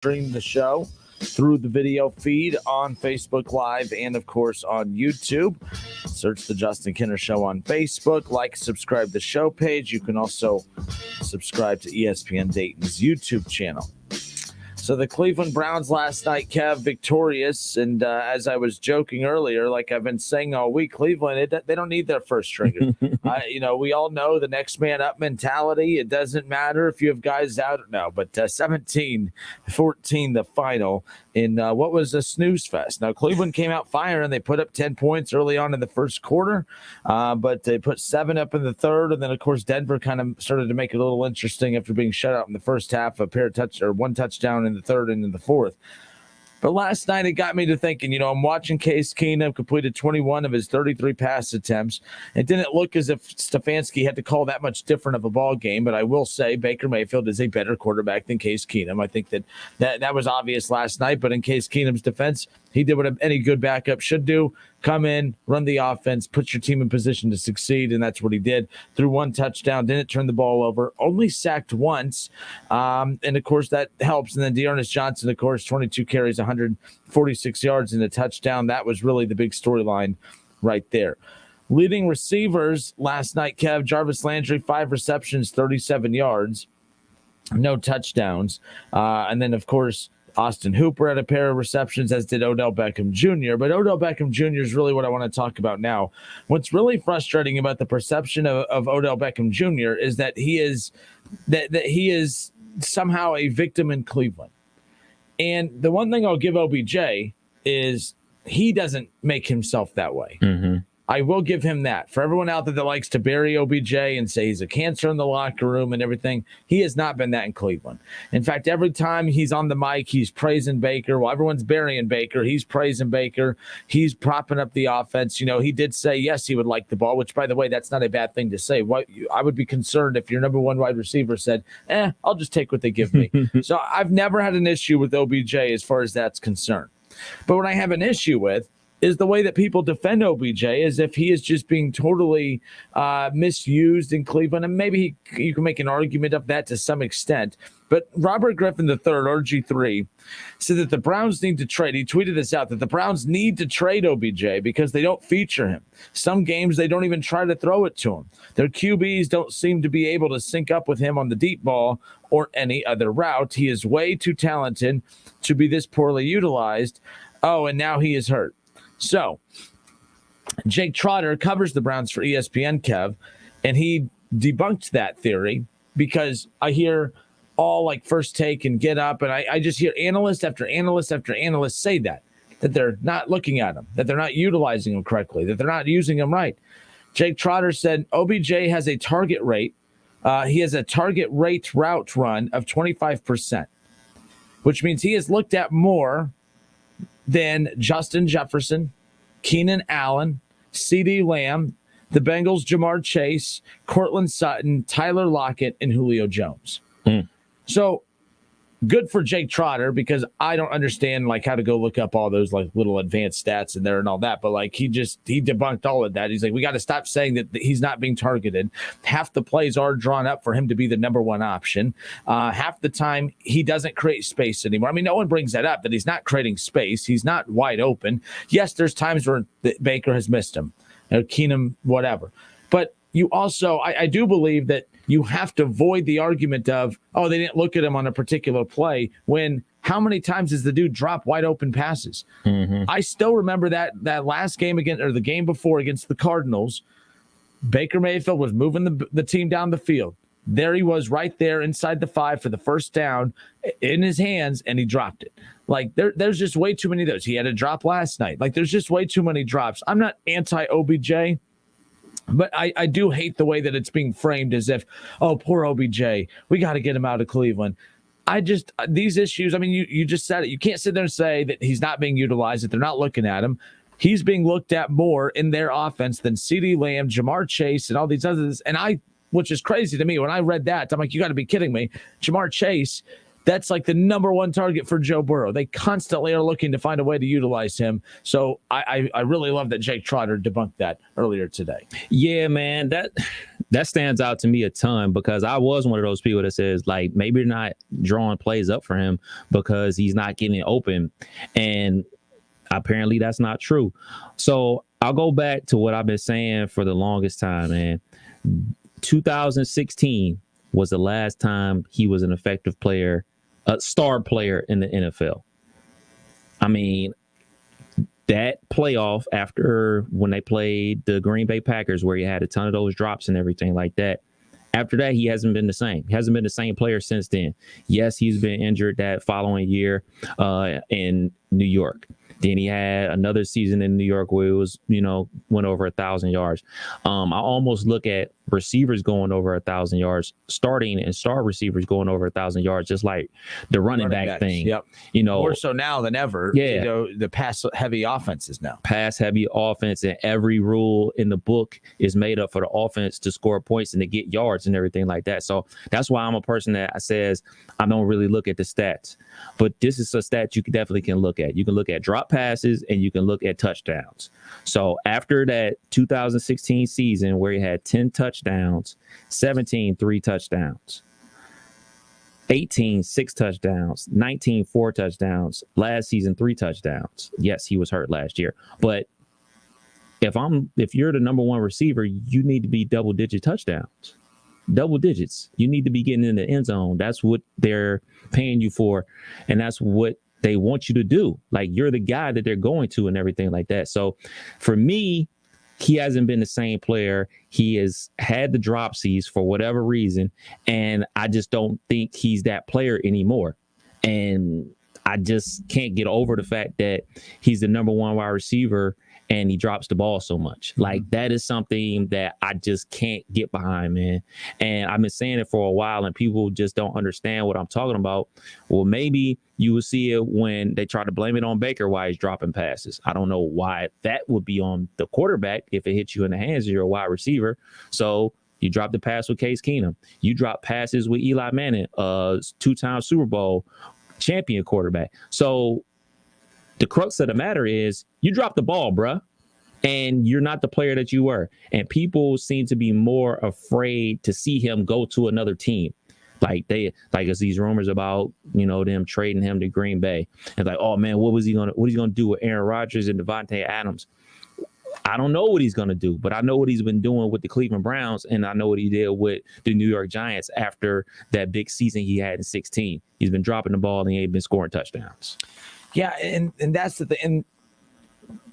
stream the show through the video feed on Facebook Live and, of course, on YouTube. Search the Justin Kinner Show on Facebook. Like, subscribe to the show page. You can also subscribe to ESPN Dayton's YouTube channel. So the Cleveland Browns last night, Kev, victorious. And as I was joking earlier, like I've been saying all week, Cleveland, they don't need their first stringer. We all know the next man up mentality. It doesn't matter if you have guys out. No, but 17-14 the final in what was a snooze fest. Now, Cleveland came out firing. They put up 10 points early on in the first quarter, but they put 7 up in the third. And then, of course, Denver kind of started to make it a little interesting after being shut out in the first half, one touchdown in the third and in the fourth. But last night it got me to thinking, I'm watching Case Keenum completed 21 of his 33 pass attempts. It didn't look as if Stefanski had to call that much different of a ball game, but I will say Baker Mayfield is a better quarterback than Case Keenum. I think that was obvious last night, but in Case Keenum's defense, he did what any good backup should do. Come in, run the offense, put your team in position to succeed, and that's what he did. Threw 1 touchdown, didn't turn the ball over, only sacked once, and, of course, that helps. And then Dearness Johnson, of course, 22 carries, 146 yards and a touchdown. That was really the big storyline right there. Leading receivers last night, Kev, Jarvis Landry, 5 receptions, 37 yards, no touchdowns. And then, of course, Austin Hooper had a pair of receptions, as did Odell Beckham Jr. But Odell Beckham Jr. is really what I want to talk about now. What's really frustrating about the perception of Odell Beckham Jr. is that he is somehow a victim in Cleveland. And the one thing I'll give OBJ is he doesn't make himself that way. Mm-hmm. I will give him that. For everyone out there that likes to bury OBJ and say he's a cancer in the locker room and everything, he has not been that in Cleveland. In fact, every time he's on the mic, he's praising Baker. While everyone's burying Baker, he's praising Baker. He's propping up the offense. He did say, yes, he would like the ball, which, by the way, that's not a bad thing to say. I would be concerned if your number one wide receiver said, I'll just take what they give me. So I've never had an issue with OBJ as far as that's concerned. But what I have an issue with is the way that people defend OBJ as if he is just being totally misused in Cleveland. And maybe you can make an argument of that to some extent. But Robert Griffin III, RG3, said that the Browns need to trade. He tweeted this out, that the Browns need to trade OBJ because they don't feature him. Some games they don't even try to throw it to him. Their QBs don't seem to be able to sync up with him on the deep ball or any other route. He is way too talented to be this poorly utilized. Oh, and now he is hurt. So, Jake Trotter covers the Browns for ESPN, Kev, and he debunked that theory because I hear all like First Take and Get Up, and I just hear analyst after analyst after analyst say that they're not looking at him, that they're not utilizing him correctly, that they're not using him right. Jake Trotter said OBJ has a target rate. He has a target rate route run of 25%, which means he has looked at more than Justin Jefferson, Keenan Allen, CeeDee Lamb, the Bengals' Jamar Chase, Cortland Sutton, Tyler Lockett, and Julio Jones. So good for Jake Trotter because I don't understand like how to go look up all those like little advanced stats in there and all that. But like he debunked all of that. He's like, we got to stop saying that he's not being targeted. Half the plays are drawn up for him to be the number one option. Half the time he doesn't create space anymore. I mean, no one brings that up, that he's not creating space. He's not wide open. Yes, there's times where Baker has missed him, or Keenum, whatever. But you also, I do believe that you have to avoid the argument of, oh, they didn't look at him on a particular play, when how many times does the dude drop wide open passes? Mm-hmm. I still remember that last game the game before against the Cardinals. Baker Mayfield was moving the team down the field. There he was right there inside the 5 for the first down in his hands, and he dropped it. Like there's just way too many of those. He had a drop last night. Like there's just way too many drops. I'm not anti-OBJ. But I do hate the way that it's being framed as if, oh, poor OBJ, we got to get him out of Cleveland. These issues, I mean, you just said it. You can't sit there and say that he's not being utilized, that they're not looking at him. He's being looked at more in their offense than CeeDee Lamb, Jamar Chase, and all these others. And which is crazy to me, when I read that, I'm like, you got to be kidding me. Jamar Chase, that's like the number one target for Joe Burrow. They constantly are looking to find a way to utilize him. So I really love that Jake Trotter debunked that earlier today. Yeah, man, that stands out to me a ton because I was one of those people that says, like, maybe they're not drawing plays up for him because he's not getting open. And apparently that's not true. So I'll go back to what I've been saying for the longest time, man. 2016 was the last time he was an effective player, a star player in the NFL. I mean, that playoff after when they played the Green Bay Packers, where he had a ton of those drops and everything like that. After that, he hasn't been the same. He hasn't been the same player since then. Yes, he's been injured that following year in New York. Then he had another season in New York where it was, went over 1,000 yards. I almost look at receivers going over 1,000 yards, starting and star receivers going over 1,000 yards, just like the running back thing. Yep. More so now than ever. Yeah. The pass heavy offenses now. Pass heavy offense, and every rule in the book is made up for the offense to score points and to get yards and everything like that. So that's why I'm a person that says I don't really look at the stats, but this is a stat you definitely can look at. You can look at drop passes and you can look at touchdowns. So after that 2016 season where he had 10 touchdowns, 17, 3 touchdowns, 18, 6 touchdowns, 19, 4 touchdowns, last season, 3 touchdowns. Yes, he was hurt last year, but if you're the number one receiver, you need to be double digit touchdowns, double digits. You need to be getting in the end zone. That's what they're paying you for. And that's what they want you to do. Like, you're the guy that they're going to and everything like that. So for me, he hasn't been the same player. He has had the dropsies for whatever reason. And I just don't think he's that player anymore. And I just can't get over the fact that he's the number one wide receiver and he drops the ball so much. Like, that is something that I just can't get behind, man. And I've been saying it for a while and people just don't understand what I'm talking about. Well, maybe you will see it when they try to blame it on Baker while he's dropping passes. I don't know why that would be on the quarterback if it hits you in the hands of your wide receiver. So you drop the pass with Case Keenum. You drop passes with Eli Manning, 2-time Super Bowl champion quarterback. So the crux of the matter is you dropped the ball, bruh, and you're not the player that you were. And people seem to be more afraid to see him go to another team. Like it's these rumors about, them trading him to Green Bay. And like, oh man, what is he gonna do with Aaron Rodgers and Devontae Adams? I don't know what he's gonna do, but I know what he's been doing with the Cleveland Browns, and I know what he did with the New York Giants after that big season he had in 2016. He's been dropping the ball and he ain't been scoring touchdowns. Yeah, and that's the thing. And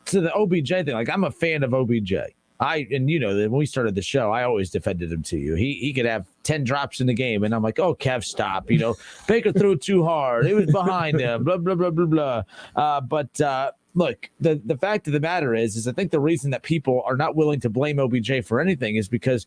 to the OBJ thing, like, I'm a fan of OBJ. When we started the show, I always defended him to you. He could have 10 drops in the game, and I'm like, oh, Kev, stop. Baker threw it too hard. It was behind him, blah, blah, blah, blah, blah. But look, the fact of the matter is I think the reason that people are not willing to blame OBJ for anything is because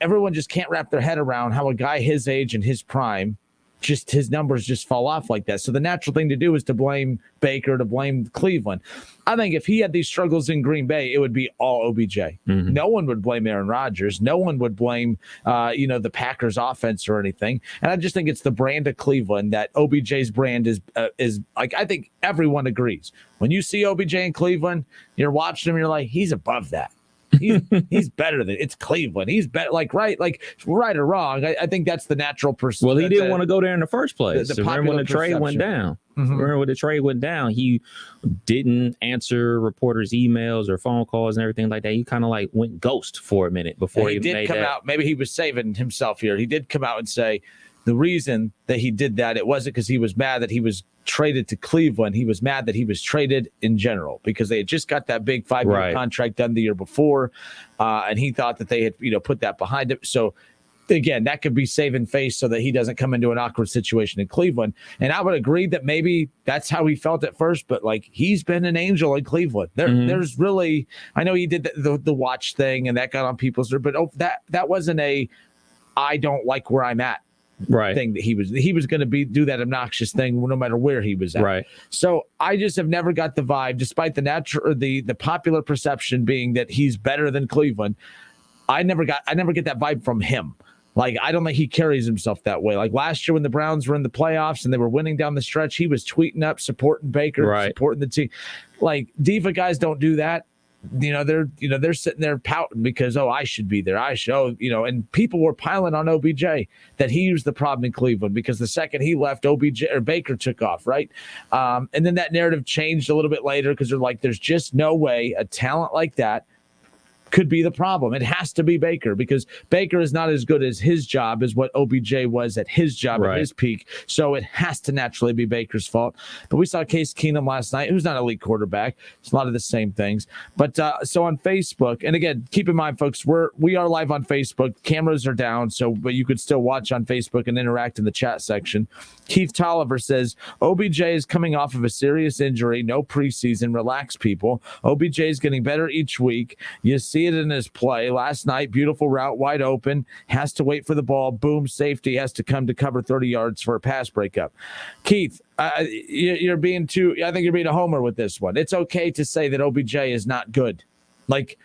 everyone just can't wrap their head around how a guy his age and his prime, just his numbers just fall off like that. So the natural thing to do is to blame Baker, to blame Cleveland. I think if he had these struggles in Green Bay, it would be all OBJ. Mm-hmm. No one would blame Aaron Rodgers. No one would blame, the Packers offense or anything. And I just think it's the brand of Cleveland that OBJ's brand is like, I think everyone agrees. When you see OBJ in Cleveland, you're watching him, you're like, he's above that. He's better than it's Cleveland. He's better, right or wrong. I think that's the natural person. Well, he didn't want to go there in the first place. Remember when the trade went down? Mm-hmm. Remember when the trade went down? He didn't answer reporters' emails or phone calls and everything like that. He kind of like went ghost for a minute before he did come out. Maybe he was saving himself here. He did come out and say the reason that he did that, it wasn't because he was mad that he was traded to Cleveland. He was mad that he was traded in general because they had just got that big 5-year contract done the year before, and he thought that they had put that behind him. So again, that could be saving face so that he doesn't come into an awkward situation in Cleveland. And I would agree that maybe that's how he felt at first, but like, he's been an angel in Cleveland. There's really, I know he did the watch thing and that got on people's nerves, but that wasn't a I don't like where I'm at thing that he was going to do that obnoxious thing no matter where he was at. Right. So I just have never got the vibe, despite the popular perception being that he's better than Cleveland. I never get that vibe from him. Like, I don't think he carries himself that way. Like last year when the Browns were in the playoffs and they were winning down the stretch, he was tweeting up, supporting Baker, supporting the team. Like, diva guys don't do that. They're sitting there pouting because, I should be there. And people were piling on OBJ that he was the problem in Cleveland because the second he left, OBJ or Baker took off, right? And then that narrative changed a little bit later because they're like, there's just no way a talent like that could be the problem. It has to be Baker because Baker is not as good as his job as what OBJ was at his job at his peak. So it has to naturally be Baker's fault. But we saw Case Keenum last night, who's not an elite quarterback. It's a lot of the same things. But so on Facebook, and again, keep in mind, folks, we are live on Facebook. Cameras are down, but you could still watch on Facebook and interact in the chat section. Keith Tolliver says, OBJ is coming off of a serious injury, no preseason. Relax, people. OBJ is getting better each week. You see it in his play. Last night, beautiful route, wide open, has to wait for the ball. Boom, safety has to come to cover 30 yards for a pass breakup. Keith, you're being I think you're being a homer with this one. It's okay to say that OBJ is not good. Like,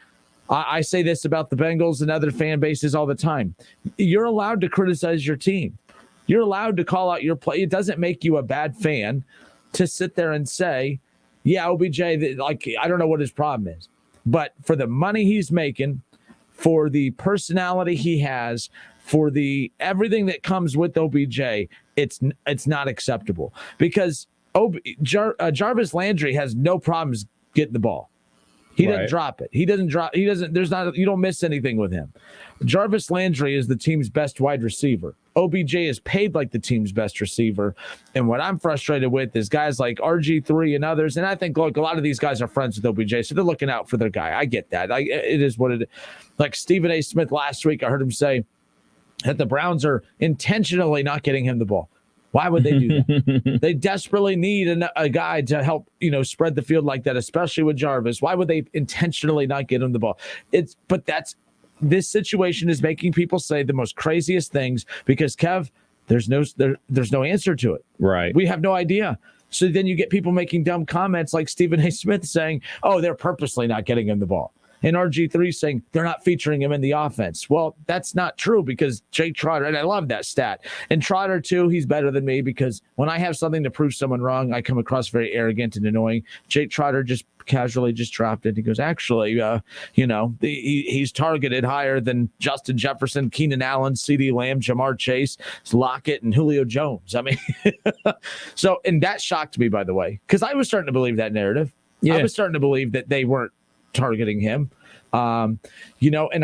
I say this about the Bengals and other fan bases all the time. You're allowed to criticize your team. You're allowed to call out your play. It doesn't make you a bad fan to sit there and say, yeah, OBJ, I don't know what his problem is. But for the money he's making, for the personality he has, for the everything that comes with OBJ, it's not acceptable. Because Jarvis Landry has no problems getting the ball. He doesn't drop it. You don't miss anything with him. Jarvis Landry is the team's best wide receiver. OBJ is paid like the team's best receiver. And what I'm frustrated with is guys like RG3 and others. And I think, look, a lot of these guys are friends with OBJ, so they're looking out for their guy. I get that. It is what it is. Like Stephen A. Smith last week, I heard him say that the Browns are intentionally not getting him the ball. Why would they do that? They desperately need a guy to help, spread the field like that, especially with Jarvis. Why would they intentionally not get him the ball? This situation is making people say the most craziest things because, Kev, there's no answer to it. Right. We have no idea. So then you get people making dumb comments like Stephen A. Smith saying, they're purposely not getting him the ball. And RG3 saying they're not featuring him in the offense. Well, that's not true because Jake Trotter, and I love that stat. And Trotter, too, he's better than me because when I have something to prove someone wrong, I come across very arrogant and annoying. Jake Trotter just casually just dropped it. He goes, actually, he's targeted higher than Justin Jefferson, Keenan Allen, CeeDee Lamb, Jamar Chase, Lockett, and Julio Jones. I mean, and that shocked me, by the way, because I was starting to believe that narrative. Yeah. I was starting to believe that they weren't targeting him. And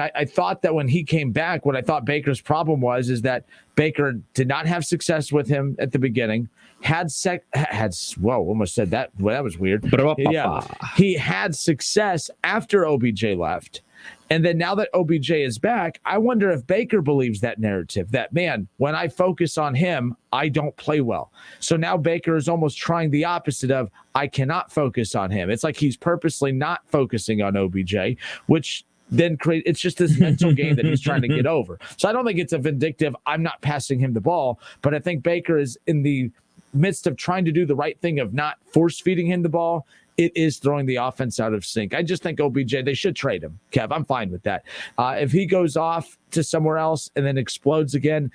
I thought that when he came back, what I thought Baker's problem is that Baker did not have success with him at the beginning. Almost said that. Well, that was weird. Yeah, he had success after OBJ left. And then now that OBJ is back, I wonder if Baker believes that narrative that, man, when I focus on him, I don't play well. So now Baker is almost trying the opposite of I cannot focus on him. It's like he's purposely not focusing on OBJ, which then it's just this mental game that he's trying to get over. So I don't think it's a vindictive, I'm not passing him the ball, but I think Baker is in the midst of trying to do the right thing of not force feeding him the ball. It is throwing the offense out of sync. I just think OBJ, they should trade him. Kev, I'm fine with that. If he goes off to somewhere else and then explodes again,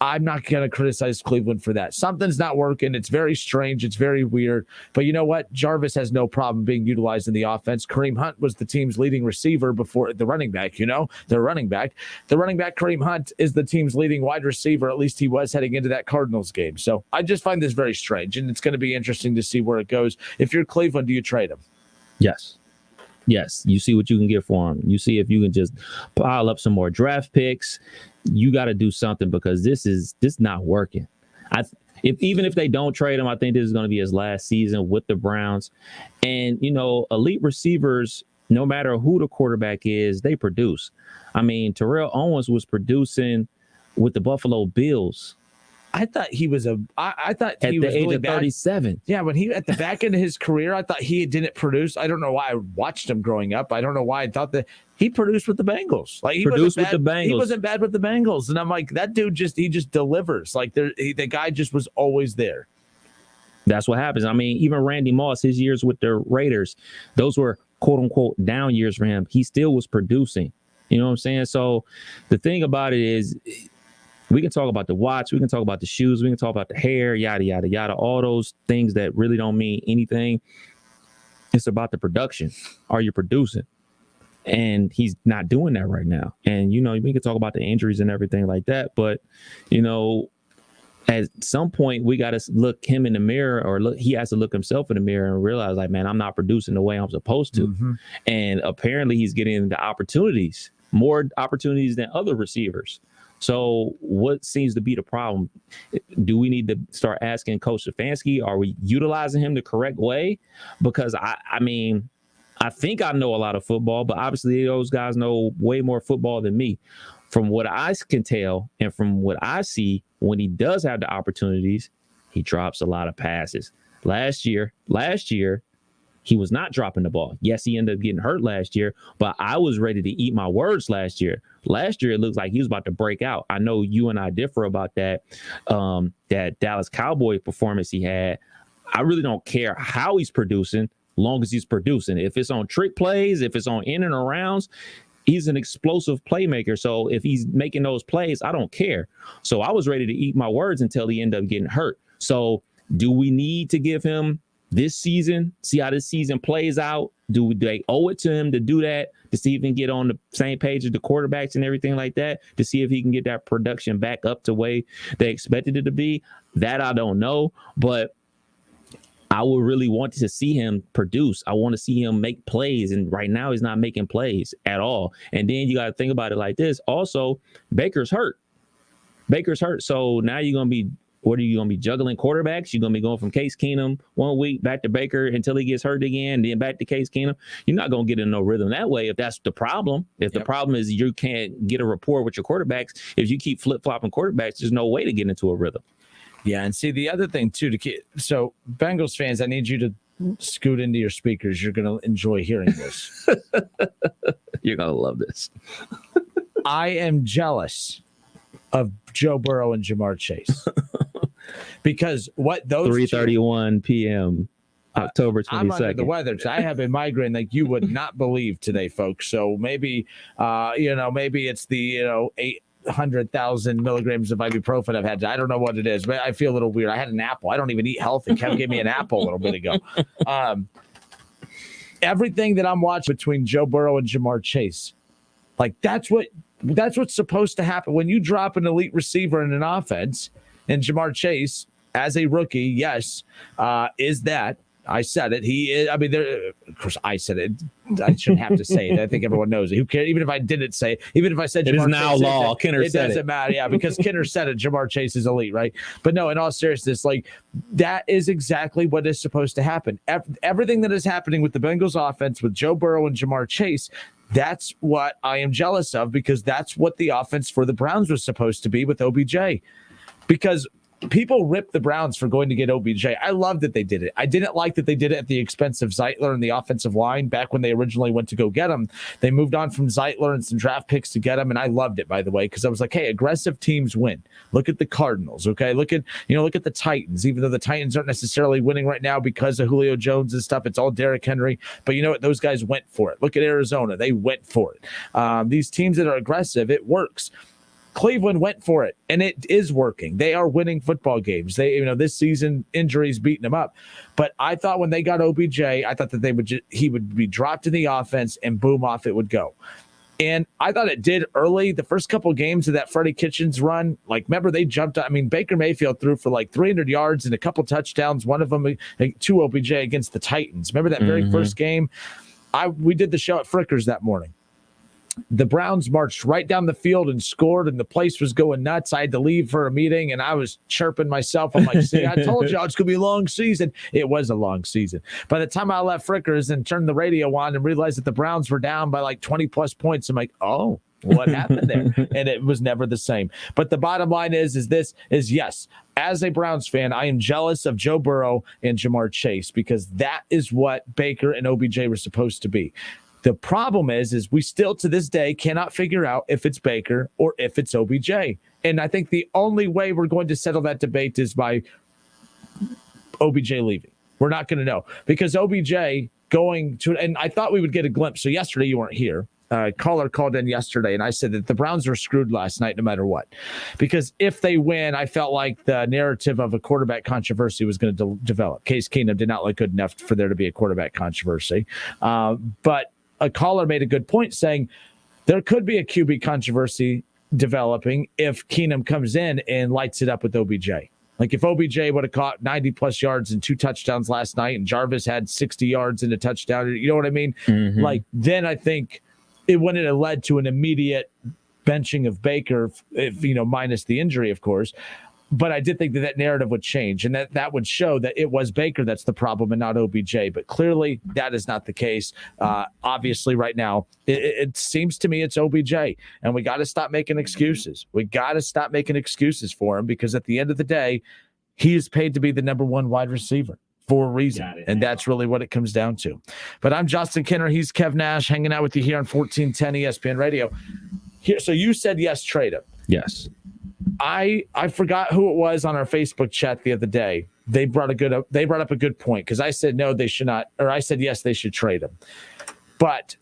I'm not going to criticize Cleveland for that. Something's not working. It's very strange. It's very weird. But you know what? Jarvis has no problem being utilized in the offense. Kareem Hunt was the team's leading receiver before the running back, their running back. The running back, Kareem Hunt, is the team's leading wide receiver. At least he was heading into that Cardinals game. So I just find this very strange, and it's going to be interesting to see where it goes. If you're Cleveland, do you trade him? Yes. You see what you can get for him. You see if you can just pile up some more draft picks. You got to do something because this is not working. Even if they don't trade him, I think this is going to be his last season with the Browns. And, elite receivers, no matter who the quarterback is, they produce. I mean, Terrell Owens was producing with the Buffalo Bills. I thought he was I thought at he the was age really of bad. 37. Yeah, when he at the back end of his career, I thought he didn't produce. I don't know why I watched him growing up. I don't know why I thought that he produced with the Bengals. Like he wasn't bad with the Bengals, and I'm like, that dude just delivers. Like the guy just was always there. That's what happens. I mean, even Randy Moss, his years with the Raiders, those were quote unquote down years for him. He still was producing. You know what I'm saying? So the thing about it is, We can talk about the watch. We can talk about the shoes. We can talk about the hair, yada, yada, yada, all those things that really don't mean anything. It's about the production. Are you producing? And he's not doing that right now. And, we can talk about the injuries and everything like that. But, at some point, we got to look him in the mirror, or he has to look himself in the mirror and realize, like, man, I'm not producing the way I'm supposed to. Mm-hmm. And apparently he's getting the opportunities, more opportunities than other receivers. So what seems to be the problem? Do we need to start asking Coach Stefanski, are we utilizing him the correct way? Because I think I know a lot of football, but obviously those guys know way more football than me. From what I can tell and from what I see, when he does have the opportunities, he drops a lot of passes. Last year, he was not dropping the ball. Yes, he ended up getting hurt last year, but I was ready to eat my words last year. Last year, it looks like he was about to break out. I know you and I differ about that, that Dallas Cowboy performance he had. I really don't care how he's producing, long as he's producing. If it's on trick plays, if it's on in and arounds, he's an explosive playmaker. So if he's making those plays, I don't care. So I was ready to eat my words until he ended up getting hurt. So do we need to give him this season, see how this season plays out? Do they owe it to him to do that, to see if he can get on the same page as the quarterbacks and everything like that, to see if he can get that production back up to the way they expected it to be? That I don't know, but I would really want to see him produce. I want to see him make plays. And right now he's not making plays at all. And then you got to think about it like this. Also, Baker's hurt. So now you're going to be, what are you going to be juggling quarterbacks? You're going to be going from Case Keenum 1 week back to Baker until he gets hurt again, then back to Case Keenum. You're not going to get in no rhythm that way if that's the problem. If the problem is you can't get a rapport with your quarterbacks, if you keep flip-flopping quarterbacks, there's no way to get into a rhythm. Yeah, and see, the other thing, too, so Bengals fans, I need you to scoot into your speakers. You're going to enjoy hearing this. You're going to love this. I am jealous of Joe Burrow and Jamar Chase. Because what those 3:31 p.m., October 22nd. I'm under the weather. I have a migraine like you would not believe today, folks. So maybe, maybe it's the, 800,000 milligrams of ibuprofen I've had. I don't know what it is, but I feel a little weird. I had an apple. I don't even eat healthy. Kevin gave me an apple a little bit ago. Everything that I'm watching between Joe Burrow and Jamar Chase, like that's what's supposed to happen when you drop an elite receiver in an offense. And Jamar Chase, as a rookie, yes, is that. I said it. He is. I mean, of course, I said it. I shouldn't have to say it. I think everyone knows it. Who cares? Even if I didn't say it, even if I said it Jamar is now Chase law. Kinner it said doesn't matter. Yeah, because Kinner said it. Jamar Chase is elite, right? But no, in all seriousness, like that is exactly what is supposed to happen. Everything that is happening with the Bengals offense with Joe Burrow and Jamar Chase, that's what I am jealous of, because that's what the offense for the Browns was supposed to be with OBJ. Because people ripped the Browns for going to get OBJ. I love that they did it. I didn't like that they did it at the expense of Zeitler and the offensive line back when they originally went to go get him. They moved on from Zeitler and some draft picks to get him, and I loved it, by the way, because I was like, hey, aggressive teams win. Look at the Cardinals, okay? Look at the Titans, even though the Titans aren't necessarily winning right now because of Julio Jones and stuff. It's all Derrick Henry. But you know what? Those guys went for it. Look at Arizona. They went for it. These teams that are aggressive, it works. Cleveland went for it, and it is working. They are winning football games. This season, injuries beating them up. But I thought when they got OBJ, I thought that he would be dropped in the offense, and boom, off it would go. And I thought it did early. The first couple of games of that Freddie Kitchens run, like, remember they jumped. I mean, Baker Mayfield threw for like 300 yards and a couple touchdowns, one of them to OBJ against the Titans. Remember that very first game? We did the show at Frickers that morning. The Browns marched right down the field and scored, and the place was going nuts. I had to leave for a meeting, and I was chirping myself. I'm like, see, I told y'all it's going to be a long season. It was a long season. By the time I left Frickers and turned the radio on and realized that the Browns were down by like 20-plus points, I'm like, oh, what happened there? And it was never the same. But the bottom line is yes, as a Browns fan, I am jealous of Joe Burrow and Jamar Chase, because that is what Baker and OBJ were supposed to be. The problem is we still to this day cannot figure out if it's Baker or if it's OBJ. And I think the only way we're going to settle that debate is by OBJ leaving. We're not going to know, because OBJ going to, and I thought we would get a glimpse. So yesterday you weren't here. caller called in yesterday, and I said that the Browns were screwed last night no matter what. Because if they win, I felt like the narrative of a quarterback controversy was going to develop. Case Keenum did not look good enough for there to be a quarterback controversy. But a caller made a good point saying there could be a QB controversy developing if Keenum comes in and lights it up with OBJ. Like if OBJ would have caught 90-plus yards and 2 touchdowns last night and Jarvis had 60 yards and a touchdown, you know what I mean? Mm-hmm. Like then I think it wouldn't have led to an immediate benching of Baker, if, minus the injury, of course. But I did think that narrative would change and that would show that it was Baker that's the problem and not OBJ. But clearly that is not the case. Obviously right now, it seems to me it's OBJ. And we got to stop making excuses. We got to stop making excuses for him because at the end of the day, he is paid to be the number 1 wide receiver for a reason. And that's really what it comes down to. But I'm Justin Kinner. He's Kev Nash hanging out with you here on 1410 ESPN Radio. Here, so you said yes, trade him. Yes. I forgot who it was on our Facebook chat the other day. They brought up a good point because I said no, they should not, or I said yes, they should trade him. But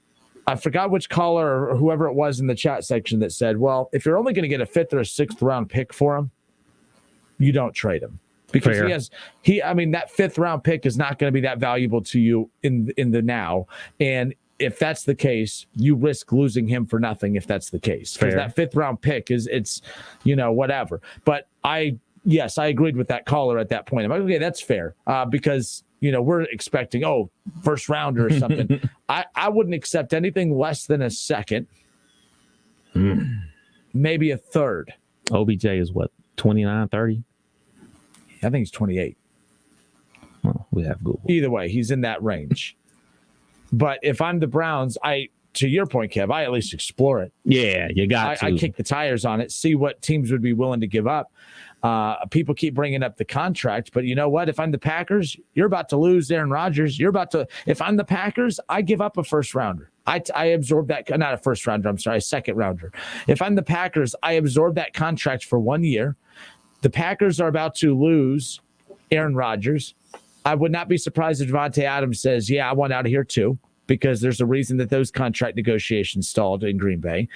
I forgot which caller or whoever it was in the chat section that said, well, if you're only going to get a 5th or a 6th round pick for him, you don't trade him. Because Fair. that 5th round pick is not going to be that valuable to you in the now. And if that's the case, you risk losing him for nothing if that's the case. Because that 5th round pick it's whatever. But I agreed with that caller at that point. I'm like, okay, that's fair. Because, we're expecting, first rounder or something. I wouldn't accept anything less than a 2nd, maybe a 3rd. OBJ is what, 29, 30? I think he's 28. Well, we have Google. Either way, he's in that range. But if I'm the Browns, to your point, Kev, I at least explore it. Yeah, you got to. I kick the tires on it, see what teams would be willing to give up. People keep bringing up the contract, but you know what? If I'm the Packers, you're about to lose Aaron Rodgers. If I'm the Packers, I give up a 1st rounder. I absorb that, not a 1st rounder, I'm sorry, a 2nd rounder. If I'm the Packers, I absorb that contract for 1 year. The Packers are about to lose Aaron Rodgers. I would not be surprised if Devontae Adams says, yeah, I want out of here too, because there's a reason that those contract negotiations stalled in Green Bay.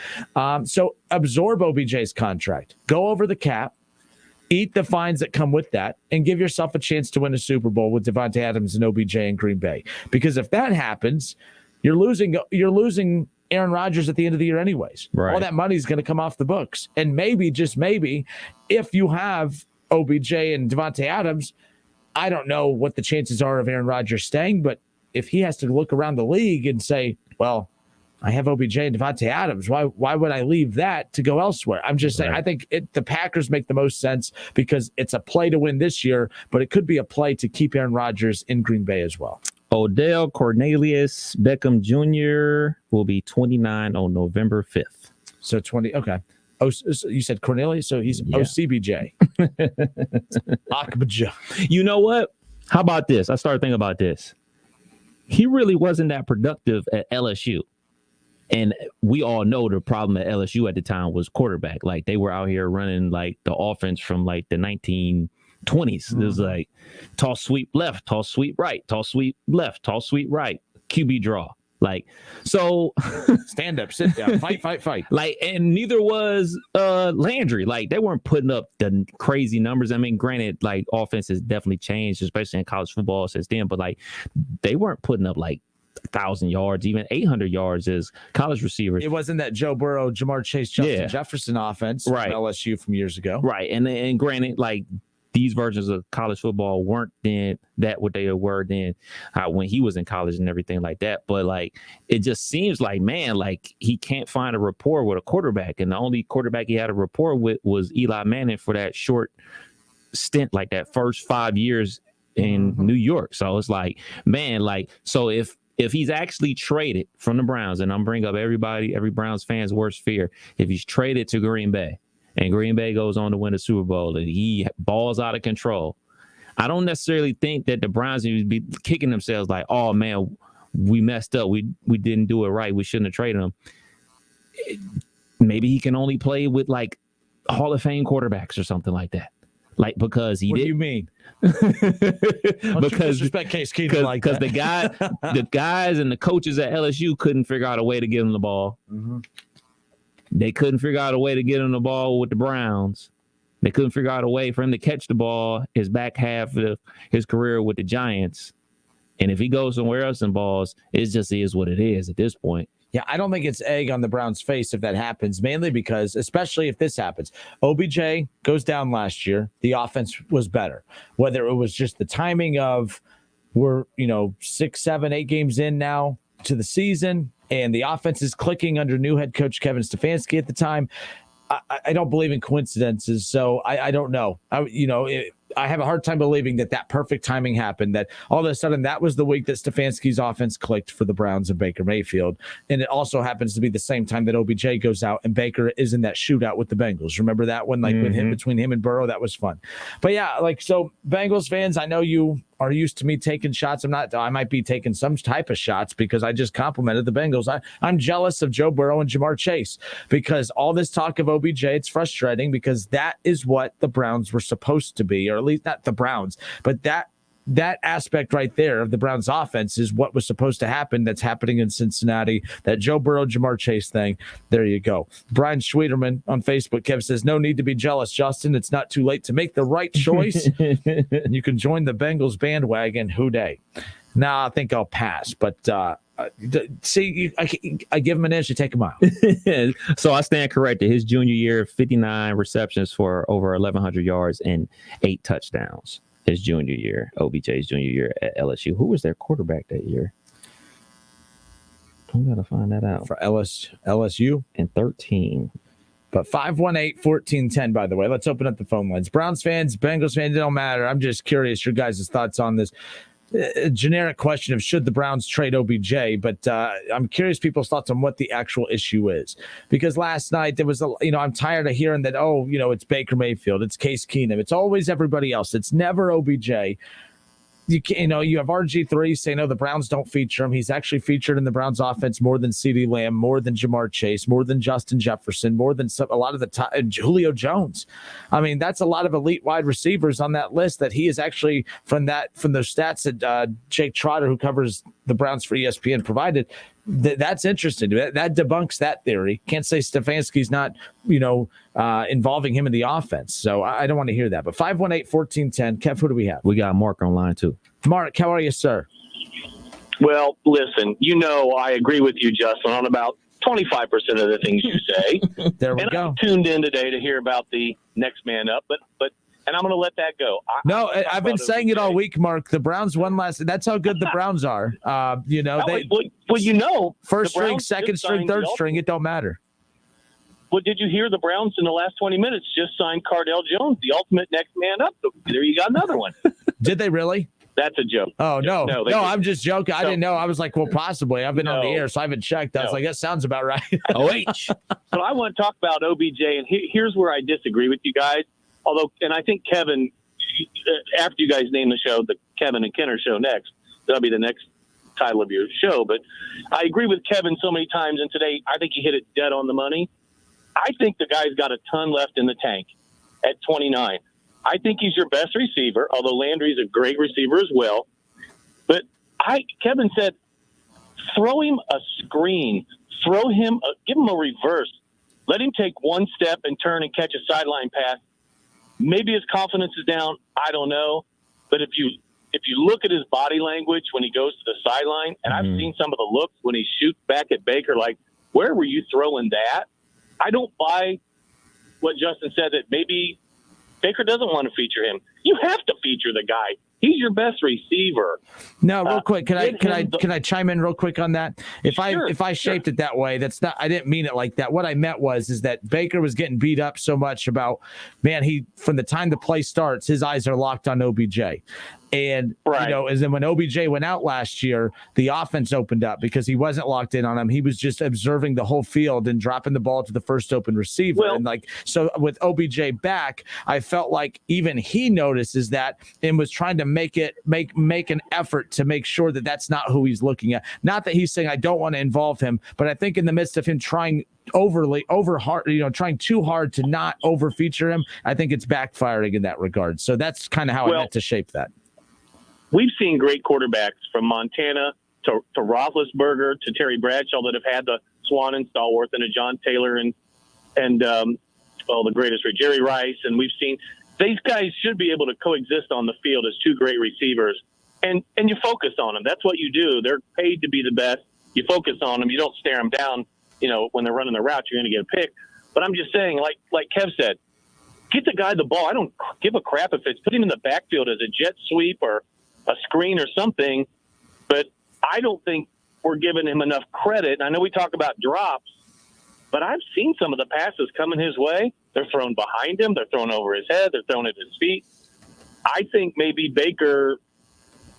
So absorb OBJ's contract. Go over the cap, eat the fines that come with that, and give yourself a chance to win a Super Bowl with Devontae Adams and OBJ in Green Bay. Because if that happens, you're losing Aaron Rodgers at the end of the year anyways. Right. All that money is going to come off the books. And maybe, just maybe, if you have OBJ and Devontae Adams, I don't know what the chances are of Aaron Rodgers staying, but if he has to look around the league and say, well, I have OBJ and Devontae Adams, why would I leave that to go elsewhere? I'm just saying, I think the Packers make the most sense because it's a play to win this year, but it could be a play to keep Aaron Rodgers in Green Bay as well. Odell Cornelius Beckham Jr. will be 29 on November 5th. So 20, okay. Oh, so you said Cornelius, so he's OCBJ. Akbaja. You know what? How about this? I started thinking about this. He really wasn't that productive at LSU. And we all know the problem at LSU at the time was quarterback. Like they were out here running like the offense from like the 1920s. It was like toss sweep left, toss sweep right, toss sweep left, toss sweep right, QB draw. Like, so stand up, sit down, fight. Like, and neither was Landry. Like, they weren't putting up the crazy numbers. I mean, granted, like offense has definitely changed, especially in college football since then, but like they weren't putting up like 1,000 yards, even 800 yards as college receivers. It wasn't that Joe Burrow, Jamar Chase, Justin Jefferson offense, right? From LSU from years ago, right? And granted, like these versions of college football weren't then that what they were then when he was in college and everything like that. But like it just seems like, man, like he can't find a rapport with a quarterback, and the only quarterback he had a rapport with was Eli Manning for that short stint, like that first 5 years in New York. So it's like, man, like so if he's actually traded from the Browns, and I'm bringing up every Browns fan's worst fear, if he's traded to Green Bay and Green Bay goes on to win the Super Bowl and he balls out of control, I don't necessarily think that the Browns would be kicking themselves like, oh, man, we messed up. We didn't do it right. We shouldn't have traded him. Maybe he can only play with like Hall of Fame quarterbacks or something like that. Like, because he What did. do you mean? Because disrespect Case Keenum like that. the guys and the coaches at LSU couldn't figure out a way to get him the ball. Mm-hmm. They couldn't figure out a way to get him the ball with the Browns. They couldn't figure out a way for him to catch the ball his back half of his career with the Giants. And if he goes somewhere else and balls, it just is what it is at this point. Yeah, I don't think it's egg on the Browns' face if that happens, mainly because, especially if this happens, OBJ goes down last year. The offense was better. Whether it was just the timing of we're, 6, 7, 8 games in now to the season, and the offense is clicking under new head coach Kevin Stefanski at the time. I don't believe in coincidences, so I don't know. I have a hard time believing that perfect timing happened, that all of a sudden that was the week that Stefanski's offense clicked for the Browns and Baker Mayfield. And it also happens to be the same time that OBJ goes out and Baker is in that shootout with the Bengals. Remember that one, between him and Burrow? That was fun. But yeah, so Bengals fans, I know you are used to me taking shots. I might be taking some type of shots because I just complimented the Bengals. I'm jealous of Joe Burrow and Jamar Chase because all this talk of OBJ, it's frustrating because that is what the Browns were supposed to be, or at least not the Browns, but that aspect right there of the Browns offense is what was supposed to happen. That's happening in Cincinnati. That Joe Burrow, Jamar Chase thing. There you go. Brian Schwederman on Facebook, Kev says, no need to be jealous, Justin. It's not too late to make the right choice. You can join the Bengals bandwagon. Hooday. Nah, I think I'll pass. But see, I give him an inch, you take a mile. So I stand corrected. His junior year, 59 receptions for over 1,100 yards and 8 touchdowns. His junior year, OBJ's junior year at LSU. Who was their quarterback that year? I'm going to find that out. For LSU? And 13. But 518-1410, by the way. Let's open up the phone lines. Browns fans, Bengals fans, it don't matter. I'm just curious your guys' thoughts on this. A generic question of should the Browns trade OBJ, but I'm curious people's thoughts on what the actual issue is. Because last night there was, I'm tired of hearing that, it's Baker Mayfield, it's Case Keenum, it's always everybody else. It's never OBJ. You have RG3 saying, no, the Browns don't feature him. He's actually featured in the Browns offense more than CeeDee Lamb, more than Jamar Chase, more than Justin Jefferson, more than a lot of the Julio Jones. I mean, that's a lot of elite wide receivers on that list that he is actually from those stats that Jake Trotter, who covers the Browns for ESPN, provided. That's interesting. That debunks that theory. Can't say Stefanski's not, involving him in the offense. So I don't want to hear that. But 518-1410. Kev, who do we have? We got Mark online too. Mark, how are you, sir? Well, listen, I agree with you, Justin, on about 25% of the things you say. There we go. I'm tuned in today to hear about the next man up, but and I'm going to let that go. I've been saying it all week, Mark. The Browns won last. That's how good the Browns are. First string, second string, third string, it don't matter. Well, did you hear the Browns in the last 20 minutes just signed Cardell Jones, the ultimate next man up? So there you got another one. Did they really? That's a joke. Oh, no, I'm just joking. I didn't know. I was like, well, possibly. I've been on the air, so I haven't checked. I was like, that sounds about right. So I want to talk about OBJ, and here's where I disagree with you guys. Although, and I think Kevin, after you guys name the show, the Kevin and Kenner show next, that'll be the next title of your show. But I agree with Kevin so many times, and today I think he hit it dead on the money. I think the guy's got a ton left in the tank at 29. I think he's your best receiver, although Landry's a great receiver as well. But Kevin said, throw him a screen, give him a reverse, let him take one step and turn and catch a sideline pass. Maybe his confidence is down. I don't know. But if you look at his body language when he goes to the sideline, and I've seen some of the looks when he shoots back at Baker, like, where were you throwing that? I don't buy what Justin said that maybe Baker doesn't want to feature him. You have to feature the guy. He's your best receiver. No, real quick, can I chime in real quick on that? If I shaped it that way, that's not. I didn't mean it like that. What I meant is that Baker was getting beat up so much about, man, he from the time the play starts, his eyes are locked on OBJ. And, Right. as then when OBJ went out last year, the offense opened up because he wasn't locked in on him. He was just observing the whole field and dropping the ball to the first open receiver. Well, and so with OBJ back, I felt like even he notices that and was trying to make an effort to make sure that that's not who he's looking at. Not that he's saying I don't want to involve him, but I think in the midst of him trying trying too hard to not over feature him, I think it's backfiring in that regard. So that's kind of how I meant to shape that. We've seen great quarterbacks from Montana to Roethlisberger to Terry Bradshaw that have had the Swan and Stallworth and a John Taylor and the greatest Jerry Rice. And we've seen these guys should be able to coexist on the field as two great receivers. And you focus on them. That's what you do. They're paid to be the best. You focus on them. You don't stare them down. When they're running the route, you're going to get a pick. But I'm just saying, like Kev said, get the guy the ball. I don't give a crap if it's put him in the backfield as a jet sweep or a screen or something, but I don't think we're giving him enough credit. I know we talk about drops, but I've seen some of the passes coming his way. They're thrown behind him. They're thrown over his head. They're thrown at his feet. I think maybe Baker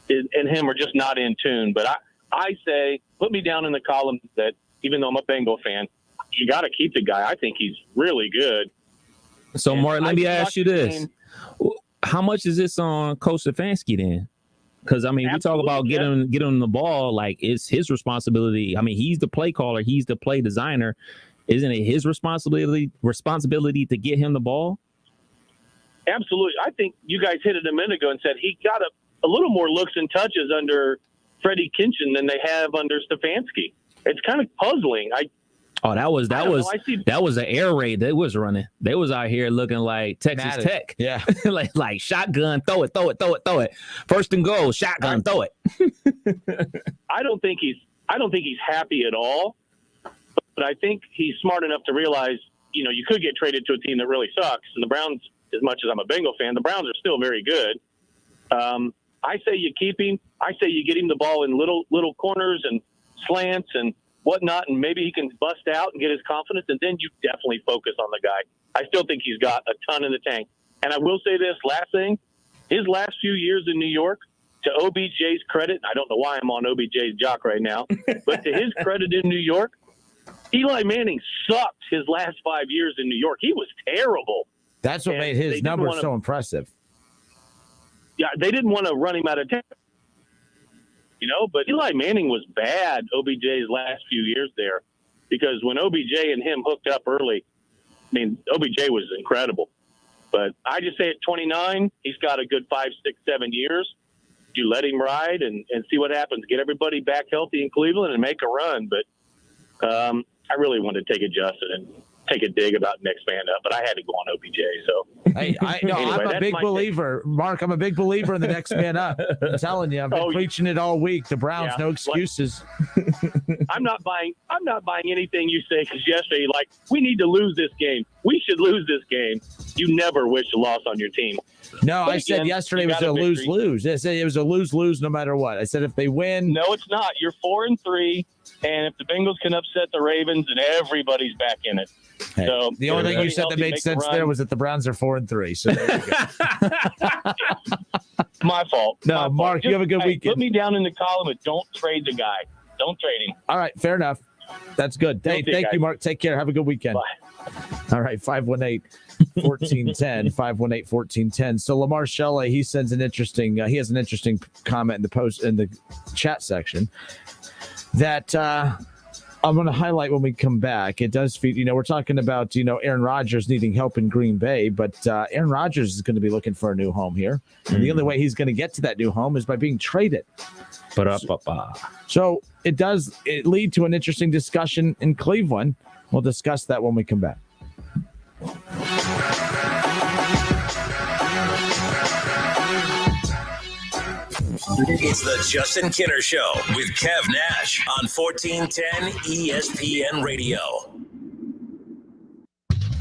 and him are just not in tune, but I say put me down in the column that even though I'm a Bengal fan, you got to keep the guy. I think he's really good. So, Mark, let me ask you this. How much is this on Coach Stefanski then? Because, we talk about getting him the ball, like it's his responsibility. He's the play caller. He's the play designer. Isn't it his responsibility to get him the ball? Absolutely. I think you guys hit it a minute ago and said he got a little more looks and touches under Freddie Kitchen than they have under Stefanski. It's kind of puzzling. That was an air raid they was running. They was out here looking like Texas Tech. Yeah. like shotgun, throw it. First and goal, shotgun, throw it. I don't think he's happy at all, but I think he's smart enough to realize, you could get traded to a team that really sucks. And the Browns, as much as I'm a Bengal fan, the Browns are still very good. I say you keep him. I say you get him the ball in little corners and slants and whatnot, and maybe he can bust out and get his confidence, and then you definitely focus on the guy. I still think he's got a ton in the tank. And I will say this last thing, his last few years in New York, to OBJ's credit, I don't know why I'm on OBJ's jock right now, but to his credit in New York, Eli Manning sucked his last 5 years in New York. He was terrible. That's what made his numbers so impressive. Yeah, they didn't want to run him out of town. But Eli Manning was bad OBJ's last few years there because when OBJ and him hooked up early, OBJ was incredible. But I just say at 29, he's got a good 5, 6, 7 years. You let him ride and see what happens. Get everybody back healthy in Cleveland and make a run. But I really wanted to take a Justin and take a dig about next man up, but I had to go on OBJ. So I'm a big believer, Mark. I'm a big believer in the next man up. I'm telling you, I've been preaching it all week. The Browns, no excuses. I'm not buying anything you say because yesterday, we need to lose this game. We should lose this game. You never wish a loss on your team. No, I said yesterday was a lose-lose. I said it was a lose-lose no matter what. I said if they win. No, it's not. You're 4-3, and if the Bengals can upset the Ravens, then everybody's back in it. Hey, so the only thing you said that made sense there was that the Browns are 4-3. So there you go. My fault. No, Mark, you have a good weekend. Put me down in the column and don't trade the guy. Don't trade him. All right, fair enough. That's good. Hey, thank you, Mark. Take care. Have a good weekend. Bye. All right, 518-1410, 518-1410. So Lamar Shelley, he sends an interesting, he has an interesting comment in the post in the chat section that I'm going to highlight when we come back. It does feed, we're talking about, Aaron Rodgers needing help in Green Bay, but Aaron Rodgers is going to be looking for a new home here. And the only way he's going to get to that new home is by being traded. So it lead to an interesting discussion in Cleveland. We'll discuss that when we come back. It's the Justin Kinner Show with Kev Nash on 1410 ESPN Radio.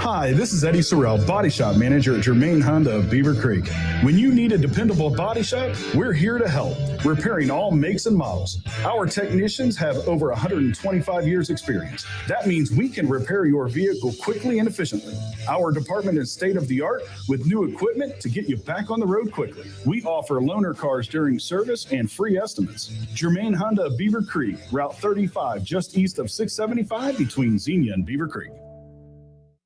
Hi, this is Eddie Sorrell, Body Shop Manager at Germain Honda of Beaver Creek. When you need a dependable body shop, we're here to help, repairing all makes and models. Our technicians have over 125 years experience. That means we can repair your vehicle quickly and efficiently. Our department is state-of-the-art with new equipment to get you back on the road quickly. We offer loaner cars during service and free estimates. Germain Honda of Beaver Creek, Route 35, just east of 675 between Xenia and Beaver Creek.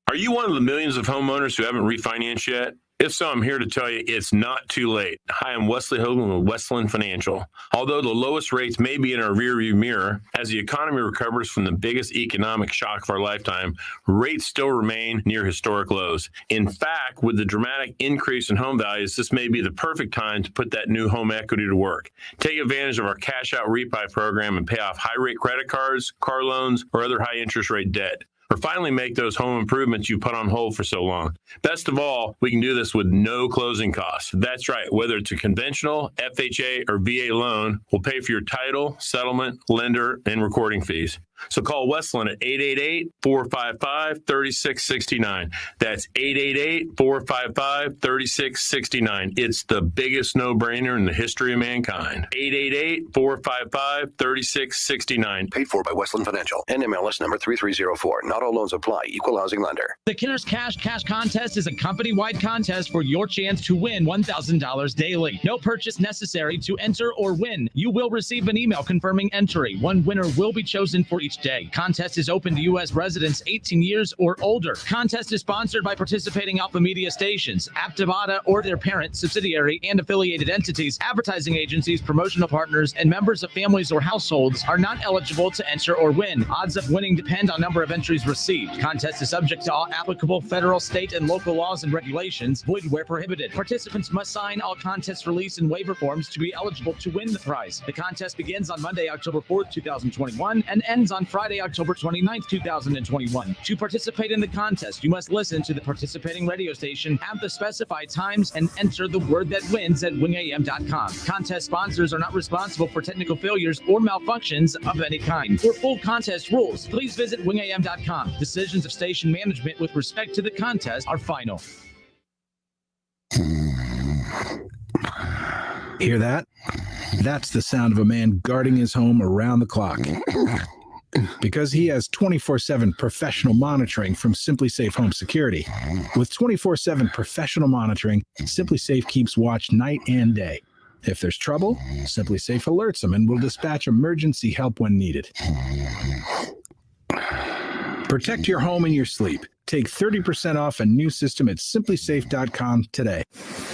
Are you one of the millions of homeowners who haven't refinanced yet? If so, I'm here to tell you it's not too late. Hi, I'm Wesley Hogan with Westland Financial. Although the lowest rates may be in our rearview mirror, as the economy recovers from the biggest economic shock of our lifetime, rates still remain near historic lows. In fact, with the dramatic increase in home values, this may be the perfect time to put that new home equity to work. Take advantage of our cash out refi program and pay off high-rate credit cards, car loans, or other high-interest rate debt. Or finally make those home improvements you put on hold for so long. Best of all, we can do this with no closing costs. That's right. Whether it's a conventional, FHA, or VA loan, we'll pay for your title, settlement, lender, and recording fees. So call Westland at 888-455-3669. That's 888-455-3669. It's the biggest no-brainer in the history of mankind. 888-455-3669. Paid for by Westland Financial. NMLS number 3304. Not all loans apply. Equal housing lender. The Kinner's Cash Contest is a company-wide contest for your chance to win $1,000 daily. No purchase necessary to enter or win. You will receive an email confirming entry. One winner will be chosen for each day. Contest is open to U.S. residents 18 years or older. Contest is sponsored by participating Alpha Media stations, Aptivada or their parent, subsidiary, and affiliated entities, advertising agencies, promotional partners, and members of families or households are not eligible to enter or win. Odds of winning depend on number of entries received. Contest is subject to all applicable federal, state, and local laws and regulations, void where prohibited. Participants must sign all contest release and waiver forms to be eligible to win the prize. The contest begins on Monday, October 4th, 2021, and ends on Friday, October 29th, 2021. To participate in the contest, you must listen to the participating radio station at the specified times and enter the word that wins at wingam.com. Contest sponsors are not responsible for technical failures or malfunctions of any kind. For full contest rules, please visit wingam.com. Decisions of station management with respect to the contest are final. Hear that? That's the sound of a man guarding his home around the clock. Because he has 24/7 professional monitoring from Simply Safe Home Security. With 24/7 professional monitoring, Simply Safe keeps watch night and day. If there's trouble, Simply Safe alerts them and will dispatch emergency help when needed. Protect your home and your sleep. Take 30% off a new system at simplysafe.com today.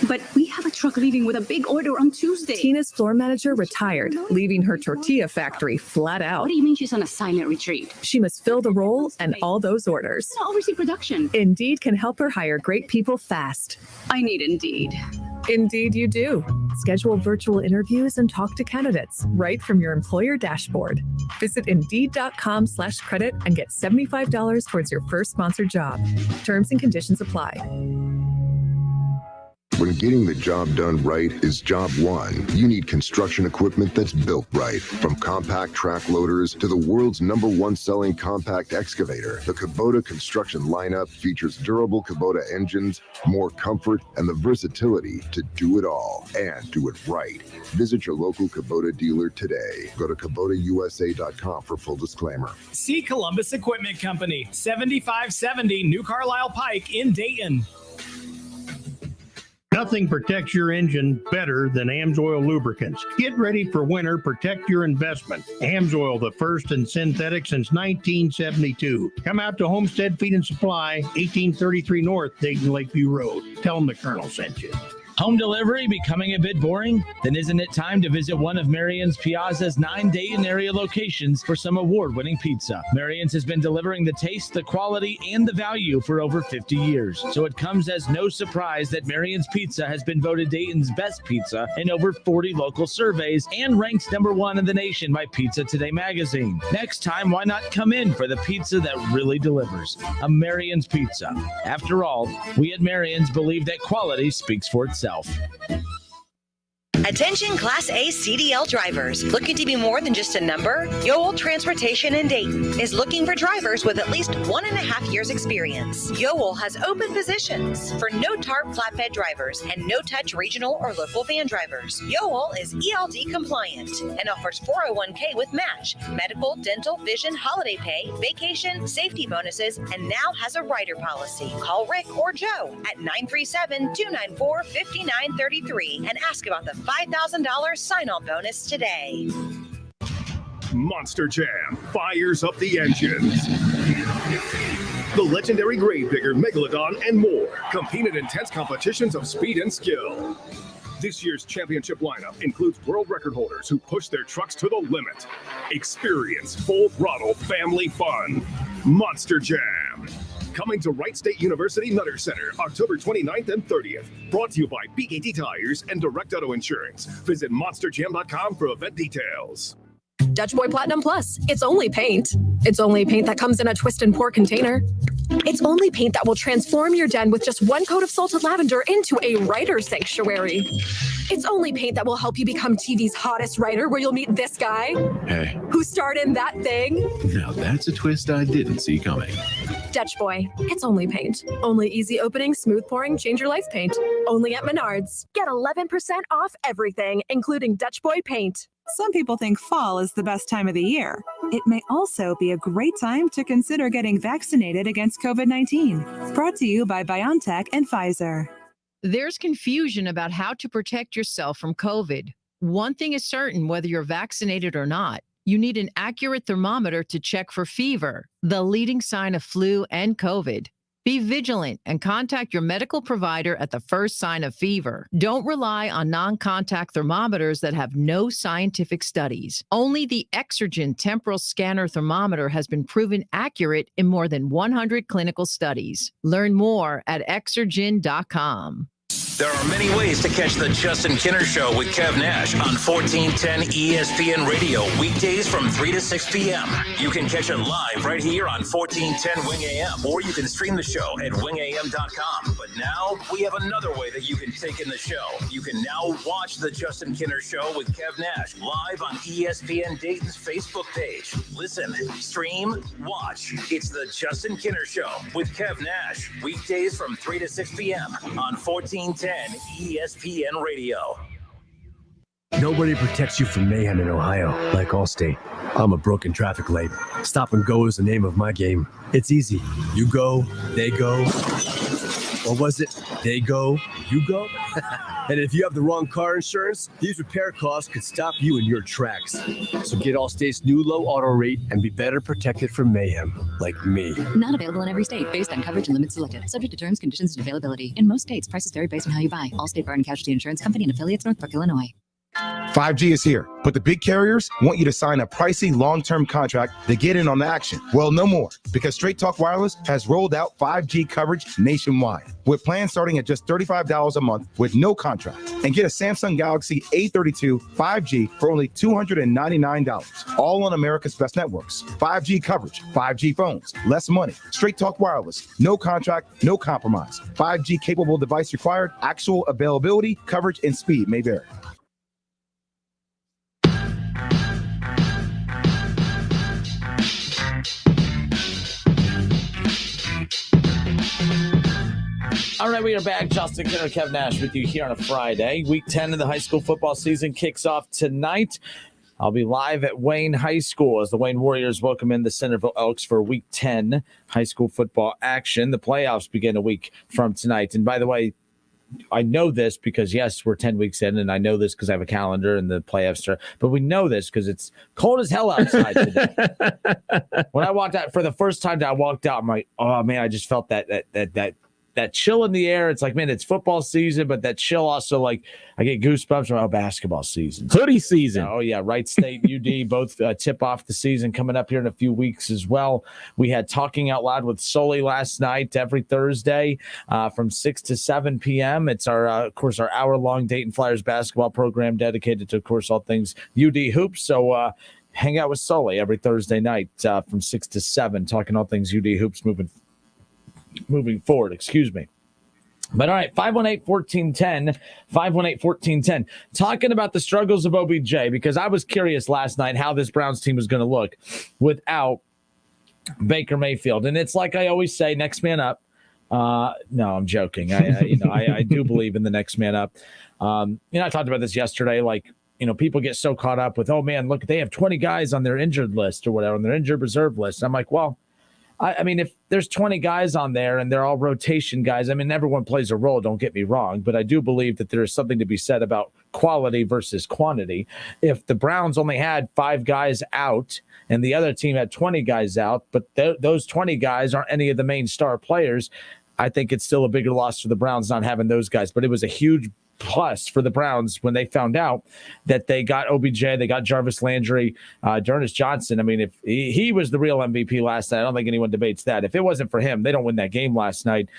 But we have a truck leaving with a big order on Tuesday. Tina's floor manager retired, leaving her tortilla factory flat out. What do you mean she's on a silent retreat? She must fill the role and all those orders. I'll oversee production. Indeed can help her hire great people fast. I need Indeed. Indeed you do. Schedule virtual interviews and talk to candidates right from your employer dashboard. Visit Indeed.com/credit and get $75 towards your first sponsored job. Terms and conditions apply. When getting the job done right is job one, you need construction equipment that's built right. From compact track loaders to the world's #1 selling compact excavator, the Kubota construction lineup features durable Kubota engines, more comfort, and the versatility to do it all and do it right. Visit your local Kubota dealer today. Go to KubotaUSA.com for full disclaimer. See Columbus Equipment Company, 7570 New Carlisle Pike in Dayton. Nothing protects your engine better than AMSOIL lubricants. Get ready for winter. Protect your investment. AMSOIL, the first in synthetic since 1972. Come out to Homestead Feed and Supply, 1833 North, Dayton Lakeview Road. Tell them the Colonel sent you. Home delivery becoming a bit boring? Then isn't it time to visit one of Marion's Piazza's 9 Dayton area locations for some award-winning pizza? Marion's has been delivering the taste, the quality, and the value for over 50 years. So it comes as no surprise that Marion's Pizza has been voted Dayton's best pizza in over 40 local surveys and ranks #1 in the nation by Pizza Today magazine. Next time, why not come in for the pizza that really delivers? A Marion's Pizza. After all, we at Marion's believe that quality speaks for itself. Attention Class A CDL drivers. Looking to be more than just a number? Yoel Transportation in Dayton is looking for drivers with at least 1.5 years experience. Yoel has open positions for no-tarp flatbed drivers and no-touch regional or local van drivers. Yoel is ELD compliant and offers 401k with match, medical, dental, vision, holiday pay, vacation, safety bonuses, and now has a rider policy. Call Rick or Joe at 937-294-5933 and ask about the $5,000 sign-on bonus today. Monster Jam fires up the engines. The legendary Gravedigger, Megalodon, and more compete in intense competitions of speed and skill. This year's championship lineup includes world record holders who push their trucks to the limit. Experience full throttle family fun. Monster Jam. Coming to Wright State University Nutter Center, October 29th and 30th. Brought to you by BKT Tires and Direct Auto Insurance. Visit monsterjam.com for event details. Dutch Boy Platinum Plus. It's only paint. It's only paint that comes in a twist and pour container. It's only paint that will transform your den with just one coat of salted lavender into a writer sanctuary. It's only paint that will help you become TV's hottest writer, where you'll meet this guy. Hey. Who starred in that thing. Now that's a twist I didn't see coming. Dutch Boy. It's only paint. Only easy opening, smooth pouring, change your life paint. Only at Menards. Get 11% off everything, including Dutch Boy paint. Some people think fall is the best time of the year. It may also be a great time to consider getting vaccinated against COVID-19. Brought to you by BioNTech and Pfizer. There's confusion about how to protect yourself from COVID. One thing is certain, whether you're vaccinated or not, you need an accurate thermometer to check for fever, the leading sign of flu and COVID. Be vigilant and contact your medical provider at the first sign of fever. Don't rely on non-contact thermometers that have no scientific studies. Only the Exergen temporal scanner thermometer has been proven accurate in more than 100 clinical studies. Learn more at exergen.com. There are many ways to catch the Justin Kinner Show with Kev Nash on 1410 ESPN Radio, weekdays from 3 to 6 p.m. You can catch it live right here on 1410 Wing AM, or you can stream the show at wingam.com. But now we have another way that you can take in the show. You can now watch the Justin Kinner Show with Kev Nash live on ESPN Dayton's Facebook page. Listen, stream, watch. It's the Justin Kinner Show with Kev Nash, weekdays from 3 to 6 p.m. on 1410 ESPN Radio. Nobody protects you from mayhem in Ohio like Allstate. I'm a broken traffic light. Stop and go is the name of my game. It's easy. You go, they go. Or was it they go, you go? And if you have the wrong car insurance, these repair costs could stop you in your tracks. So get Allstate's new low auto rate and be better protected from mayhem, like me. Not available in every state, based on coverage and limits selected. Subject to terms, conditions, and availability. In most states, prices vary based on how you buy. Allstate Bar and Casualty Insurance Company and affiliates, Northbrook, Illinois. 5G is here, but the big carriers want you to sign a pricey long-term contract to get in on the action. Well, no more, because Straight Talk Wireless has rolled out 5G coverage nationwide, with plans starting at just $35 a month with no contract. And get a Samsung Galaxy A32 5G for only $299, all on America's best networks. 5G coverage, 5G phones, less money. Straight Talk Wireless, no contract, no compromise. 5G capable device required, actual availability, coverage, and speed may vary. All right, we are back. Justin Kinner, Kev Nash with you here on a Friday. Week 10 of the high school football season kicks off tonight. I'll be live at Wayne High School as the Wayne Warriors welcome in the Centerville Elks for Week 10 high school football action. The playoffs begin a week from tonight. And by the way, I know this because, yes, we're 10 weeks in, and I know this because I have a calendar and the playoffs start. But we know this because it's cold as hell outside today. When I walked out for the first time that I walked out, I'm like, oh, man, I just felt that chill in the air. It's like, man, it's football season, but that chill also, like, I get goosebumps about basketball season. Hoodie season. Oh, yeah. Wright State, UD, both tip off the season coming up here in a few weeks as well. We had Talking Out Loud with Sully last night, every Thursday from 6 to 7 p.m. It's our, of course, our hour-long Dayton Flyers basketball program dedicated to, of course, all things UD hoops. So hang out with Sully every Thursday night from 6 to 7, talking all things UD hoops moving forward, excuse me. But all right, 518-1410, 518-1410. Talking about the struggles of OBJ, because I was curious last night how this Browns team was going to look without Baker Mayfield. And it's like I always say, next man up. No, I'm joking. I do believe in the next man up. I talked about this yesterday. Like, people get so caught up with, oh man, look, they have 20 guys on their injured list or whatever, on their injured reserve list. I'm like, well, I mean, if there's 20 guys on there and they're all rotation guys, I mean, everyone plays a role, don't get me wrong, but I do believe that there is something to be said about quality versus quantity. If the Browns only had 5 guys out and the other team had 20 guys out, but those 20 guys aren't any of the main star players, I think it's still a bigger loss for the Browns not having those guys. But it was a huge plus for the Browns when they found out that they got OBJ, they got Jarvis Landry, D'Ernest Johnson. I mean, if he was the real MVP last night, I don't think anyone debates that. If it wasn't for him, they don't win that game last night.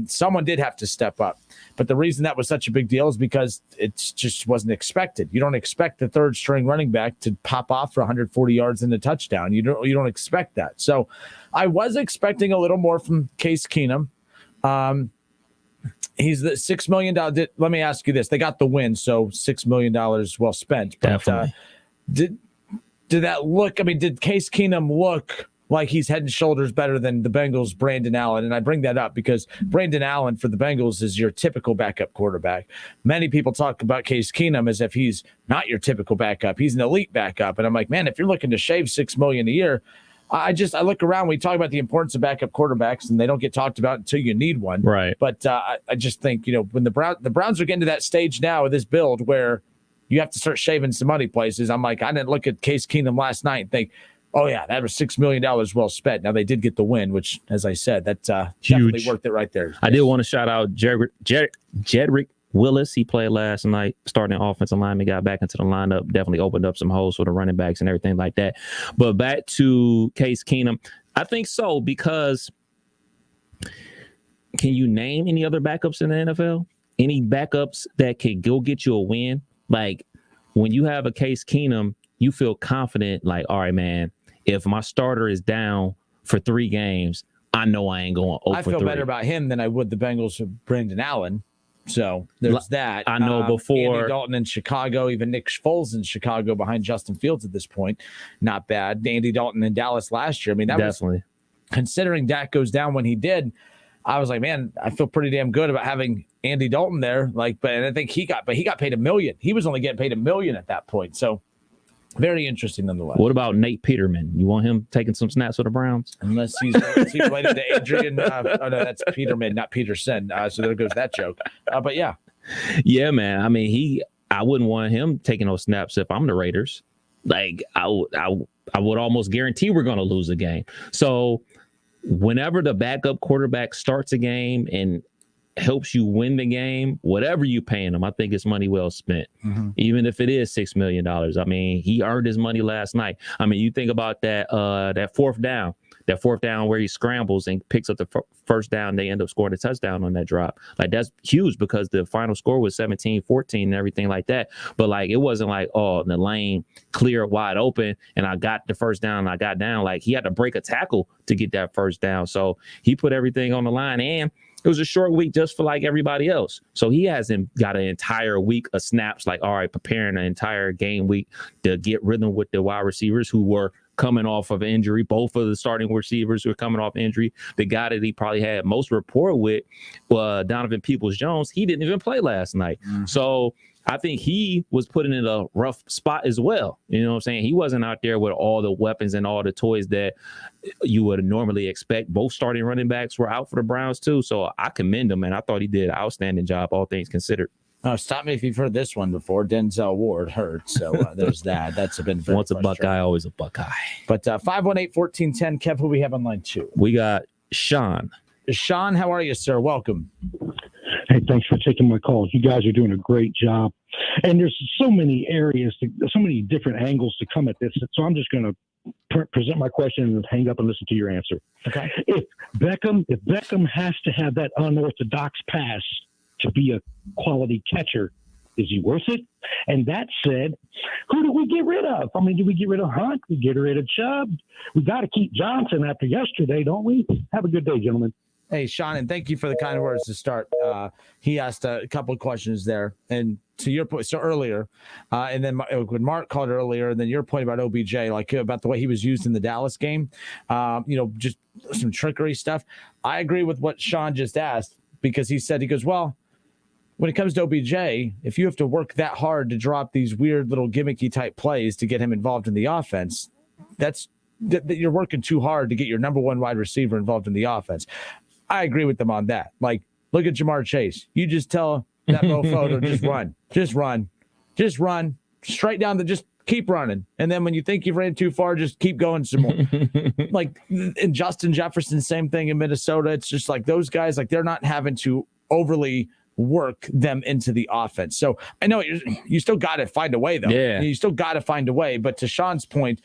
Someone did have to step up. But the reason that was such a big deal is because it just wasn't expected. You don't expect the third string running back to pop off for 140 yards and a touchdown. You don't expect that. So I was expecting a little more from Case Keenum. He's the $6 million. Let me ask you this. They got the win, so $6 million well spent. But Definitely. Did that look, I mean, did Case Keenum look like he's head and shoulders better than the Bengals' Brandon Allen? And I bring that up because Brandon Allen for the Bengals is your typical backup quarterback. Many people talk about Case Keenum as if he's not your typical backup. He's an elite backup. And I'm like, man, if you're looking to shave $6 million a year, I look around. We talk about the importance of backup quarterbacks, and they don't get talked about until you need one. Right. But I just think, when the Browns are getting to that stage now with this build where you have to start shaving some money places. I'm like, I didn't look at Case Keenum last night and think, oh yeah, that was $6 million well spent. Now they did get the win, which, as I said, that definitely worth it right there. I did want to shout out Jedrick Willis. He played last night, starting offensive lineman, got back into the lineup, definitely opened up some holes for the running backs and everything like that. But back to Case Keenum, I think so, because can you name any other backups in the NFL? Any backups that can go get you a win? Like, when you have a Case Keenum, you feel confident, like, all right, man, if my starter is down for 3 games, I know I ain't going 0 for 3. I feel better about him than I would the Bengals with Brandon Allen. So there's that. I know before Andy Dalton in Chicago, even Nick Foles in Chicago behind Justin Fields at this point, not bad. Andy Dalton in Dallas last year. I mean, that definitely was, considering Dak goes down when he did, I was like, man, I feel pretty damn good about having Andy Dalton there. Like, but I think he got paid $1 million. He was only getting paid $1 million at that point. So very interesting nonetheless. What about Nate Peterman? You want him taking some snaps for the Browns? Unless he's related to Adrian. Oh, no, that's Peterman, not Peterson. So there goes that joke. But yeah. Yeah, man. I mean, I wouldn't want him taking those snaps if I'm the Raiders. Like, I would almost guarantee we're going to lose a game. So whenever the backup quarterback starts a game and helps you win the game, whatever you paying him, I think it's money well spent. Mm-hmm. Even if it is $6 million. I mean, he earned his money last night. I mean, you think about that fourth down where he scrambles and picks up the first down, they end up scoring a touchdown on that drop. Like, that's huge because the final score was 17-14 and everything like that. But like, it wasn't like, oh, the lane clear wide open and I got the first down and I got down. Like, he had to break a tackle to get that first down. So he put everything on the line, and it was a short week just for like everybody else. So he hasn't got an entire week of snaps, like, all right, preparing an entire game week to get rhythm with the wide receivers who were coming off of injury. Both of the starting receivers who were coming off injury. The guy that he probably had most rapport with, Donovan Peoples-Jones, he didn't even play last night. Mm-hmm. So I think he was put in a rough spot as well. You know what I'm saying? He wasn't out there with all the weapons and all the toys that you would normally expect. Both starting running backs were out for the Browns too. So I commend him, and I thought he did an outstanding job, all things considered. Stop me if you've heard this one before. Denzel Ward hurt. So there's that. That's been very once a Buckeye, always a Buckeye. But 518-1410, Kev, who we have on line 2? We got Sean. Sean, how are you, sir? Welcome. Hey, thanks for taking my call. You guys are doing a great job. And there's so many areas, so many different angles to come at this. So I'm just going to present my question and hang up and listen to your answer. Okay. If Beckham has to have that unorthodox pass to be a quality catcher, is he worth it? And that said, who do we get rid of? I mean, do we get rid of Hunt? We get rid of Chubb? We got to keep Johnson after yesterday, don't we? Have a good day, gentlemen. Hey, Sean, and thank you for the kind words to start. He asked a couple of questions there, and to your point, so earlier, and then when Mark called earlier, and then your point about OBJ, like about the way he was used in the Dallas game, just some trickery stuff. I agree with what Sean just asked because he goes, well, when it comes to OBJ, if you have to work that hard to drop these weird little gimmicky type plays to get him involved in the offense, that you're working too hard to get your number one wide receiver involved in the offense. I agree with them on that. Like, look at Jamar Chase. You just tell that mofo to just run straight down just keep running. And then when you think you've ran too far, just keep going some more. Like, and Justin Jefferson, same thing in Minnesota. It's just like those guys, like they're not having to overly work them into the offense. So I know you still got to find a way, though. Yeah. You still got to find a way. But to Sean's point,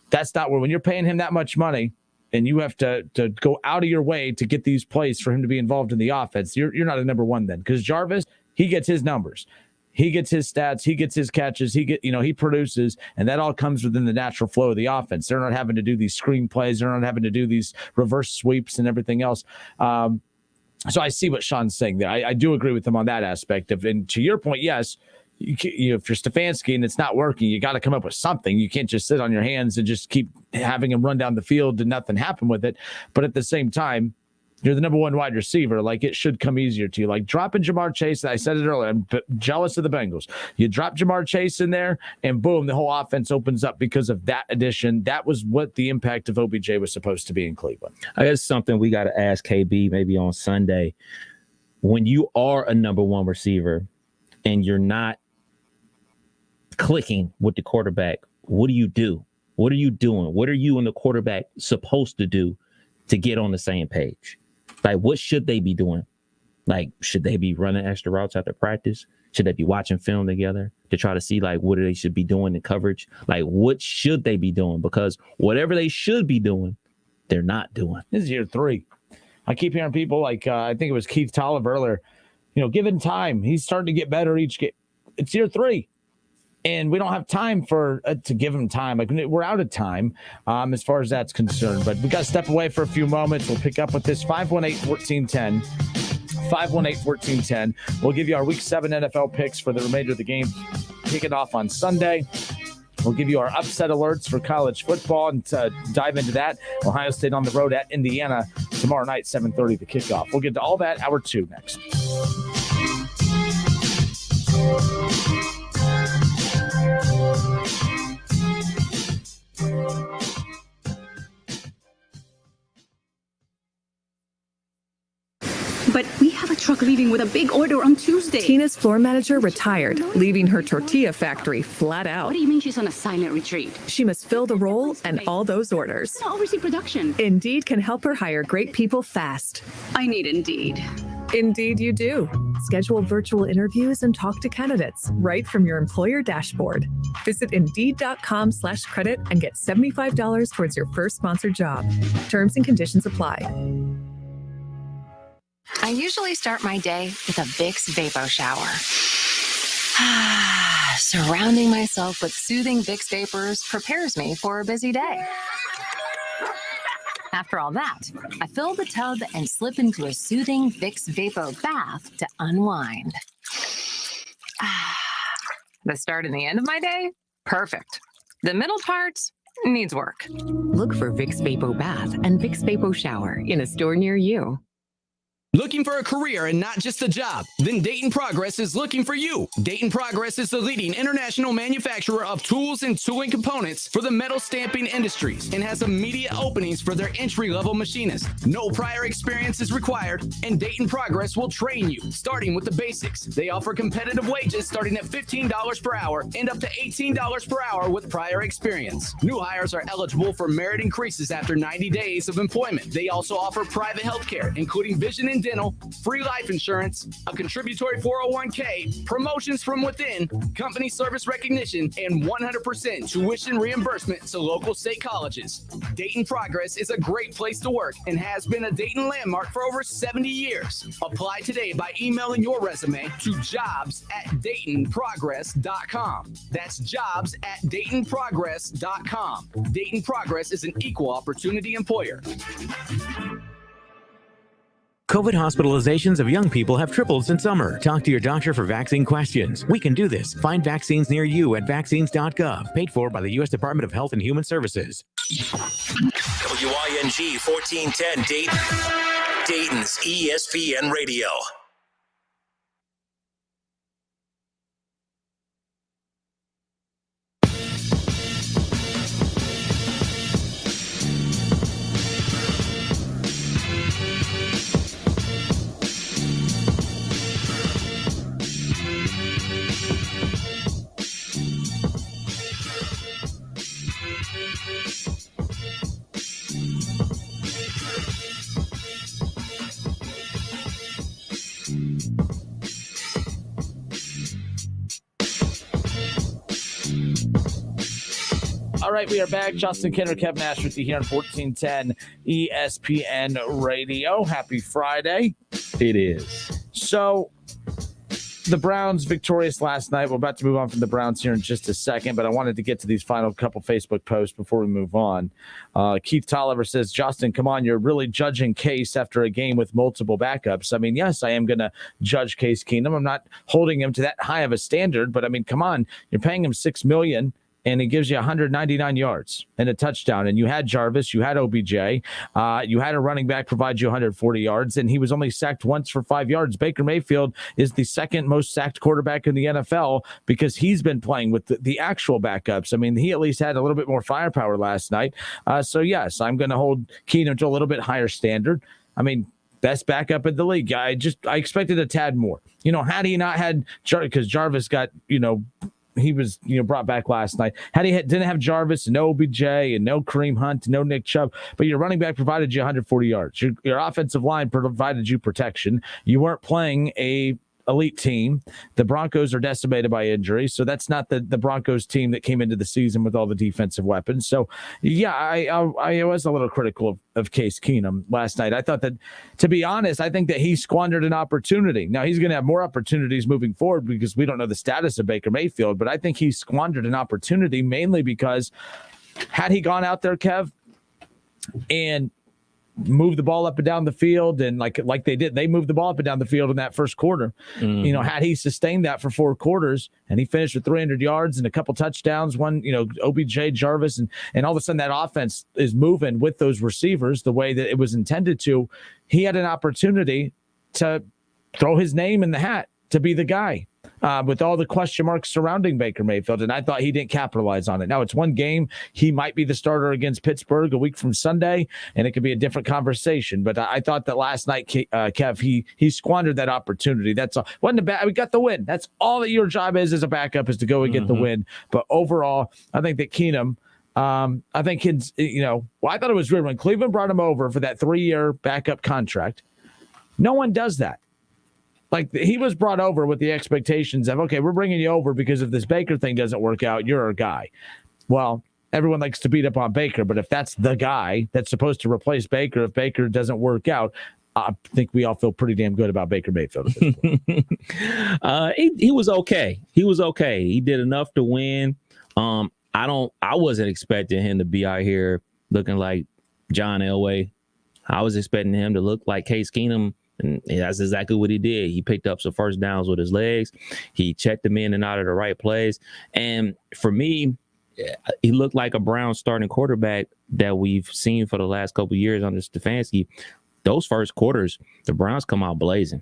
that's not when you're paying him that much money and you have to go out of your way to get these plays for him to be involved in the offense, you're not a number one then. Because Jarvis, he gets his numbers. He gets his stats. He gets his catches. He produces, and that all comes within the natural flow of the offense. They're not having to do these screen plays. They're not having to do these reverse sweeps and everything else. So I see what Sean's saying there. I do agree with him on that aspect. And to your point, yes, if you're Stefanski and it's not working, you got to come up with something. You can't just sit on your hands and just keep having him run down the field and nothing happen with it. But at the same time, you're the number one wide receiver. Like, it should come easier to you. Like dropping Jamar Chase. I said it earlier. I'm jealous of the Bengals. You drop Jamar Chase in there, and boom, the whole offense opens up because of that addition. That was what the impact of OBJ was supposed to be in Cleveland. I guess something we got to ask KB maybe on Sunday. When you are a number one receiver and you're not clicking with the quarterback, what do you do? What are you doing? What are you and the quarterback supposed to do to get on the same page? Like, what should they be doing? Like, should they be running extra routes after practice? Should they be watching film together to try to see, like, what they should be doing in coverage? Like, what should they be doing? Because whatever they should be doing, they're not doing. This is year 3. I keep hearing people like, I think it was Keith Tolliver earlier, given time, he's starting to get better each game. It's year 3. And we don't have time to give him time. Like, we're out of time as far as that's concerned. But we got to step away for a few moments. We'll pick up with this 518-1410. 518-1410. We'll give you our Week 7 NFL picks for the remainder of the game. Kicking off on Sunday. We'll give you our upset alerts for college football and dive into that. Ohio State on the road at Indiana tomorrow night, 7:30, the kickoff. We'll get to all that, hour 2 next. But we have a truck leaving with a big order on Tuesday. Tina's floor manager retired, leaving her tortilla factory flat out. What do you mean she's on a silent retreat? She must fill the role and all those orders. To oversee production. Indeed can help her hire great people fast. I need Indeed. Indeed you do. Schedule virtual interviews and talk to candidates right from your employer dashboard. Visit Indeed.com/credit and get $75 towards your first sponsored job. Terms and conditions apply. I usually start my day with a Vicks Vapo Shower. Surrounding myself with soothing Vicks Vapors prepares me for a busy day. After all that, I fill the tub and slip into a soothing Vicks Vapo bath to unwind. The start and the end of my day? Perfect. The middle part needs work. Look for Vicks Vapo Bath and Vicks Vapo Shower in a store near you. Looking for a career and not just a job? Then Dayton Progress is looking for you. Dayton Progress is the leading international manufacturer of tools and tooling components for the metal stamping industries and has immediate openings for their entry-level machinists. No prior experience is required, and Dayton Progress will train you, starting with the basics. They offer competitive wages starting at $15 per hour and up to $18 per hour with prior experience. New hires are eligible for merit increases after 90 days of employment. They also offer private health care, including vision and dental, free life insurance, a contributory 401k, promotions from within, company service recognition, and 100% tuition reimbursement to local state colleges. Dayton Progress is a great place to work and has been a Dayton landmark for over 70 years. Apply today by emailing your resume to jobs@DaytonProgress.com. That's jobs@DaytonProgress.com. Dayton Progress is an equal opportunity employer. COVID hospitalizations of young people have tripled since summer. Talk to your doctor for vaccine questions. We can do this. Find vaccines near you at vaccines.gov. Paid for by the U.S. Department of Health and Human Services. WING 1410 Dayton. Dayton's ESPN Radio. All right, we are back. Justin Kinner, Kev Nash with you here on 1410 ESPN Radio. Happy Friday. It is. So, the Browns victorious last night. We're about to move on from the Browns here in just a second, but I wanted to get to these final couple Facebook posts before we move on. Keith Tolliver says, Justin, come on, you're really judging Case after a game with multiple backups. I mean, yes, I am going to judge Case Keenum. I'm not holding him to that high of a standard, but I mean, come on, you're paying him $6 million. And it gives you 199 yards and a touchdown. And you had Jarvis, you had OBJ, you had a running back provide you 140 yards, and he was only sacked once for 5 yards. Baker Mayfield is the second most sacked quarterback in the NFL because he's been playing with the actual backups. I mean, he at least had a little bit more firepower last night. So, yes, I'm going to hold Keenum to a little bit higher standard. I mean, best backup in the league. I expected a tad more. You know, had he not had because Jarvis got, he was, brought back last night. Had he didn't have Jarvis, no OBJ, and no Kareem Hunt, no Nick Chubb, but your running back provided you 140 yards. Your offensive line provided you protection. You weren't playing a elite team. The Broncos are decimated by injury, so that's not the Broncos team that came into the season with all the defensive weapons. So, yeah, I was a little critical of Case Keenum last night. I thought that, to be honest, I think that he squandered an opportunity. Now, he's going to have more opportunities moving forward because we don't know the status of Baker Mayfield, but I think he squandered an opportunity mainly because had he gone out there, Kev, and move the ball up and down the field, and like they moved the ball up and down the field in that first quarter. Mm-hmm. Had he sustained that for 4 quarters and he finished with 300 yards and a couple touchdowns, one, OBJ, Jarvis, and all of a sudden that offense is moving with those receivers the way that it was intended to, he had an opportunity to throw his name in the hat to be the guy. With all the question marks surrounding Baker Mayfield, and I thought he didn't capitalize on it. Now, it's one game. He might be the starter against Pittsburgh a week from Sunday, and it could be a different conversation. But I thought that last night, Kev, he squandered that opportunity. That's all. Wasn't a bad. We got the win. That's all that your job is as a backup, is to go and get the win. But overall, I think that Keenum, I think his, I thought it was weird when Cleveland brought him over for that 3-year backup contract. No one does that. Like, he was brought over with the expectations of, okay, we're bringing you over because if this Baker thing doesn't work out, you're our guy. Well, everyone likes to beat up on Baker, but if that's the guy that's supposed to replace Baker, if Baker doesn't work out, I think we all feel pretty damn good about Baker Mayfield at this point. He was okay. He was okay. He did enough to win. I wasn't expecting him to be out here looking like John Elway. I was expecting him to look like Case Keenum. And that's exactly what he did. He picked up some first downs with his legs. He checked them in and out of the right plays. And for me, he looked like a Browns starting quarterback that we've seen for the last couple of years under Stefanski. Those first quarters, the Browns come out blazing.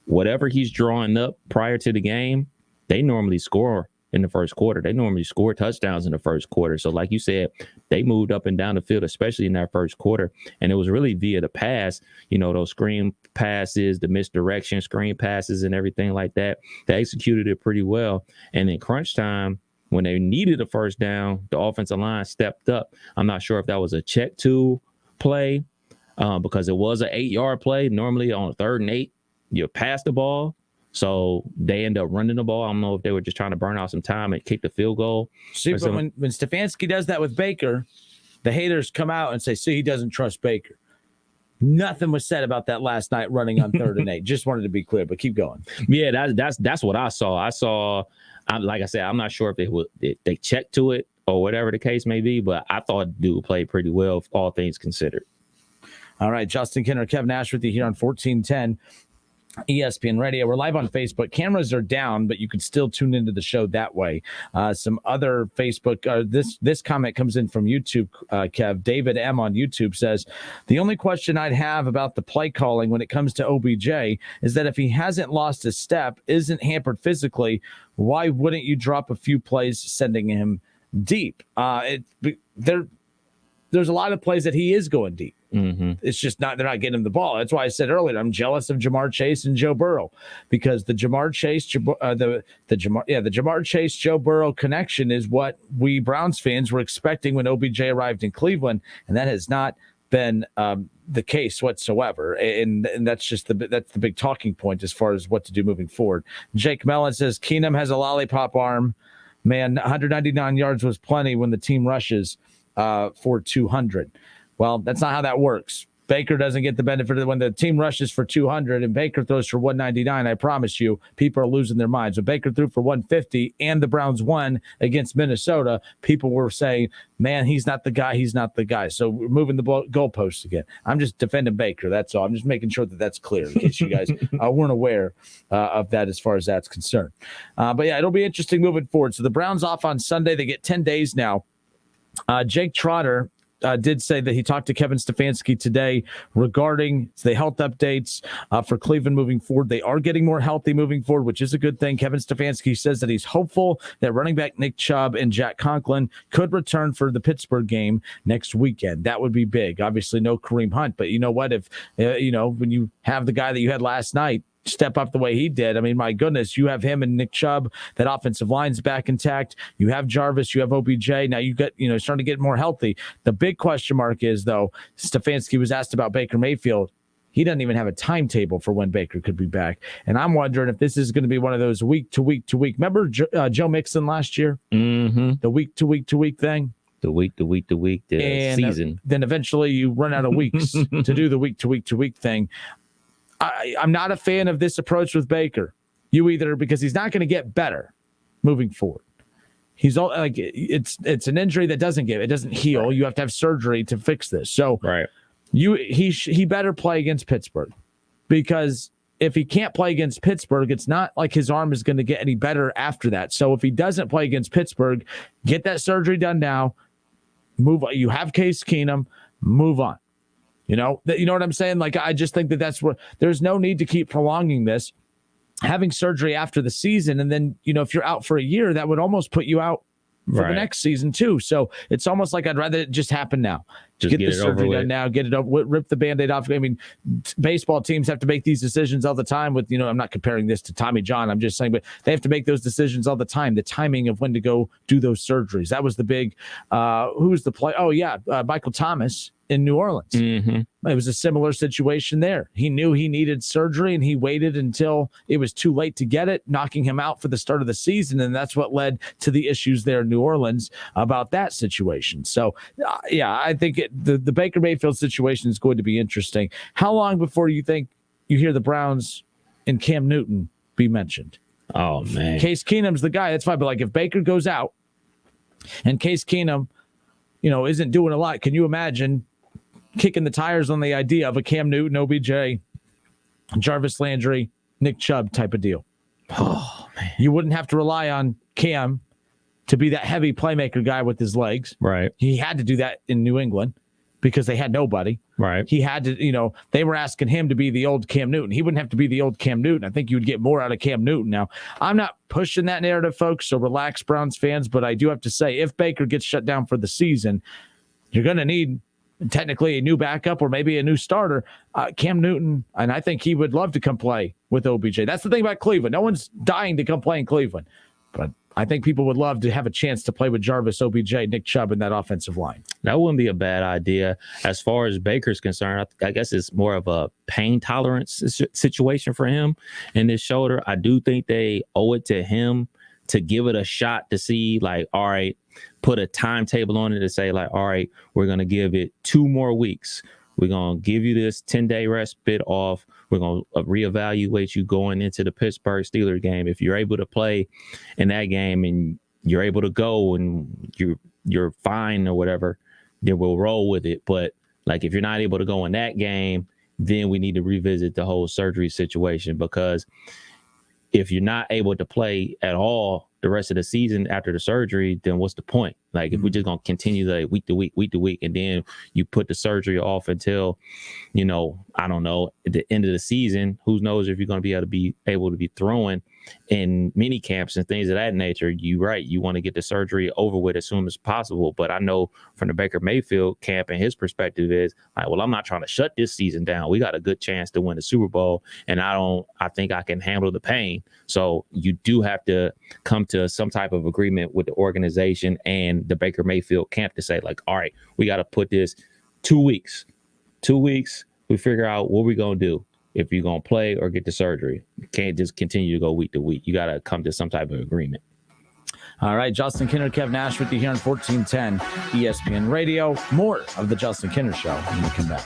Whatever he's drawing up prior to the game, they normally score in the first quarter. They normally score touchdowns in the first quarter. So like you said, they moved up and down the field, especially in that first quarter. And it was really via the pass, those screen passes, the misdirection, screen passes and everything like that. They executed it pretty well. And in crunch time, when they needed a first down, the offensive line stepped up. I'm not sure if that was a check to play because it was an 8-yard play. Normally on a 3rd and 8, you pass the ball. So they end up running the ball. I don't know if they were just trying to burn out some time and kick the field goal. See, but when Stefanski does that with Baker, the haters come out and say, see, he doesn't trust Baker. Nothing was said about that last night running on 3rd and 8. Just wanted to be clear, but keep going. Yeah, that's what I saw. Like I said, I'm not sure if they checked to it or whatever the case may be, but I thought dude played pretty well, all things considered. All right, Justin Kinner, Kev Nash with you here on 1410 ESPN Radio. We're live on Facebook. Cameras are down, but you can still tune into the show that way. Some other Facebook, this comment comes in from YouTube, Kev. David M. on YouTube says, the only question I'd have about the play calling when it comes to OBJ is that if he hasn't lost a step, isn't hampered physically, why wouldn't you drop a few plays sending him deep? There's a lot of plays that he is going deep. Mm-hmm. It's just they're not getting him the ball. That's why I said earlier, I'm jealous of Jamar Chase and Joe Burrow, because the Jamar Chase, Joe Burrow connection is what we Browns fans were expecting when OBJ arrived in Cleveland. And that has not been the case whatsoever. And that's just that's the big talking point as far as what to do moving forward. Jake Mellon says Keenum has a lollipop arm. Man, 199 yards was plenty when the team rushes for 200. Well, that's not how that works. Baker doesn't get the benefit of when the team rushes for 200 and Baker throws for 199. I promise you, people are losing their minds. When Baker threw for 150 and the Browns won against Minnesota, people were saying, man, he's not the guy. He's not the guy. So we're moving the goalposts again. I'm just defending Baker. That's all. I'm just making sure that that's clear in case you guys weren't aware of that as far as that's concerned. But yeah, it'll be interesting moving forward. So the Browns off on Sunday. They get 10 days now. Jake Trotter did say that he talked to Kevin Stefanski today regarding the health updates for Cleveland moving forward. They are getting more healthy moving forward, which is a good thing. Kevin Stefanski says that he's hopeful that running back Nick Chubb and Jack Conklin could return for the Pittsburgh game next weekend. That would be big. Obviously, no Kareem Hunt, but you know what? If when you have the guy that you had last night step up the way he did, I mean, my goodness, you have him and Nick Chubb. That offensive line's back intact. You have Jarvis, you have OBJ. Now you got, starting to get more healthy. The big question mark is, though, Stefanski was asked about Baker Mayfield. He doesn't even have a timetable for when Baker could be back. And I'm wondering if this is going to be one of those week to week to week. Remember Joe Mixon last year? Mm-hmm. The week to week to week thing? The week to week to week, season. Then eventually you run out of weeks to do the week to week to week thing. I'm not a fan of this approach with Baker. You either, because he's not going to get better moving forward. He's all like it's an injury that doesn't heal. Right. You have to have surgery to fix this. So right. He better play against Pittsburgh, because if he can't play against Pittsburgh, it's not like his arm is going to get any better after that. So if he doesn't play against Pittsburgh, get that surgery done now. Move on. You have Case Keenum. Move on. You know what I'm saying? Like, I just think that's where there's no need to keep prolonging this. Having surgery after the season, and then, if you're out for a year, that would almost put you out for the next season too. So it's almost like I'd rather it just happen now. Just get the surgery done now, get it over, rip the Band-Aid off. I mean, baseball teams have to make these decisions all the time with, I'm not comparing this to Tommy John. I'm just saying, but they have to make those decisions all the time. The timing of when to go do those surgeries. That was the big, who's the play? Oh yeah. Michael Thomas in New Orleans. Mm-hmm. It was a similar situation there. He knew he needed surgery and he waited until it was too late to get it, knocking him out for the start of the season. And that's what led to the issues there in New Orleans about that situation. So I think the Baker Mayfield situation is going to be interesting. How long before you think you hear the Browns and Cam Newton be mentioned? Oh man. Case Keenum's the guy. That's fine. But like, if Baker goes out and Case Keenum, isn't doing a lot, can you imagine kicking the tires on the idea of a Cam Newton, OBJ, Jarvis Landry, Nick Chubb type of deal? Oh, man. You wouldn't have to rely on Cam to be that heavy playmaker guy with his legs. Right. He had to do that in New England because they had nobody. Right. He had to, they were asking him to be the old Cam Newton. He wouldn't have to be the old Cam Newton. I think you would get more out of Cam Newton. Now, I'm not pushing that narrative, folks, so relax, Browns fans, but I do have to say, if Baker gets shut down for the season, you're going to need technically a new backup or maybe a new starter. Cam Newton, and I think he would love to come play with OBJ. That's the thing about Cleveland. No one's dying to come play in Cleveland, but I think people would love to have a chance to play with Jarvis, OBJ, Nick Chubb in that offensive line. That wouldn't be a bad idea. As far as Baker's concerned, I guess it's more of a pain tolerance situation for him in his shoulder. I do think they owe it to him to give it a shot to see, like, all right, put a timetable on it to say, like, all right, we're going to give it 2 more weeks. We're going to give you this 10-day respite off. We're going to reevaluate you going into the Pittsburgh Steelers game. If you're able to play in that game and you're able to go and you're fine or whatever, then we'll roll with it. But Like, if you're not able to go in that game, then we need to revisit the whole surgery situation, because if you're not able to play at all the rest of the season after the surgery, then what's the point? Like, if we're just going to continue the week to week, and then you put the surgery off until, I don't know, at the end of the season, who knows if you're going to be able to be throwing in mini camps and things of that nature. You're right. You want to get the surgery over with as soon as possible. But I know from the Baker Mayfield camp, and his perspective is like, well, I'm not trying to shut this season down. We got a good chance to win the Super Bowl, and I think I can handle the pain. So you do have to come to some type of agreement with the organization and the Baker Mayfield camp to say, like, all right, we got to put this 2 weeks. 2 weeks, we figure out what we're going to do. If you're going to play or get the surgery, you can't just continue to go week to week. You got to come to some type of agreement. All right, Justin Kinner, Kev Nash with you here on 1410 ESPN Radio. More of the Justin Kinner Show when we come back.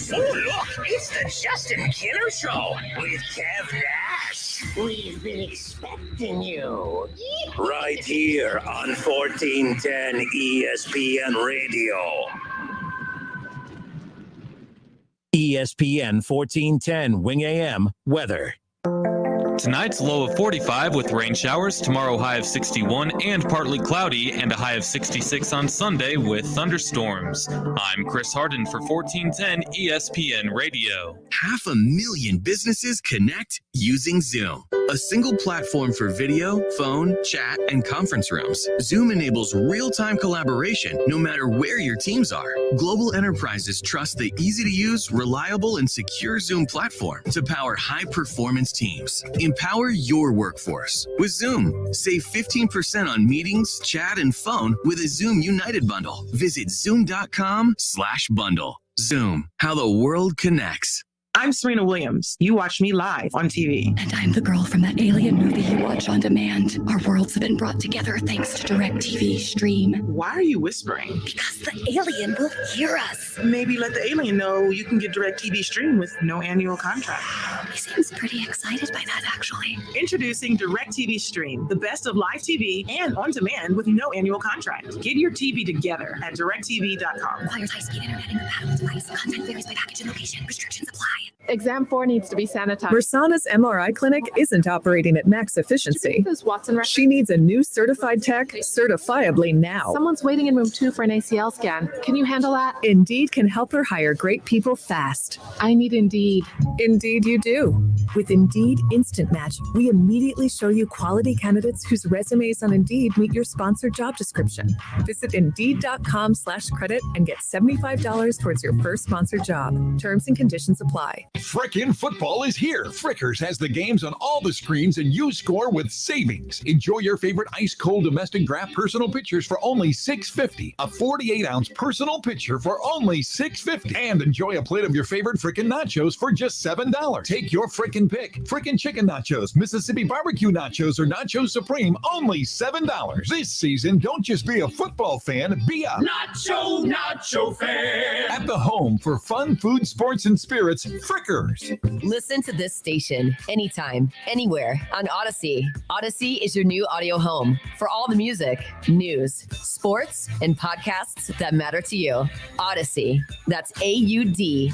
Oh, look, it's the Justin Kinner Show with Kev Nash. We've been expecting you. Right here on 1410 ESPN Radio. ESPN 1410 Wing AM weather. Tonight's low of 45 with rain showers, tomorrow high of 61 and partly cloudy, and a high of 66 on Sunday with thunderstorms. I'm Chris Harden for 1410 ESPN Radio. 500,000 businesses connect using Zoom, a single platform for video, phone, chat, and conference rooms. Zoom enables real-time collaboration no matter where your teams are. Global enterprises trust the easy-to-use, reliable, and secure Zoom platform to power high-performance teams. Empower your workforce with Zoom. Save 15% on meetings, chat, and phone with a Zoom United bundle. Visit zoom.com/bundle. Zoom, how the world connects. I'm Serena Williams. You watch me live on TV. And I'm the girl from that alien movie you watch on demand. Our worlds have been brought together thanks to DirecTV Stream. Why are you whispering? Because the alien will hear us. Maybe let the alien know you can get DirecTV Stream with no annual contract. He seems pretty excited by that, actually. Introducing DirecTV Stream, the best of live TV and on demand with no annual contract. Get your TV together at DirecTV.com. Requires high-speed internet and compatible device. Content varies by package and location. Restrictions apply. Exam 4 needs to be sanitized. Mersana's MRI clinic isn't operating at max efficiency. She needs a new certified tech certifiably now. Someone's waiting in room 2 for an ACL scan. Can you handle that? Indeed can help her hire great people fast. I need Indeed. Indeed you do. With Indeed Instant Match, we immediately show you quality candidates whose resumes on Indeed meet your sponsored job description. Visit Indeed.com/credit and get $75 towards your first sponsored job. Terms and conditions apply. Frickin' football is here. Frickers has the games on all the screens, and you score with savings. Enjoy your favorite ice-cold domestic draft personal pitchers for only $6.50. A 48-ounce personal pitcher for only $6.50. And enjoy a plate of your favorite frickin' nachos for just $7. Take your frickin' pick. Frickin' chicken nachos, Mississippi barbecue nachos, or Nacho Supreme, only $7. This season, don't just be a football fan, be a Nacho fan. At the home for fun, food, sports, and spirits, Frickers. Listen to this station anytime, anywhere on Odyssey. Odyssey is your new audio home for all the music, news, sports, and podcasts that matter to you. Odyssey. That's AUDACY.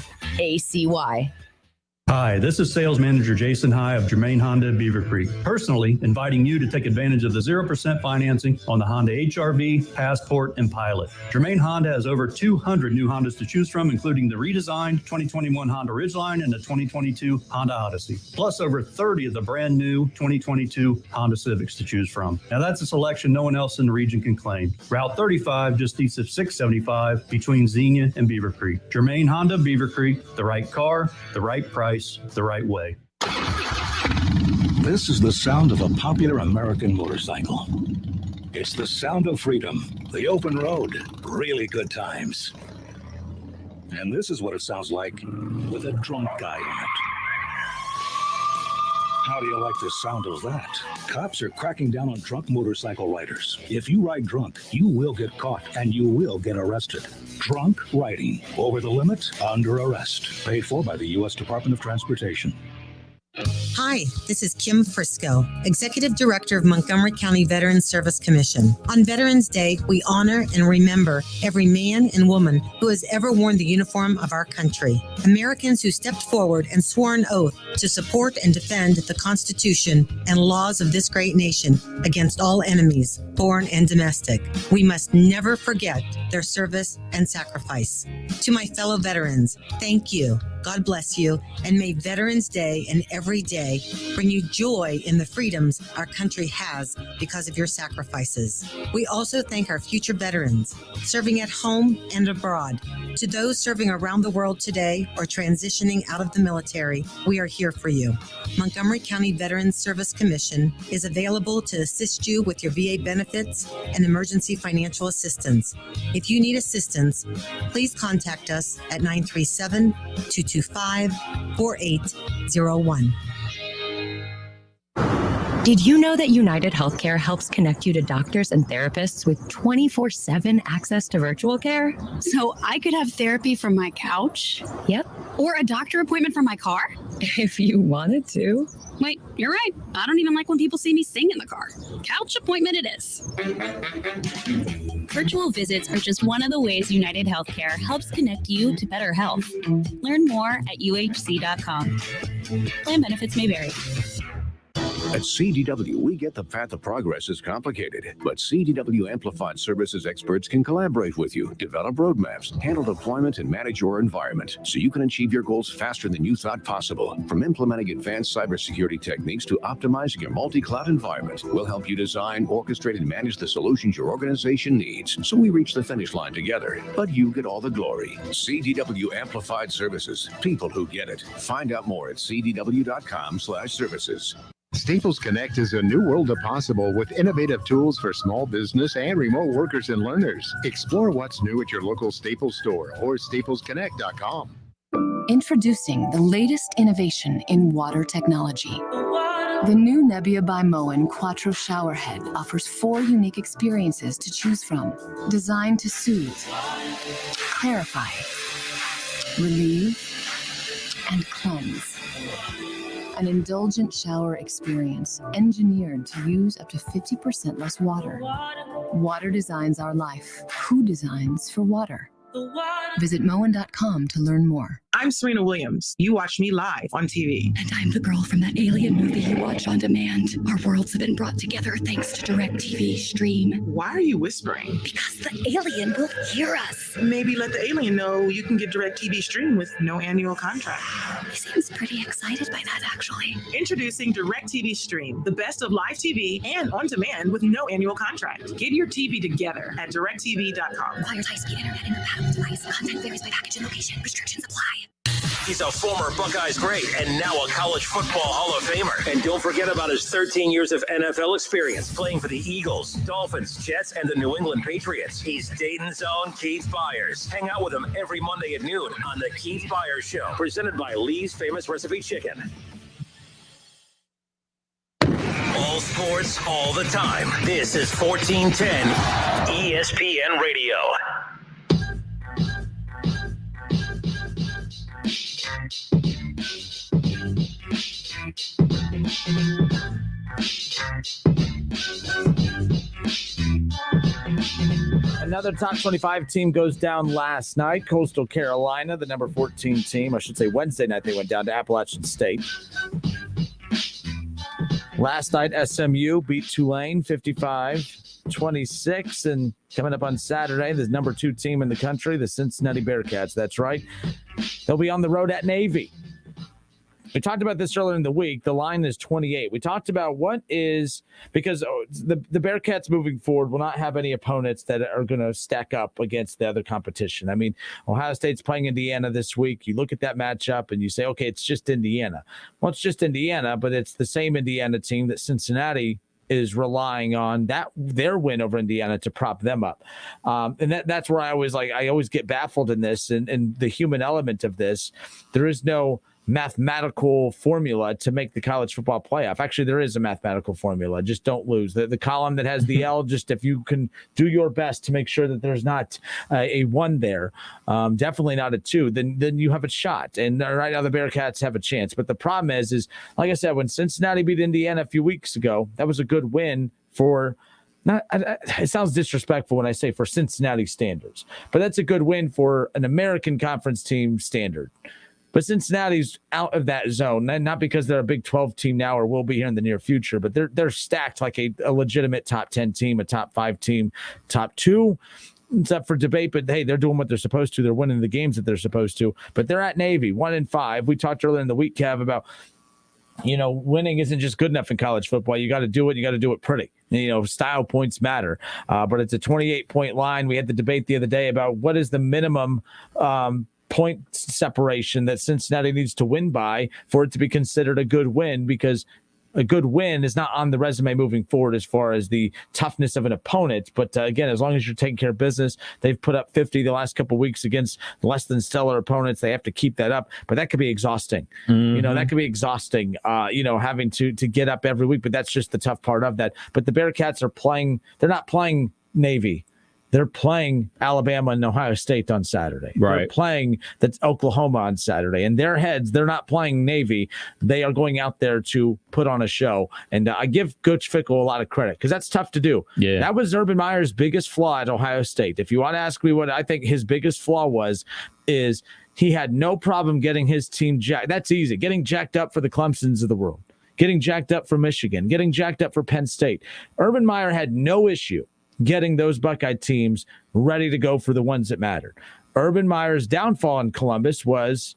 Hi, this is Sales Manager Jason High of Germain Honda Beaver Creek, personally inviting you to take advantage of the 0% financing on the Honda HR-V, Passport, and Pilot. Germain Honda has over 200 new Hondas to choose from, including the redesigned 2021 Honda Ridgeline and the 2022 Honda Odyssey, plus over 30 of the brand new 2022 Honda Civics to choose from. Now that's a selection no one else in the region can claim. Route 35 just east of 675 between Xenia and Beaver Creek. Germain Honda Beaver Creek, the right car, the right price, the right way. This is the sound of a popular American motorcycle. It's the sound of freedom, the open road, really good times. And this is what it sounds like with a drunk guy in it. How do you like the sound of that? Cops are cracking down on drunk motorcycle riders. If you ride drunk, you will get caught and you will get arrested. Drunk riding, over the limit, under arrest. Paid for by the U.S. Department of Transportation. Hi, this is Kim Frisco, Executive Director of Montgomery County Veterans Service Commission. On Veterans Day, we honor and remember every man and woman who has ever worn the uniform of our country. Americans who stepped forward and swore an oath to support and defend the Constitution and laws of this great nation against all enemies, foreign and domestic. We must never forget their service and sacrifice. To my fellow veterans, thank you. God bless you, and may Veterans Day and every day bring you joy in the freedoms our country has because of your sacrifices. We also thank our future veterans serving at home and abroad. To those serving around the world today or transitioning out of the military, we are here for you. Montgomery County Veterans Service Commission is available to assist you with your VA benefits and emergency financial assistance. If you need assistance, please contact us at 937-225-4801. Did you know that United Healthcare helps connect you to doctors and therapists with 24/7 access to virtual care? So I could have therapy from my couch? Yep. Or a doctor appointment from my car? If you wanted to. Wait, you're right. I don't even like when people see me sing in the car. Couch appointment it is. Virtual visits are just one of the ways United Healthcare helps connect you to better health. Learn more at uhc.com. Plan benefits may vary. At CDW, we get the path of progress is complicated, but CDW Amplified Services experts can collaborate with you, develop roadmaps, handle deployment, and manage your environment so you can achieve your goals faster than you thought possible. From implementing advanced cybersecurity techniques to optimizing your multi-cloud environment, we'll help you design, orchestrate, and manage the solutions your organization needs so we reach the finish line together. But you get all the glory. CDW Amplified Services. People who get it. Find out more at cdw.com/services. Staples Connect is a new world of possible with innovative tools for small business and remote workers and learners. Explore what's new at your local Staples store or staplesconnect.com. Introducing the latest innovation in water technology. The new Nebbia by Moen Quattro Showerhead offers 4 unique experiences to choose from, designed to soothe, clarify, relieve, and cleanse. An indulgent shower experience engineered to use up to 50% less water. Water designs our life. Who designs for water? Visit Moen.com to learn more. I'm Serena Williams. You watch me live on TV. And I'm the girl from that alien movie you watch on demand. Our worlds have been brought together thanks to DirecTV Stream. Why are you whispering? Because the alien will hear us. Maybe let the alien know you can get DirecTV Stream with no annual contract. He seems pretty excited by that, actually. Introducing DirecTV Stream, the best of live TV and on demand with no annual contract. Get your TV together at directtv.com. Requires high-speed internet and compatible device. Content varies by package and location. Restrictions apply. He's a former Buckeyes great and now a college football Hall of Famer. And don't forget about his 13 years of NFL experience playing for the Eagles, Dolphins, Jets, and the New England Patriots. He's Dayton's own Keith Byers. Hang out with him every Monday at noon on The Keith Byers Show, presented by Lee's Famous Recipe Chicken. All sports, all the time. This is 1410 ESPN Radio. Another top 25 team goes down last night. Coastal Carolina, the number 14 team, I should say Wednesday night, they went down to Appalachian State. Last night, SMU beat Tulane 55-26. And coming up on Saturday, the number 2 team in the country, the Cincinnati Bearcats. That's right. They'll be on the road at Navy. We talked about this earlier in the week. The line is 28. We talked about because the Bearcats moving forward will not have any opponents that are going to stack up against the other competition. I mean, Ohio State's playing Indiana this week. You look at that matchup and you say, okay, it's just Indiana. Well, it's just Indiana, but it's the same Indiana team that Cincinnati is relying on their win over Indiana to prop them up. And that's where I always get baffled in this and the human element of this. There is no mathematical formula to make the college football playoff. Actually, there is a mathematical formula. Just don't lose. The column that has the L, just if you can do your best to make sure that there's not a 1 there, definitely not a 2, then you have a shot. And right now the Bearcats have a chance. But the problem is like I said, when Cincinnati beat Indiana a few weeks ago, that was a good win for it sounds disrespectful when I say for Cincinnati standards, but that's a good win for an American Conference team standard. But Cincinnati's out of that zone, and not because they're a Big 12 team now or will be here in the near future, but they're stacked like a legitimate top 10 team, a top 5 team, top 2. It's up for debate, but hey, they're doing what they're supposed to. They're winning the games that they're supposed to. But they're at Navy, 1-5. We talked earlier in the week, Kev, about winning isn't just good enough in college football. You got to do it. You got to do it pretty. Style points matter. But it's a 28-point line. We had the debate the other day about what is the minimum point separation that Cincinnati needs to win by for it to be considered a good win, because a good win is not on the resume moving forward as far as the toughness of an opponent. But again, as long as you're taking care of business, they've put up 50 the last couple of weeks against less than stellar opponents. They have to keep that up, but that could be exhausting. That could be exhausting, having to get up every week, but that's just the tough part of that. But the Bearcats they're not playing Navy. They're playing Alabama and Ohio State on Saturday. Right. They're playing Oklahoma on Saturday. In their heads, they're not playing Navy. They are going out there to put on a show. And I give Coach Fickell a lot of credit because that's tough to do. Yeah. That was Urban Meyer's biggest flaw at Ohio State. If you want to ask me what I think his biggest flaw is he had no problem getting his team jacked. That's easy. Getting jacked up for the Clemsons of the world. Getting jacked up for Michigan. Getting jacked up for Penn State. Urban Meyer had no issue getting those Buckeye teams ready to go for the ones that mattered. Urban Meyer's downfall in Columbus was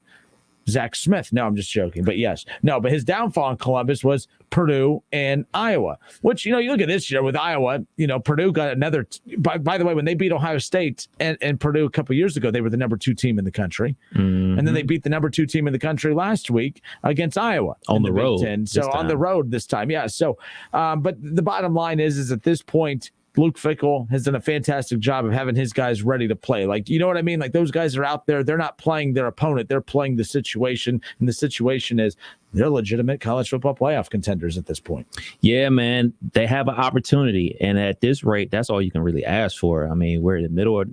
Zach Smith. No, I'm just joking. But yes. No, but his downfall in Columbus was Purdue and Iowa, which, you look at this year with Iowa, Purdue got another. By the way, when they beat Ohio State and Purdue a couple of years ago, they were the number 2 team in the country. Mm-hmm. And then they beat the number 2 team in the country last week against Iowa on the road. So on the road this time. Yeah. So, but the bottom line is at this point, Luke Fickell has done a fantastic job of having his guys ready to play. Like, you know what I mean? Like, those guys are out there. They're not playing their opponent. They're playing the situation. And the situation is they're legitimate college football playoff contenders at this point. Yeah, man. They have an opportunity. And at this rate, that's all you can really ask for. I mean, we're in the middle of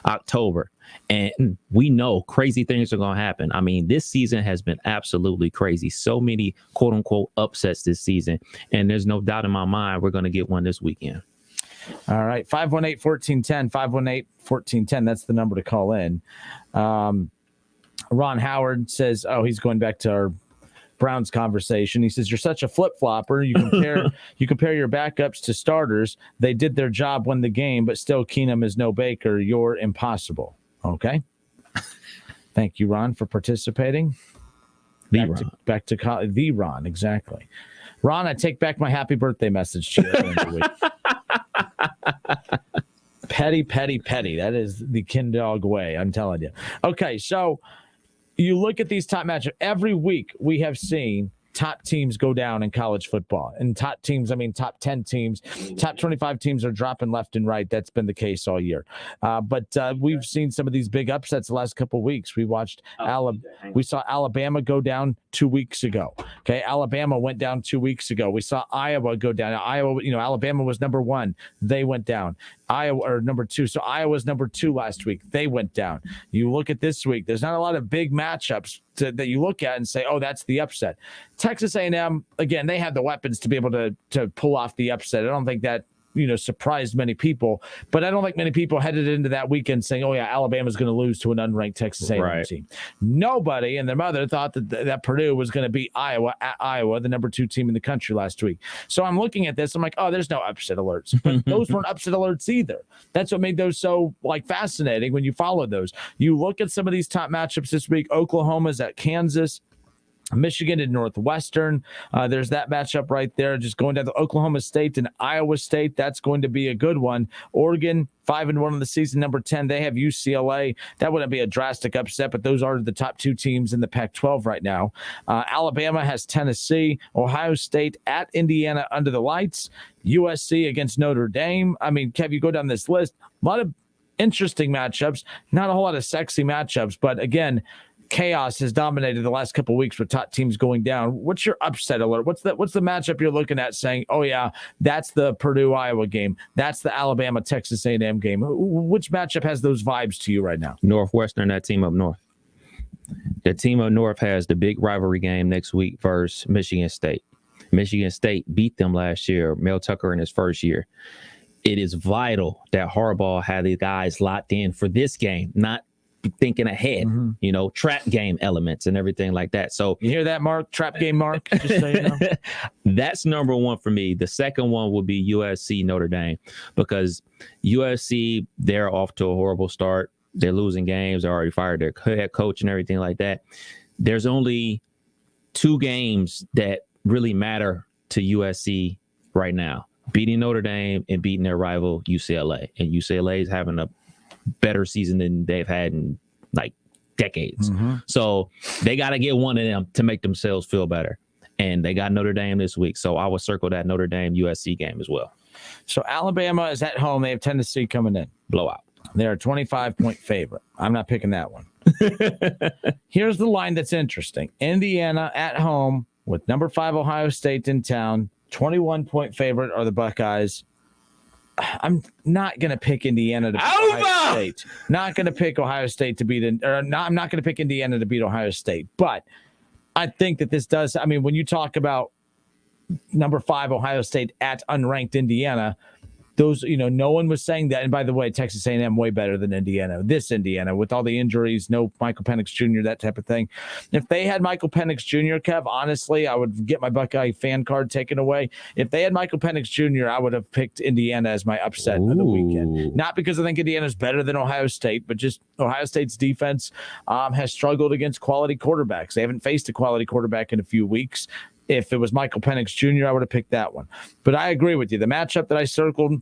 October. And we know crazy things are going to happen. I mean, this season has been absolutely crazy. So many, quote unquote, upsets this season. And there's no doubt in my mind we're going to get one this weekend. All right, 518-1410, 518-1410. That's the number to call in. Ron Howard says, he's going back to our Browns conversation. He says, you're such a flip-flopper. You compare your backups to starters. They did their job, won the game, but still Keenum is no Baker. You're impossible. Okay. Thank you, Ron, for participating. Back to the Ron, exactly. Ron, I take back my happy birthday message to you. Petty. That is the kin dog way, I'm telling you. Okay, so you look at these top matchups. Every week we have seen top teams go down in college football. And top teams, I mean top 10 teams, top 25 teams are dropping left and right. That's been the case all year. But we've seen some of these big upsets the last couple of weeks. We watched we saw Alabama go down 2 weeks ago. Okay, Alabama went down 2 weeks ago. We saw Iowa go down. Iowa, Alabama was number 1. They went down. Iowa or number 2. So Iowa's number 2 last week. They went down. You look at this week. There's not a lot of big matchups that you look at and say, oh, that's the upset. Texas A&M, again, they had the weapons to be able to pull off the upset. I don't think that surprised many people, but I don't think many people headed into that weekend saying, oh yeah, Alabama's going to lose to an unranked Texas A&M team. Nobody and their mother thought that Purdue was going to beat Iowa at Iowa, the number 2 team in the country last week. So I'm looking at this, I'm like, oh, there's no upset alerts, but those weren't upset alerts either. That's what made those so fascinating when you follow those. You look at some of these top matchups this week. Oklahoma's at Kansas. Michigan and Northwestern. There's that matchup right there. Just going down to Oklahoma State and Iowa State. That's going to be a good one. Oregon, 5-1 in the season, number 10. They have UCLA. That wouldn't be a drastic upset, but those are the top 2 teams in the Pac-12 right now. Alabama has Tennessee. Ohio State at Indiana under the lights. USC against Notre Dame. I mean, Kev, you go down this list. A lot of interesting matchups. Not a whole lot of sexy matchups, but again, chaos has dominated the last couple of weeks with top teams going down. What's your upset alert? What's the matchup you're looking at saying, oh yeah, that's the Purdue-Iowa game. That's the Alabama-Texas A&M game. Which matchup has those vibes to you right now? Northwestern, that team up north. The team up north has the big rivalry game next week versus Michigan State. Michigan State beat them last year, Mel Tucker in his first year. It is vital that Harbaugh had the guys locked in for this game, not thinking ahead, trap game elements and everything like that. So you hear that, Mark? Trap game, Mark? Just so you know. That's number one for me. The second one will be USC Notre Dame, because USC, they're off to a horrible start. They're losing games. They already fired their head coach and everything like that. There's only 2 games that really matter to USC right now: beating Notre Dame and beating their rival UCLA. And UCLA is having a better season than they've had in like decades. So they got to get one of them to make themselves feel better. And they got Notre Dame this week. So I would circle that Notre Dame USC game as well. So Alabama is at home. They have Tennessee coming in. Blowout. They're a 25-point favorite. I'm not picking that one. Here's the line that's interesting. Indiana at home with number 5 Ohio State in town. 21-point favorite are the Buckeyes. I'm not going to pick Indiana to beat Ohio State. Not going to pick Ohio State to beat I'm not going to pick Indiana to beat Ohio State. But I think that this does. I mean, when you talk about number 5 Ohio State at unranked Indiana, those, no one was saying that. And by the way, Texas A&M way better than Indiana. This Indiana, with all the injuries, no Michael Penix Jr., that type of thing. If they had Michael Penix Jr., Kev, honestly, I would get my Buckeye fan card taken away. If they had Michael Penix Jr., I would have picked Indiana as my upset of the weekend. Not because I think Indiana's better than Ohio State, but just Ohio State's defense has struggled against quality quarterbacks. They haven't faced a quality quarterback in a few weeks. If it was Michael Penix Jr., I would have picked that one. But I agree with you. The matchup that I circled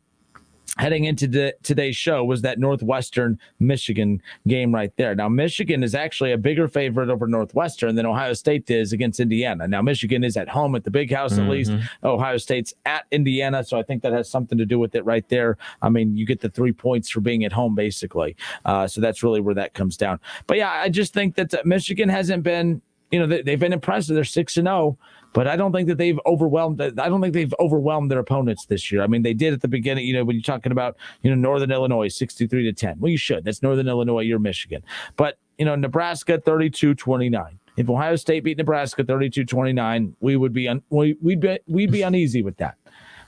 heading into today's show was that Northwestern-Michigan game right there. Now, Michigan is actually a bigger favorite over Northwestern than Ohio State is against Indiana. Now, Michigan is at home at the Big House, at least. Ohio State's at Indiana, so I think that has something to do with it right there. I mean, you get the 3 points for being at home, basically. So that's really where that comes down. But, yeah, I just think that Michigan hasn't been – they've been impressive. They're 6-0. But I don't think that they've overwhelmed. I don't think they've overwhelmed their opponents this year. I mean, they did at the beginning. When you're talking about Northern Illinois 63-10. Well, you should. That's Northern Illinois. You're Michigan. But Nebraska 32-29. If Ohio State beat Nebraska 32-29, we'd be uneasy with that.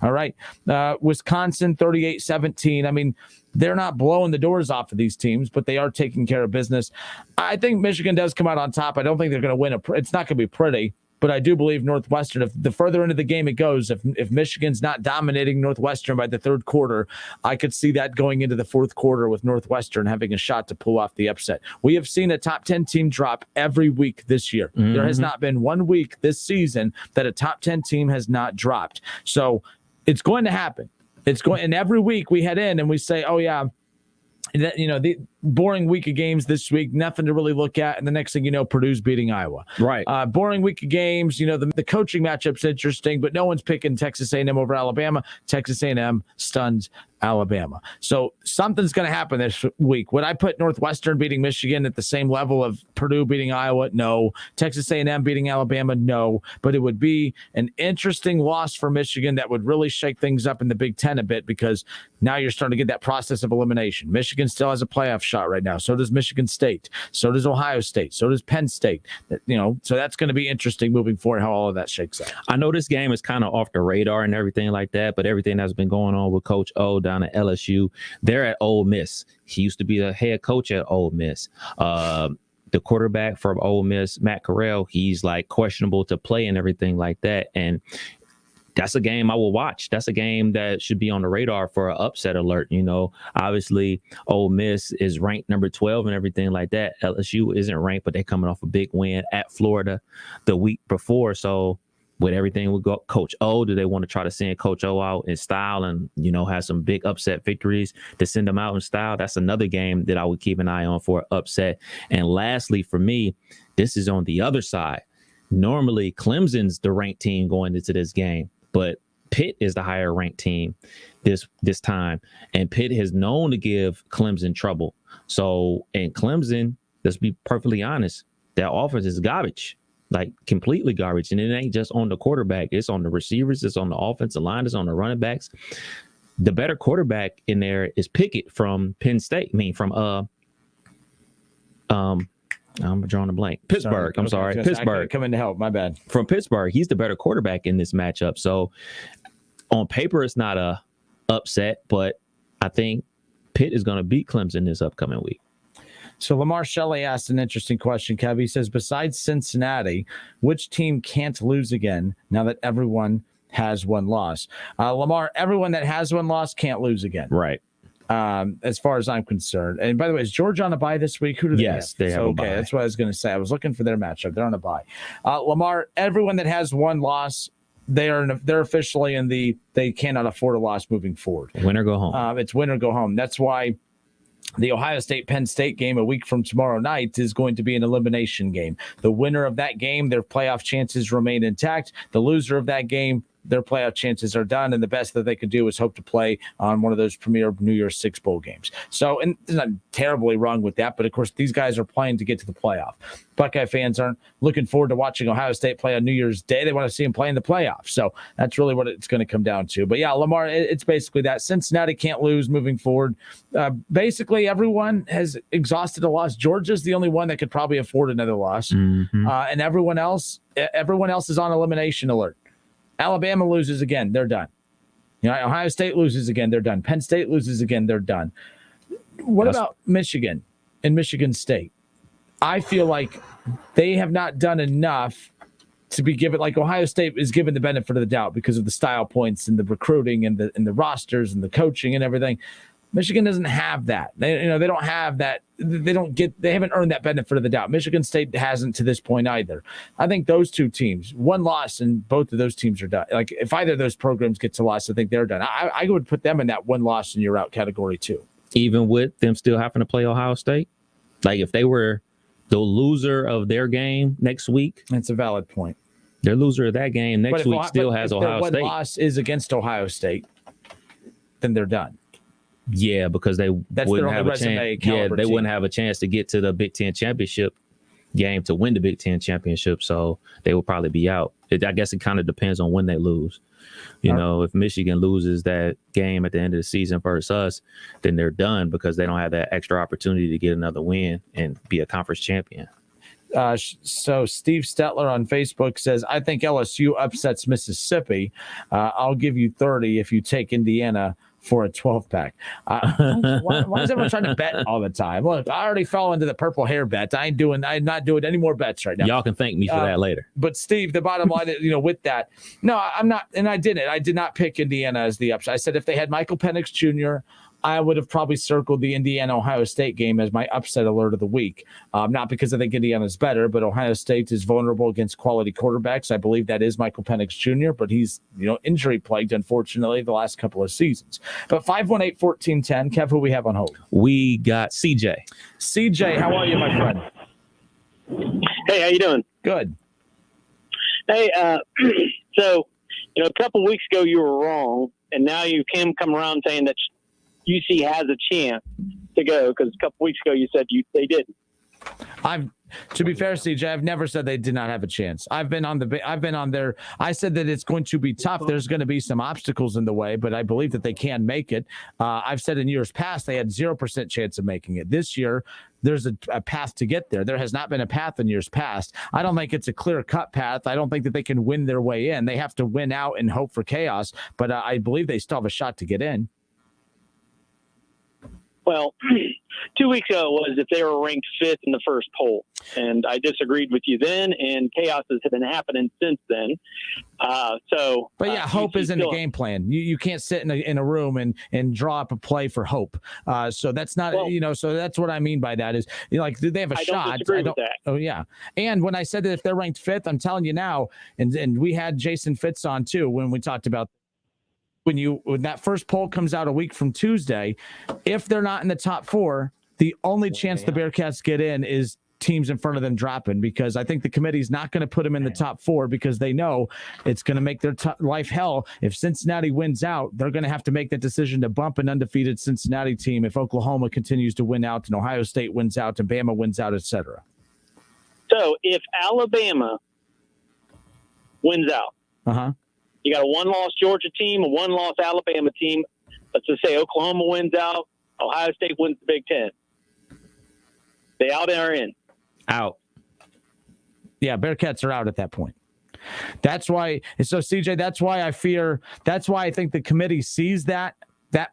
All right. Wisconsin 38-17. I mean, they're not blowing the doors off of these teams, but they are taking care of business. I think Michigan does come out on top. I don't think they're going to win. It's not going to be pretty. But I do believe Northwestern, if the further into the game it goes, if Michigan's not dominating Northwestern by the third quarter, I could see that going into the fourth quarter with Northwestern having a shot to pull off the upset. We have seen a top 10 team drop every week this year. There has not been 1 week this season that a top 10 team has not dropped. So it's going to happen. And every week we head in and we say, oh, yeah, the boring week of games this week, nothing to really look at. And the next thing you know, Purdue's beating Iowa. Right. Boring week of games. The coaching matchup's interesting, but no one's picking Texas A&M over Alabama. Texas A&M stuns Alabama. So something's going to happen this week. Would I put Northwestern beating Michigan at the same level of Purdue beating Iowa? No. Texas A&M beating Alabama? No. But it would be an interesting loss for Michigan that would really shake things up in the Big Ten a bit, because now you're starting to get that process of elimination. Michigan still has a playoff shot right now. So does Michigan State. So does Ohio State. So does Penn State. So that's going to be interesting moving forward, how all of that shakes out. I know this game is kind of off the radar and everything like that, but everything that's been going on with Coach O down at LSU, they're at Ole Miss. He used to be the head coach at Ole Miss. The quarterback from Ole Miss, Matt Corral, he's like questionable to play and everything like that. And that's a game I will watch. That's a game that should be on the radar for an upset alert. Obviously Ole Miss is ranked number 12 and everything like that. LSU isn't ranked, but they're coming off a big win at Florida the week before. So with everything with Coach O, do they want to try to send Coach O out in style and, have some big upset victories to send them out in style? That's another game that I would keep an eye on for upset. And lastly, for me, this is on the other side. Normally, Clemson's the ranked team going into this game, but Pitt is the higher ranked team this time. And Pitt has known to give Clemson trouble. So, and Clemson, let's be perfectly honest, that offense is garbage, like completely garbage. And it ain't just on the quarterback. It's on the receivers. It's on the offensive line. It's on the running backs. The better quarterback in there is Pickett from Penn State. I'm drawing a blank. Pittsburgh. I'm sorry. Pittsburgh. Come in to help. My bad. From Pittsburgh. He's the better quarterback in this matchup. So on paper, it's not a upset, but I think Pitt is going to beat Clemson this upcoming week. So Lamar Shelley asked an interesting question, Kev. He says, besides Cincinnati, which team can't lose again now that everyone has one loss? Lamar, everyone that has one loss can't lose again. Right. As far as I'm concerned. And by the way, is Georgia on a bye this week? Who do they have? Yes, they have a bye. Okay, that's what I was going to say. I was looking for their matchup. They're on a bye. Lamar, everyone that has one loss, they're officially they cannot afford a loss moving forward. Win or go home. It's win or go home. That's why the Ohio State-Penn State game a week from tomorrow night is going to be an elimination game. The winner of that game, their playoff chances remain intact. The loser of that game, their playoff chances are done, and the best that they could do is hope to play on one of those premier New Year's Six bowl games. So, and there's not terribly wrong with that, but of course, these guys are playing to get to the playoff. Buckeye fans aren't looking forward to watching Ohio State play on New Year's Day. They want to see them play in the playoffs. So that's really what it's going to come down to. But yeah, Lamar, it's basically that. Cincinnati can't lose moving forward. Basically, everyone has exhausted a loss. Georgia's the only one that could probably afford another loss. Mm-hmm. And everyone else is on elimination alert. Alabama loses again, they're done. Ohio State loses again, they're done. Penn State loses again, they're done. What about Michigan and Michigan State? I feel like they have not done enough to be given, like Ohio State is given the benefit of the doubt because of the style points and the recruiting and the rosters and the coaching and everything. Michigan doesn't have that. They don't have that. They haven't earned that benefit of the doubt. Michigan State hasn't to this point either. I think those two teams, one loss and both of those teams are done. Like if either of those programs gets a loss, I think they're done. I would put them in that one loss and you're out category too. Even with them still having to play Ohio State? Like if they were the loser of their game next week. That's a valid point. Their loser of that game next week still has Ohio State. If their one loss is against Ohio State, then they're done. Yeah, because they wouldn't have a chance. Yeah, they wouldn't have a chance to get to the Big Ten championship game to win the Big Ten championship. So they will probably be out. I guess it kind of depends on when they lose. If Michigan loses that game at the end of the season versus us, then they're done because they don't have that extra opportunity to get another win and be a conference champion. So Steve Stetler on Facebook says, I think LSU upsets Mississippi. I'll give you 30 if you take Indiana for a 12-pack. Why is everyone trying to bet all the time? Look, I already fell into the purple hair bet. I'm not doing any more bets right now. Y'all can thank me for that later. But Steve, the bottom line is, with that, no, I'm not, and I didn't. I did not pick Indiana as the upside. I said if they had Michael Penix Jr., I would have probably circled the Indiana-Ohio State game as my upset alert of the week. Not because I think Indiana's better, but Ohio State is vulnerable against quality quarterbacks. I believe that is Michael Penix Jr., but he's injury-plagued, unfortunately, the last couple of seasons. But 518-1410, Kev, who we have on hold? We got CJ. CJ, how are you, my friend? Hey, how you doing? Good. Hey, so, a couple weeks ago you were wrong, and now you can come around saying that UC has a chance to go because a couple weeks ago you said they didn't. To be fair, CJ, I've never said they did not have a chance. I've been on there. I said that it's going to be tough. There's going to be some obstacles in the way, but I believe that they can make it. I've said in years past they had 0% chance of making it. This year, there's a path to get there. There has not been a path in years past. I don't think it's a clear-cut path. I don't think that they can win their way in. They have to win out and hope for chaos, but I believe they still have a shot to get in. Well, 2 weeks ago it was if they were ranked 5th in the first poll, and I disagreed with you then, and chaos has been happening since then. But yeah, hope is in the game plan. You can't sit in a room and draw up a play for hope. So that's not So that's what I mean by that is do they have a shot? I don't disagree with that. Oh yeah, and when I said that if they're ranked 5th, I'm telling you now, and we had Jason Fitz on too when we talked about. When that first poll comes out a week from Tuesday, if they're not in the top 4, the only chance the Bearcats get in is teams in front of them dropping, because I think the committee's not going to put them in the top 4 because they know it's going to make their life hell. If Cincinnati wins out, they're going to have to make that decision to bump an undefeated Cincinnati team if Oklahoma continues to win out and Ohio State wins out and Bama wins out, etc. So if Alabama wins out, you got a one-loss Georgia team, a one-loss Alabama team. Let's just say Oklahoma wins out, Ohio State wins the Big Ten. They out or in? Out. Yeah, Bearcats are out at that point. That's why. So, CJ, that's why I think the committee sees that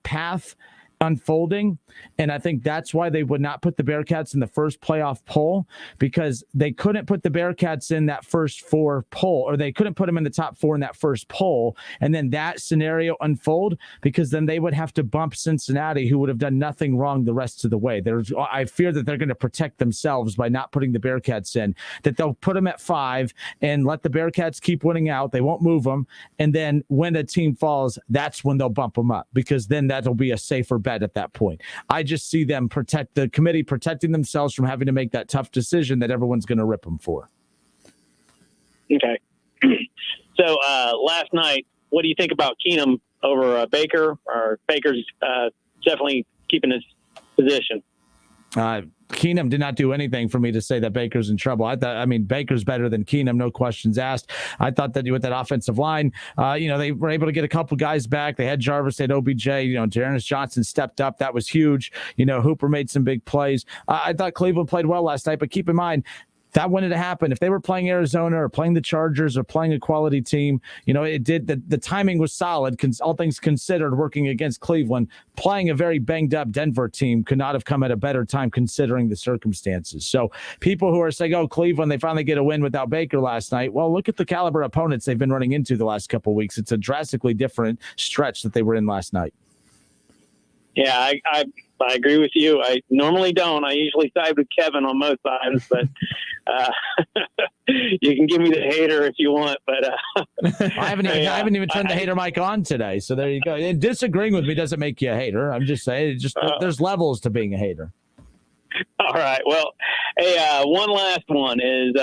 path unfolding, and I think that's why they would not put the Bearcats in the first playoff poll, because they couldn't put the Bearcats in that first 4 poll, or they couldn't put them in the top 4 in that first poll, and then that scenario unfold, because then they would have to bump Cincinnati, who would have done nothing wrong the rest of the way. I fear that they're going to protect themselves by not putting the Bearcats in, that they'll put them at 5 and let the Bearcats keep winning out. They won't move them, and then when a team falls, that's when they'll bump them up, because then that'll be a safer bet at that point. I just see them the committee protecting themselves from having to make that tough decision that everyone's going to rip them for. Okay. So last night, what do you think about Keenum over Baker? Or Baker's definitely keeping his position? Keenum did not do anything for me to say that Baker's in trouble. Baker's better than Keenum, no questions asked. I thought that with that offensive line, they were able to get a couple guys back. They had Jarvis, they had OBJ, Dearness Johnson stepped up. That was huge. Hooper made some big plays. I thought Cleveland played well last night, but keep in mind, that wouldn't have happened if they were playing Arizona or playing the Chargers or playing a quality team. It did. The timing was solid, all things considered, working against Cleveland. Playing a very banged up Denver team could not have come at a better time considering the circumstances. So people who are saying, oh, Cleveland, they finally get a win without Baker last night. Well, look at the caliber of opponents they've been running into the last couple of weeks. It's a drastically different stretch that they were in last night. Yeah, I agree with you. I normally don't. I usually side with Kevin on most sides, but you can give me the hater if you want. But I haven't even turned the hater mic on today. So there you go. And disagreeing with me doesn't make you a hater. I'm just saying, there's levels to being a hater. All right. Well, hey, one last one is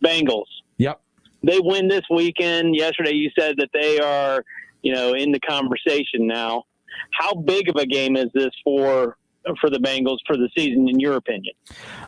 Bengals. Yep. They win this weekend. Yesterday you said that they are, in the conversation now. How big of a game is this for the Bengals for the season, in your opinion?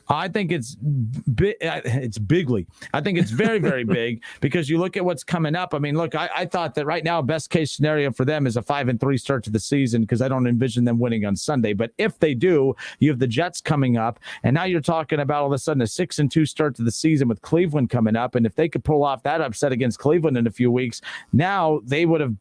I think it's bigly. I think it's very, very big, because you look at what's coming up. I mean, look, I thought that right now, best case scenario for them is a 5-3 start to the season, because I don't envision them winning on Sunday. But if they do, you have the Jets coming up, and now you're talking about all of a sudden a 6-2 start to the season with Cleveland coming up. And if they could pull off that upset against Cleveland in a few weeks, now they would have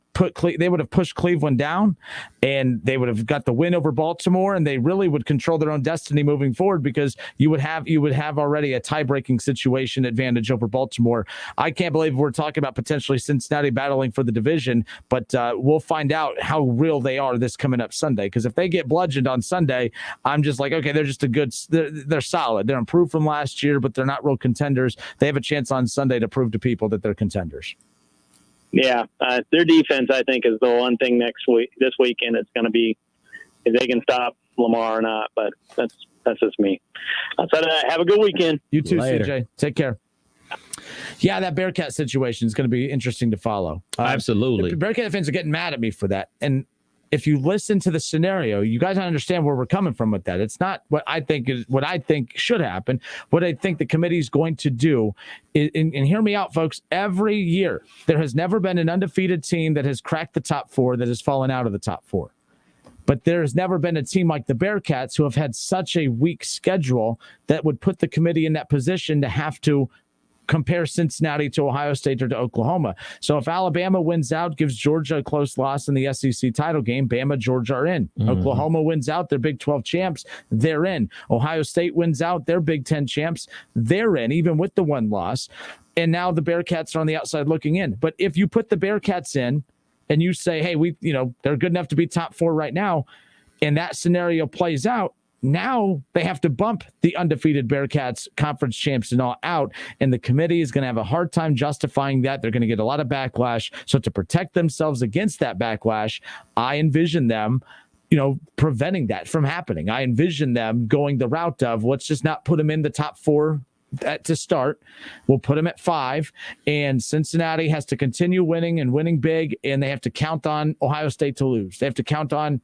pushed Cleveland down, and they would have got the win over Baltimore, and they really would control their own destiny moving forward, because you would have already a tie-breaking situation advantage over Baltimore. I can't believe we're talking about potentially Cincinnati battling for the division, but we'll find out how real they are this coming up Sunday, because if they get bludgeoned on Sunday, I'm just like, okay, they're just they're solid. They're improved from last year, but they're not real contenders. They have a chance on Sunday to prove to people that they're contenders. Yeah, their defense, I think, is the one thing this weekend. It's going to be if they can stop Lamar or not. But that's just me. Outside of that, have a good weekend. You too, Later. CJ. Take care. Yeah, that Bearcat situation is going to be interesting to follow. Absolutely. The Bearcat fans are getting mad at me for that. And if you listen to the scenario, you guys understand where we're coming from with that. It's not what I think should happen. What I think the committee is going to do is, and hear me out, folks, every year there has never been an undefeated team that has cracked the top 4 that has fallen out of the top 4. But there has never been a team like the Bearcats who have had such a weak schedule that would put the committee in that position to have to compare Cincinnati to Ohio State or to Oklahoma. So if Alabama wins out, gives Georgia a close loss in the SEC title game, Bama, Georgia are in. Mm-hmm. Oklahoma wins out, they're Big 12 champs, they're in. Ohio State wins out, they're Big 10 champs, they're in, even with the one loss. And now the Bearcats are on the outside looking in. But if you put the Bearcats in and you say, hey, they're good enough to be top 4 right now, and that scenario plays out, now they have to bump the undefeated Bearcats conference champs and all out, and the committee is going to have a hard time justifying that. They're going to get a lot of backlash. So to protect themselves against that backlash, I envision them, preventing that from happening. I envision them going the route of, let's just not put them in the top 4 to start. We'll put them at 5, and Cincinnati has to continue winning and winning big, and they have to count on Ohio State to lose. They have to count on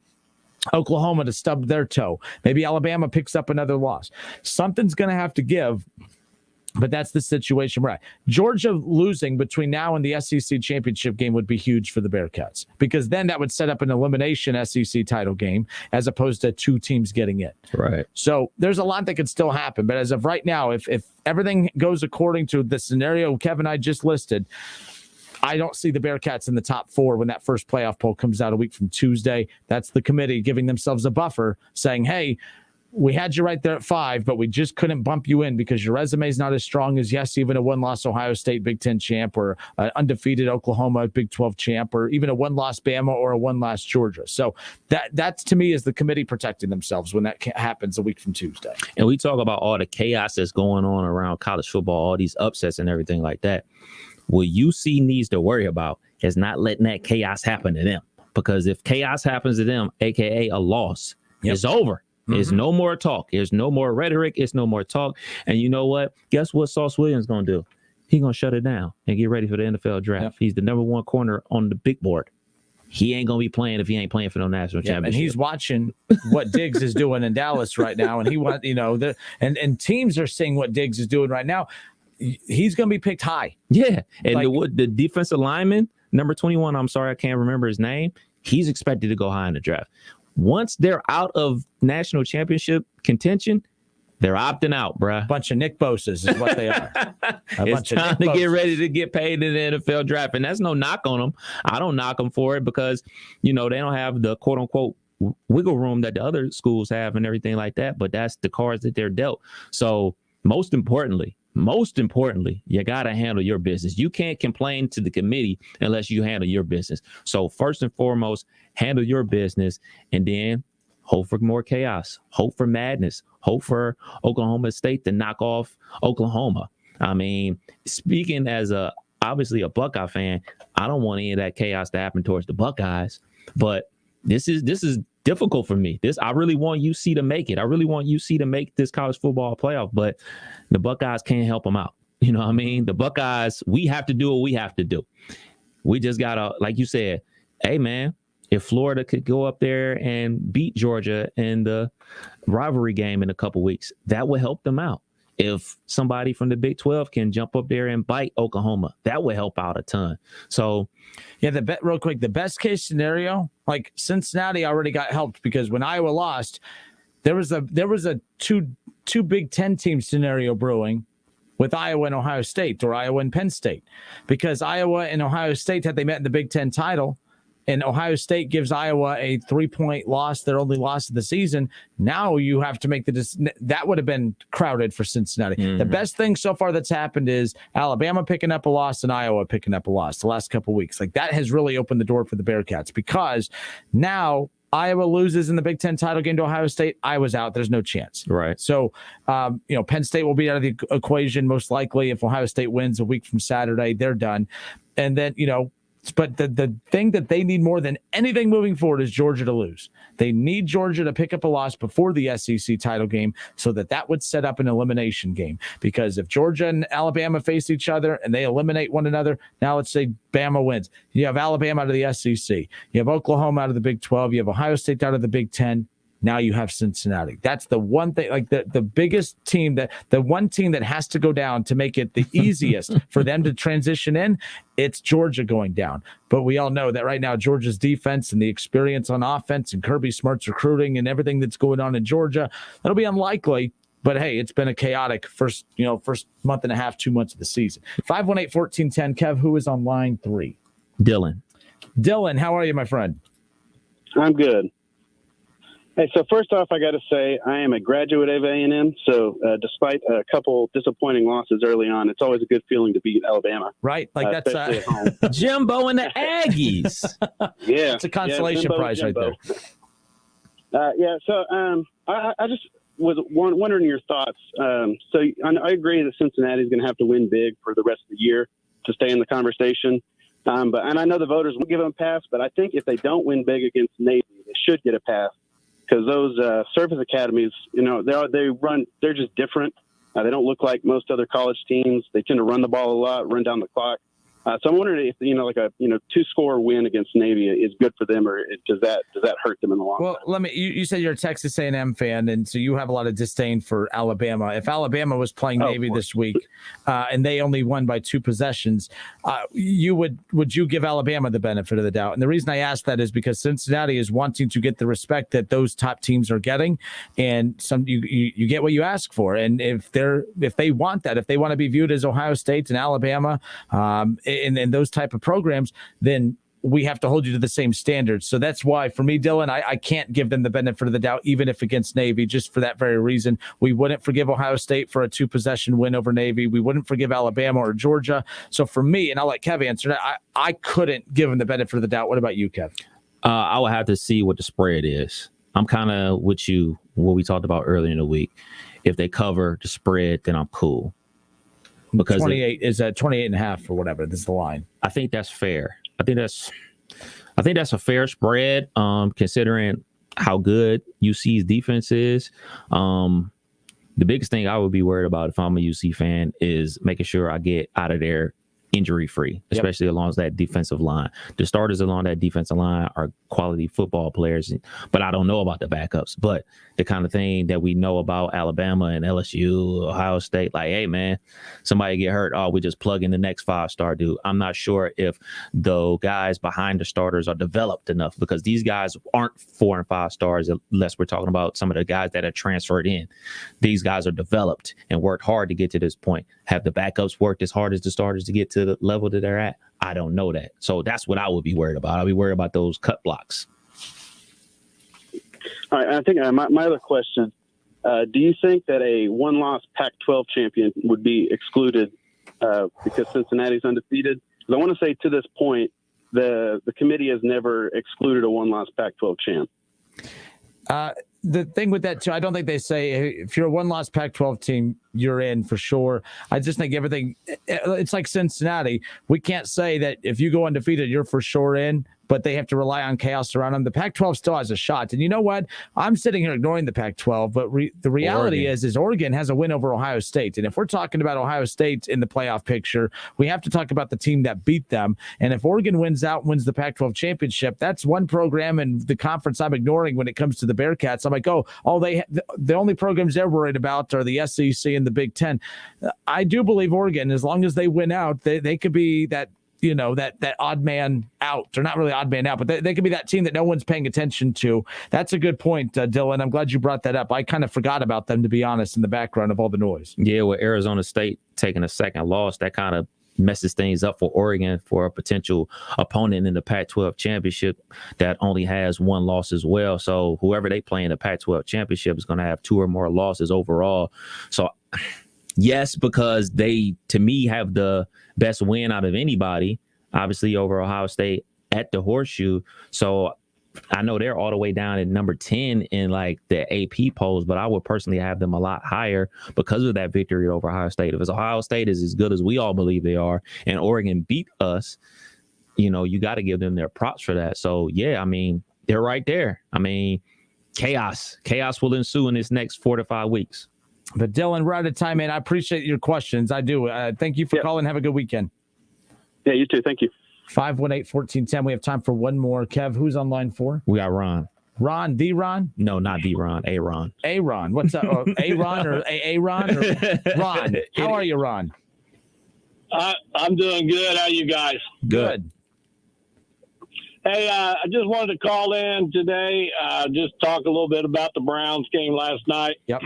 Oklahoma to stub their toe. Maybe Alabama picks up another loss. Something's going to have to give But that's the situation we're at. Georgia losing between now and the SEC championship game would be huge for the Bearcats, because then that would set up an elimination SEC title game as opposed to 2 teams getting it. Right. So there's a lot that could still happen. But as of right now, if everything goes according to the scenario Kevin and I just listed, I don't see the Bearcats in the top 4 when that first playoff poll comes out a week from Tuesday. That's the committee giving themselves a buffer, saying, hey, we had you right there at 5, but we just couldn't bump you in because your resume is not as strong as, yes, even a 1-loss Ohio State Big Ten champ, or an undefeated Oklahoma Big 12 champ, or even a 1-loss Bama or a 1-loss Georgia. So that to me is the committee protecting themselves when that happens a week from Tuesday. And we talk about all the chaos that's going on around college football, all these upsets and everything like that. What UC needs to worry about is not letting that chaos happen to them, because if chaos happens to them, aka a loss, it's over. There's no more talk. There's no more rhetoric. It's no more talk. And you know what? Guess what Sauce Williams going to do? He's going to shut it down and get ready for the NFL draft. Yep. He's the number 1 corner on the big board. He ain't going to be playing if he ain't playing for no national championship. And he's watching what Diggs is doing in Dallas right now. And he wants, and teams are seeing what Diggs is doing right now. He's going to be picked high. Yeah. And the defensive lineman, number 21, I'm sorry, I can't remember his name. He's expected to go high in the draft. Once they're out of national championship contention, they're opting out, bruh. Bunch of Nick Bosas is what they are. It's time to get ready to get paid in the NFL draft. And that's no knock on them. I don't knock them for it because, they don't have the quote unquote wiggle room that the other schools have and everything like that. But that's the cards that they're dealt. So most importantly, you got to handle your business. You can't complain to the committee unless you handle your business. So first and foremost, handle your business, and then hope for more chaos, hope for madness, hope for Oklahoma State to knock off Oklahoma. I mean, speaking as obviously a Buckeye fan, I don't want any of that chaos to happen towards the Buckeyes, but this is difficult for me. I really want UC to make it. I really want UC to make this college football playoff, but the Buckeyes can't help them out. You know what I mean? The Buckeyes, we have to do what we have to do. We just got to, like you said, hey, man, if Florida could go up there and beat Georgia in the rivalry game in a couple weeks, that would help them out. If somebody from the Big 12 can jump up there and bite Oklahoma, that would help out a ton. So, yeah, real quick, the best case scenario, like Cincinnati already got helped because when Iowa lost, there was a two Big Ten team scenario brewing with Iowa and Ohio State, or Iowa and Penn State, because Iowa and Ohio State, had they met in the Big Ten title, and Ohio State gives Iowa a 3-point loss, their only loss of the season. Now you have to make that would have been crowded for Cincinnati. Mm-hmm. The best thing so far that's happened is Alabama picking up a loss and Iowa picking up a loss the last couple of weeks. Like, that has really opened the door for the Bearcats, because now Iowa loses in the Big Ten title game to Ohio State. Iowa's out. There's no chance. Right. So, Penn State will be out of the equation most likely. If Ohio State wins a week from Saturday, they're done. And then, but the thing that they need more than anything moving forward is Georgia to lose. They need Georgia to pick up a loss before the SEC title game, so that would set up an elimination game. Because if Georgia and Alabama face each other and they eliminate one another, now let's say Bama wins. You have Alabama out of the SEC. You have Oklahoma out of the Big 12. You have Ohio State out of the Big 10. Now you have Cincinnati. That's the one thing, like the biggest team, the one team that has to go down to make it the easiest for them to transition in. It's Georgia going down. But we all know that right now, Georgia's defense and the experience on offense and Kirby Smart's recruiting and everything that's going on in Georgia, that'll be unlikely. But hey, it's been a chaotic first month and a half, 2 months of the season. 518-1410. Kev, who is on line 3? Dylan, how are you, my friend? I'm good. Hey, so first off, I got to say I am a graduate of A&M. So despite a couple disappointing losses early on, it's always a good feeling to beat Alabama. Right, like that's at home. Jimbo and the Aggies. Yeah, it's a consolation prize right there. So I just was wondering your thoughts. So I agree that Cincinnati is going to have to win big for the rest of the year to stay in the conversation. And I know the voters will give them a pass, but I think if they don't win big against Navy, they should get a pass. Because those service academies, they're just different. They don't look like most other college teams. They tend to run the ball a lot, run down the clock. So I'm wondering if, like a 2-score win against Navy is good for them, or does that hurt them in the long run? Well, you said you're a Texas A&M fan, and so you have a lot of disdain for Alabama. If Alabama was playing Navy this week and they only won by 2 possessions, would you give Alabama the benefit of the doubt? And the reason I ask that is because Cincinnati is wanting to get the respect that those top teams are getting, and you get what you ask for. And if they want that, if they want to be viewed as Ohio State and Alabama, and those type of programs, then we have to hold you to the same standards. So that's why, for me, Dylan, I can't give them the benefit of the doubt, even if against Navy, just for that very reason. We wouldn't forgive Ohio State for a 2-possession win over Navy. We wouldn't forgive Alabama or Georgia. So for me, and I'll let Kev answer that, I couldn't give them the benefit of the doubt. What about you, Kev? I would have to see what the spread is. I'm kind of with you, what we talked about earlier in the week. If they cover the spread, then I'm cool. Because 28 is at 28.5 or whatever. This is the line. I think that's fair. I think that's a fair spread, considering how good UC's defense is. The biggest thing I would be worried about if I'm a UC fan is making sure I get out of there injury free, especially along that defensive line. The starters along that defensive line are quality football players, but I don't know about the backups. But the kind of thing that we know about Alabama and LSU, Ohio State, like, hey man, somebody get hurt, we just plug in the next 5-star dude. I'm not sure if the guys behind the starters are developed enough, because these guys aren't 4 and 5 stars unless we're talking about some of the guys that are transferred in. These guys are developed and worked hard to get to this point. Have the backups worked as hard as the starters to get to the level that they're at? I don't know that. So that's what I would be worried about. I'll be worried about those cut blocks. All right. I think my other question, do you think that a 1-loss Pac-12 champion would be excluded because Cincinnati's undefeated? Because I want to say, to this point, the committee has never excluded a 1-loss Pac-12 champ. The thing with that, too, I don't think they say, hey, if you're a 1-loss Pac-12 team, you're in for sure. I just think everything, it's like Cincinnati. We can't say that if you go undefeated, you're for sure in, but they have to rely on chaos around them. The Pac-12 still has a shot. And you know what? I'm sitting here ignoring the Pac-12, but the reality is Oregon has a win over Ohio State. And if we're talking about Ohio State in the playoff picture, we have to talk about the team that beat them. And if Oregon wins the Pac-12 championship, that's one program in the conference I'm ignoring when it comes to the Bearcats. I'm like, the only programs they're worried about are the SEC and the Big Ten. I do believe Oregon, as long as they win out, they could be that, that odd man out, or not really odd man out, but they could be that team that no one's paying attention to. That's a good point, Dylan. I'm glad you brought that up. I kind of forgot about them, to be honest, in the background of all the noise. Yeah, with Arizona State taking a second loss, that kind of messes things up for Oregon for a potential opponent in the Pac-12 championship that only has 1 loss as well. So whoever they play in the Pac-12 championship is going to have 2 or more losses overall. So yes, because they, to me, have the best win out of anybody, obviously over Ohio State at the Horseshoe. So I know they're all the way down at number 10 in like the AP polls, but I would personally have them a lot higher because of that victory over Ohio State. If Ohio State is as good as we all believe they are, and Oregon beat us, you got to give them their props for that. So yeah, I mean, they're right there. I mean, chaos will ensue in this next 4 to 5 weeks. But Dylan, we're out of time, man. I appreciate your questions. I do. Thank you for calling. Have a good weekend. Yeah, you too. Thank you. 518-1410. We have time for one more. Kev, who's on line 4? We got Ron. Ron, the Ron? No, not the Ron. A Ron. A Ron. What's up? A Ron or A Ron? Or Ron. How are you, Ron? I'm doing good. How are you guys? Good. Hey, I just wanted to call in today, just talk a little bit about the Browns game last night. Yep.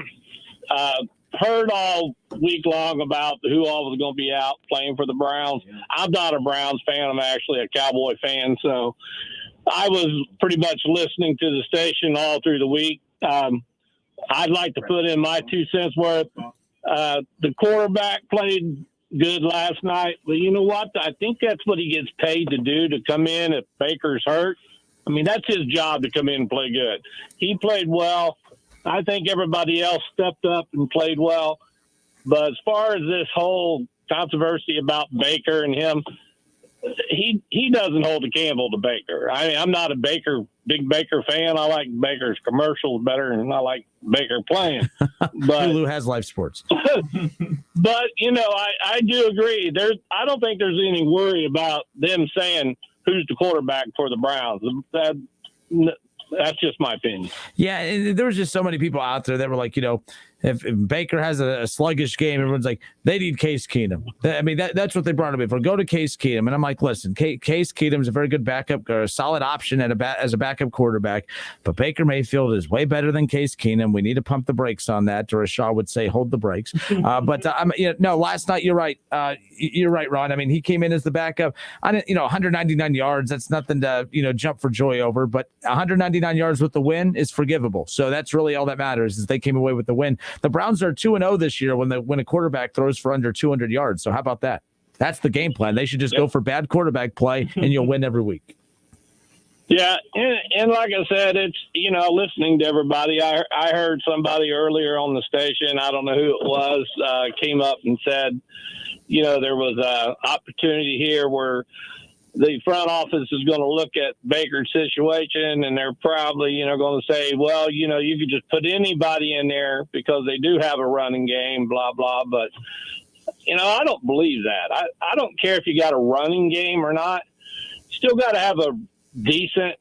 Heard all week long about who all was going to be out playing for the Browns. I'm not a Browns fan. I'm actually a Cowboy fan. So I was pretty much listening to the station all through the week. I'd like to put in my 2 cents worth. The quarterback played good last night, but you know what? I think that's what he gets paid to do, to come in if Baker's hurt. I mean, that's his job, to come in and play good. He played well. I think everybody else stepped up and played well. But as far as this whole controversy about Baker and him, he doesn't hold a candle to Baker. I mean, I'm not a big Baker fan. I like Baker's commercials better than I like Baker playing. But Hulu has live sports. But I do agree. I don't think there's any worry about them saying who's the quarterback for the Browns. That's just my opinion. Yeah, and there was just so many people out there that were like, if Baker has a sluggish game, everyone's like, they need Case Keenum. I mean, that's what they brought him in for. Go to Case Keenum. And I'm like, listen, Case Keenum's a very good backup, or a solid option as a backup quarterback. But Baker Mayfield is way better than Case Keenum. We need to pump the brakes on that. Or as Shaw would say, hold the brakes. Last night, you're right. You're right, Ron. I mean, he came in as the backup. 199 yards. That's nothing to, jump for joy over. But 199 yards with the win is forgivable. So that's really all that matters, is they came away with the win. The Browns are 2-0 this year when a quarterback throws for under 200 yards. So how about that? That's the game plan. They should just go for bad quarterback play, and you'll win every week. Yeah, and like I said, it's, listening to everybody. I heard somebody earlier on the station, I don't know who it was, came up and said, there was an opportunity here where the front office is going to look at Baker's situation, and they're probably, going to say, well, you could just put anybody in there because they do have a running game, blah, blah. But, I don't believe that. I don't care if you got a running game or not. Still got to have a decent,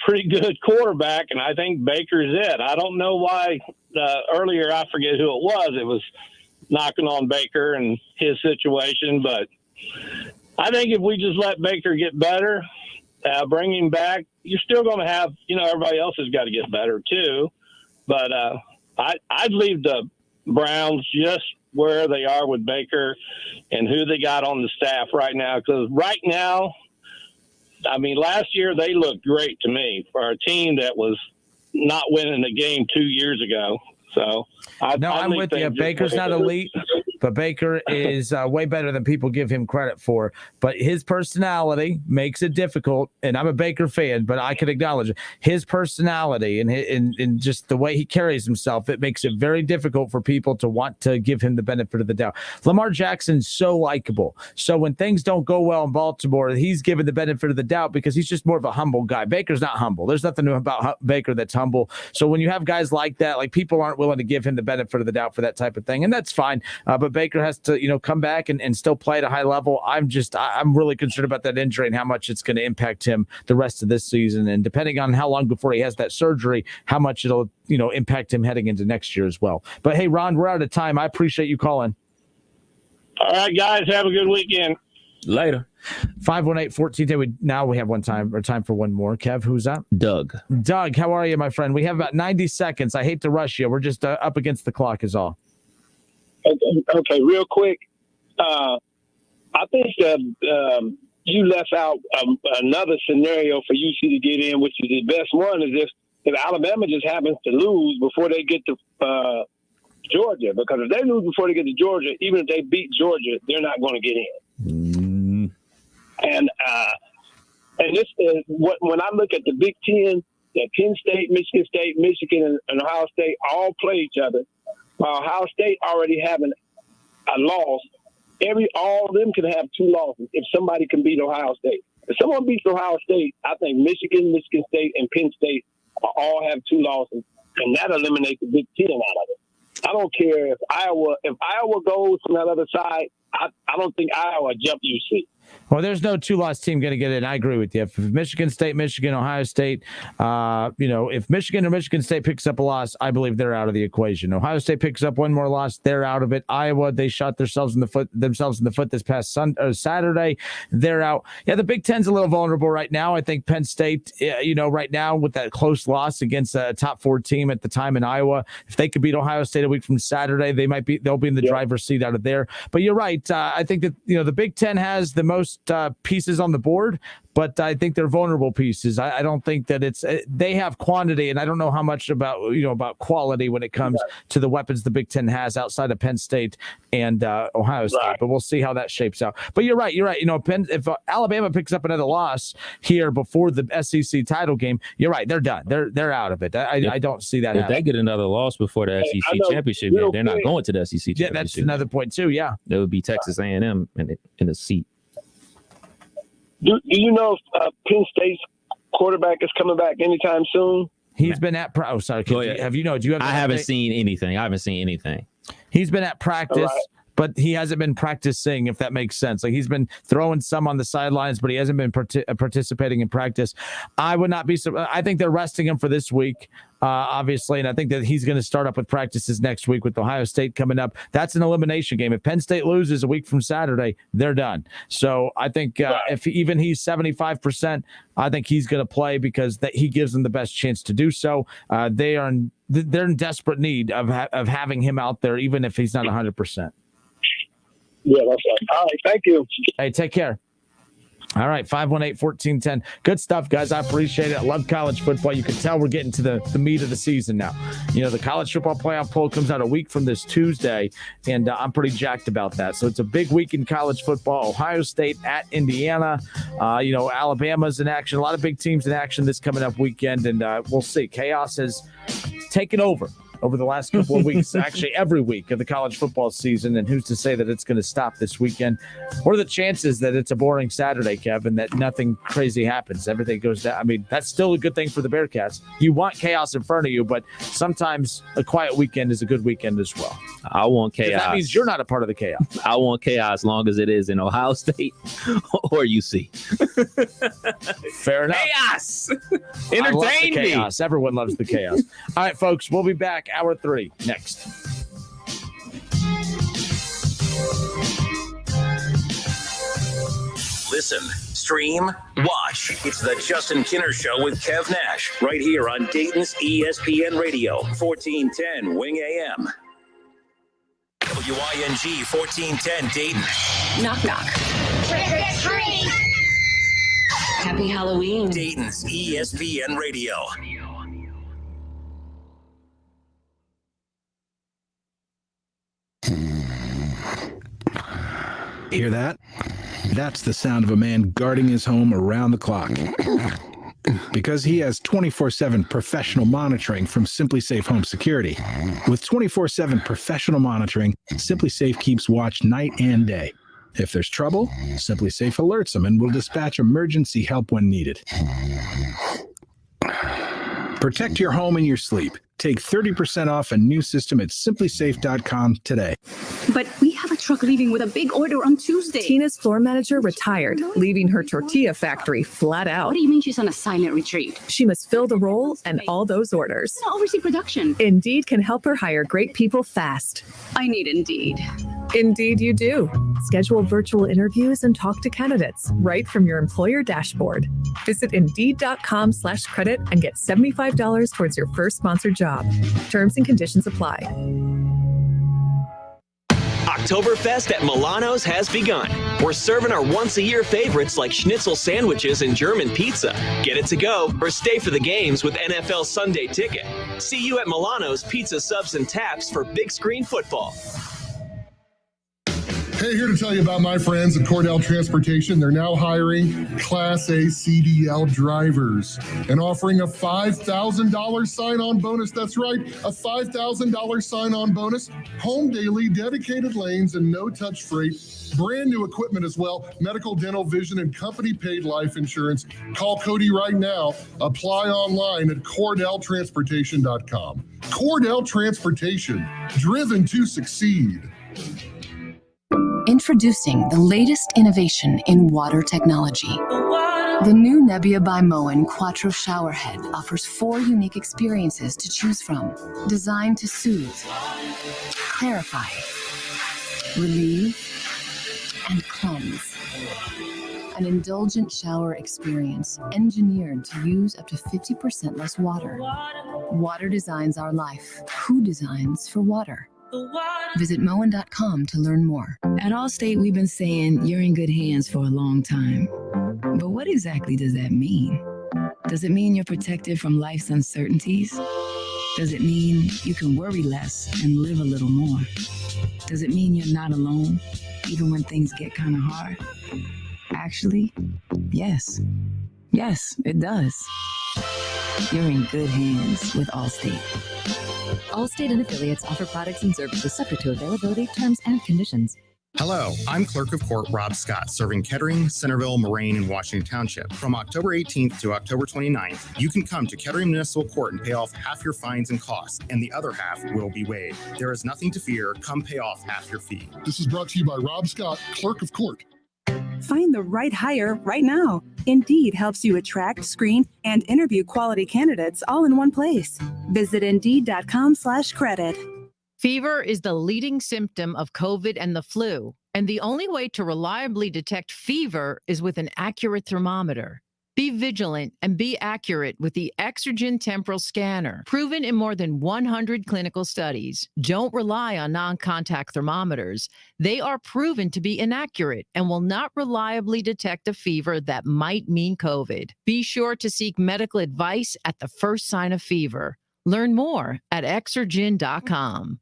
pretty good quarterback, and I think Baker's it. I don't know why earlier, I forget who it was knocking on Baker and his situation, but I think if we just let Baker get better, bring him back, you're still going to have, everybody else has got to get better too. But I'd leave the Browns just where they are with Baker and who they got on the staff right now. Because right now, I mean, last year they looked great to me for a team that was not winning the game 2 years ago. So I'm with you. Baker's not elite, but Baker is way better than people give him credit for. But his personality makes it difficult. And I'm a Baker fan, but I can acknowledge it. His personality and just the way he carries himself, it makes it very difficult for people to want to give him the benefit of the doubt. Lamar Jackson's so likable. So when things don't go well in Baltimore, he's given the benefit of the doubt because he's just more of a humble guy. Baker's not humble. There's nothing about Baker that's humble. So when you have guys like that, like people aren't willing to give him the benefit of the doubt for that type of thing, and that's fine. But Baker has to, come back and still play at a high level. I'm really concerned about that injury and how much it's going to impact him the rest of this season, and depending on how long before he has that surgery, how much it'll impact him heading into next year as well. But hey, Ron, we're out of time. I appreciate you calling. All right, guys, have a good weekend. Later. 518-1410. Now we have time for one more. Kev, who's that? Doug, how are you, my friend? We have about 90 seconds. I hate to rush you. We're just up against the clock is all. Okay, real quick. I think that you left out another scenario for UC to get in, which is the best one, is if Alabama just happens to lose before they get to Georgia. Because if they lose before they get to Georgia, even if they beat Georgia, they're not going to get in. And this is when I look at the Big Ten, that Penn State, Michigan, and Ohio State all play each other. While Ohio State already having a loss, all of them can have two losses if somebody can beat Ohio State. If someone beats Ohio State, I think Michigan State, and Penn State all have two losses, and that eliminates the Big Ten out of it. I don't care if Iowa goes from that other side. I don't think Iowa jump UC. Well, there's no two-loss team going to get in. I agree with you. If Michigan State, Ohio State, if Michigan or Michigan State picks up a loss, I believe they're out of the equation. Ohio State picks up one more loss, they're out of it. Iowa, they shot themselves in the foot this past Saturday. They're out. Yeah, the Big Ten's a little vulnerable right now. I think Penn State, right now with that close loss against a top 4 team at the time in Iowa, if they could beat Ohio State a week from Saturday, they'll be in the driver's seat out of there. But you're right. I think that the Big Ten has the most pieces on the board, but I think they're vulnerable pieces. I don't think that they have quantity, and I don't know how much about quality when it comes to the weapons the Big Ten has outside of Penn State and Ohio State. But we'll see how that shapes out. But you're right. If Alabama picks up another loss here before the SEC title game, you're right. They're done. They're out of it. I don't see that. If they get another loss before the SEC championship game, they're not going to the SEC championship. Yeah, that's another point too. Yeah, it would be Texas A&M in the seat. Do you know if Penn State's quarterback is coming back anytime soon? He's been at oh, sorry. Do you have I haven't seen anything. He's been at practice, Right. but he hasn't been practicing, if that makes sense. Like, he's been throwing some on the sidelines, but he hasn't been participating in practice. I would not be surprised. I think they're resting him for this week, obviously, and I think that he's going to start up with practices next week with Ohio State coming up. That's an elimination game. If Penn State loses a week from Saturday, they're done. So I think if even he's 75%, I think he's going to play because he gives them the best chance to do so. They're in desperate need of having him out there, even if he's not 100%. Yeah, that's right. All right, thank you. Hey, take care. All right, 518-1410. Good stuff, guys. I appreciate it. I love college football. You can tell we're getting to the meat of the season now. You know, the college football playoff poll comes out a week from this Tuesday, and I'm pretty jacked about that. So it's a big week in college football. Ohio State at Indiana. Alabama's in action. A lot of big teams in action this coming up weekend, and we'll see. Chaos has taken over the last couple of weeks, actually every week of the college football season. And who's to say that it's going to stop this weekend? What are the chances that it's a boring Saturday, Kevin, that nothing crazy happens? Everything goes down. I mean, that's still a good thing for the Bearcats. You want chaos in front of you, but sometimes a quiet weekend is a good weekend as well. I want chaos. That means you're not a part of the chaos. I want chaos as long as it is in Ohio State or UC. Fair enough. Chaos! I love the Entertain me. chaos. Everyone loves the chaos. All right, folks, we'll be back. Hour 3 next. Listen, stream, watch. It's the Justin Kinner Show with Kev Nash right here on Dayton's ESPN Radio, 1410 Wing AM. WING 1410 Dayton. Knock, knock. Happy Halloween. Dayton's ESPN Radio. Hear that? That's the sound of a man guarding his home around the clock. Because he has 24/7 professional monitoring from Simply Safe Home Security. With 24/7 professional monitoring, Simply Safe keeps watch night and day. If there's trouble, Simply Safe alerts them and will dispatch emergency help when needed. Protect your home and your sleep. Take 30% off a new system at simplysafe.com today. But we have a truck leaving with a big order on Tuesday. Tina's floor manager retired, leaving her tortilla factory flat out. What do you mean she's on a silent retreat? She must fill the role and all those orders. No, oversee production. Indeed can help her hire great people fast. I need Indeed. Indeed you do. Schedule virtual interviews and talk to candidates right from your employer dashboard. Visit Indeed.com/credit and get $75 towards your first sponsored job. Terms and conditions apply. Oktoberfest at Milano's has begun. We're serving our once-a-year favorites like schnitzel sandwiches and German pizza. Get it to go or stay for the games with NFL Sunday Ticket. See you at Milano's Pizza Subs and Taps for big screen football. Hey, here to tell you about my friends at Cordell Transportation. They're now hiring Class A CDL drivers and offering a $5,000 sign-on bonus. That's right, a $5,000 sign-on bonus. Home daily, dedicated lanes, and no-touch freight. Brand new equipment as well. Medical, dental, vision, and company-paid life insurance. Call Cody right now. Apply online at CordellTransportation.com. Cordell Transportation, driven to succeed. Introducing the latest innovation in water technology. The new Nebbia by Moen Quattro Showerhead offers 4 unique experiences to choose from, designed to soothe, clarify, relieve, and cleanse. An indulgent shower experience engineered to use up to 50% less water. Water designs our life. Who designs for water? Visit Moen.com to learn more. At Allstate, we've been saying you're in good hands for a long time. But what exactly does that mean? Does it mean you're protected from life's uncertainties? Does it mean you can worry less and live a little more? Does it mean you're not alone, even when things get kind of hard? Actually, yes. Yes, it does. You're in good hands with Allstate. Allstate and affiliates offer products and services subject to availability, terms, and conditions. Hello, I'm Clerk of Court Rob Scott, serving Kettering, Centerville, Moraine, and Washington Township. From October 18th to October 29th, you can come to Kettering Municipal Court and pay off half your fines and costs, and the other half will be waived. There is nothing to fear. Come pay off half your fee. This is brought to you by Rob Scott, Clerk of Court. Find the right hire right now. Indeed helps you attract, screen, and interview quality candidates all in one place. Visit Indeed.com/credit. Fever is the leading symptom of COVID and the flu, and the only way to reliably detect fever is with an accurate thermometer. Be vigilant and be accurate with the Exergen Temporal Scanner, proven in more than 100 clinical studies. Don't rely on non-contact thermometers. They are proven to be inaccurate and will not reliably detect a fever that might mean COVID. Be sure to seek medical advice at the first sign of fever. Learn more at Exergen.com.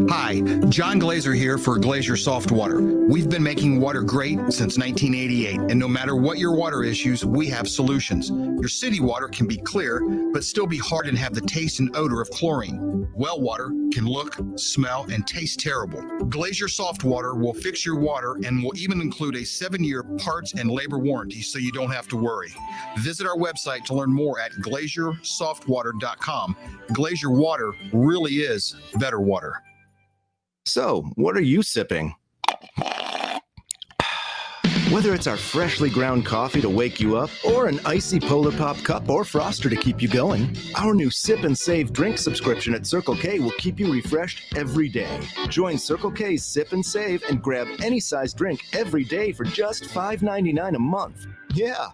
Hi, John Glazer here for Glazer Soft Water. We've been making water great since 1988, and no matter what your water issues, we have solutions. Your city water can be clear, but still be hard and have the taste and odor of chlorine. Well water can look, smell, and taste terrible. Glazer Soft Water will fix your water and will even include a 7-year parts and labor warranty so you don't have to worry. Visit our website to learn more at glazersoftwater.com. Glazer Water really is better water. So, what are you sipping? Whether it's our freshly ground coffee to wake you up, or an icy Polar Pop cup or Froster to keep you going, our new Sip and Save drink subscription at Circle K will keep you refreshed every day. Join Circle K's Sip and Save and grab any size drink every day for just $5.99 a month. Yeah.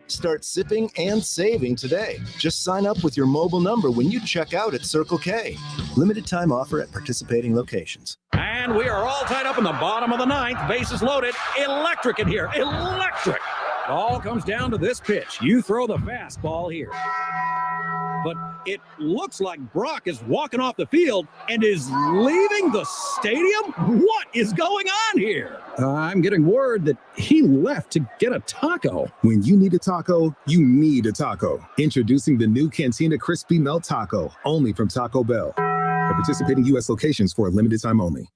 Start sipping and saving today. Just sign up with your mobile number when you check out at Circle K. Limited time offer at participating locations. And we are all tied up in the bottom of the ninth. Bases loaded. Electric in here. Electric. It all comes down to this pitch. You throw the fastball here. But it looks like Brock is walking off the field and is leaving the stadium? What is going on here? I'm getting word that he left to get a taco. When you need a taco, you need a taco. Introducing the new Cantina Crispy Melt Taco, only from Taco Bell. At participating U.S. locations for a limited time only.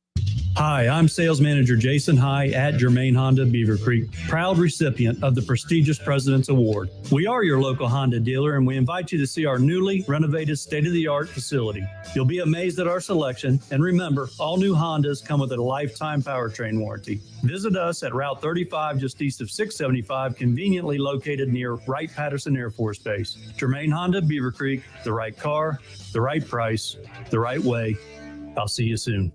Hi, I'm Sales Manager Jason High at Germain Honda Beaver Creek, proud recipient of the prestigious President's Award. We are your local Honda dealer, and we invite you to see our newly renovated state-of-the-art facility. You'll be amazed at our selection, and remember, all new Hondas come with a lifetime powertrain warranty. Visit us at Route 35, just east of 675, conveniently located near Wright-Patterson Air Force Base. Germain Honda Beaver Creek, the right car, the right price, the right way. I'll see you soon.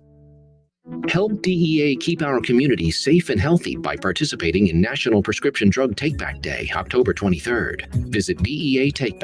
Help DEA keep our community safe and healthy by participating in National Prescription Drug Takeback Day, October 23rd. Visit DEA Takeback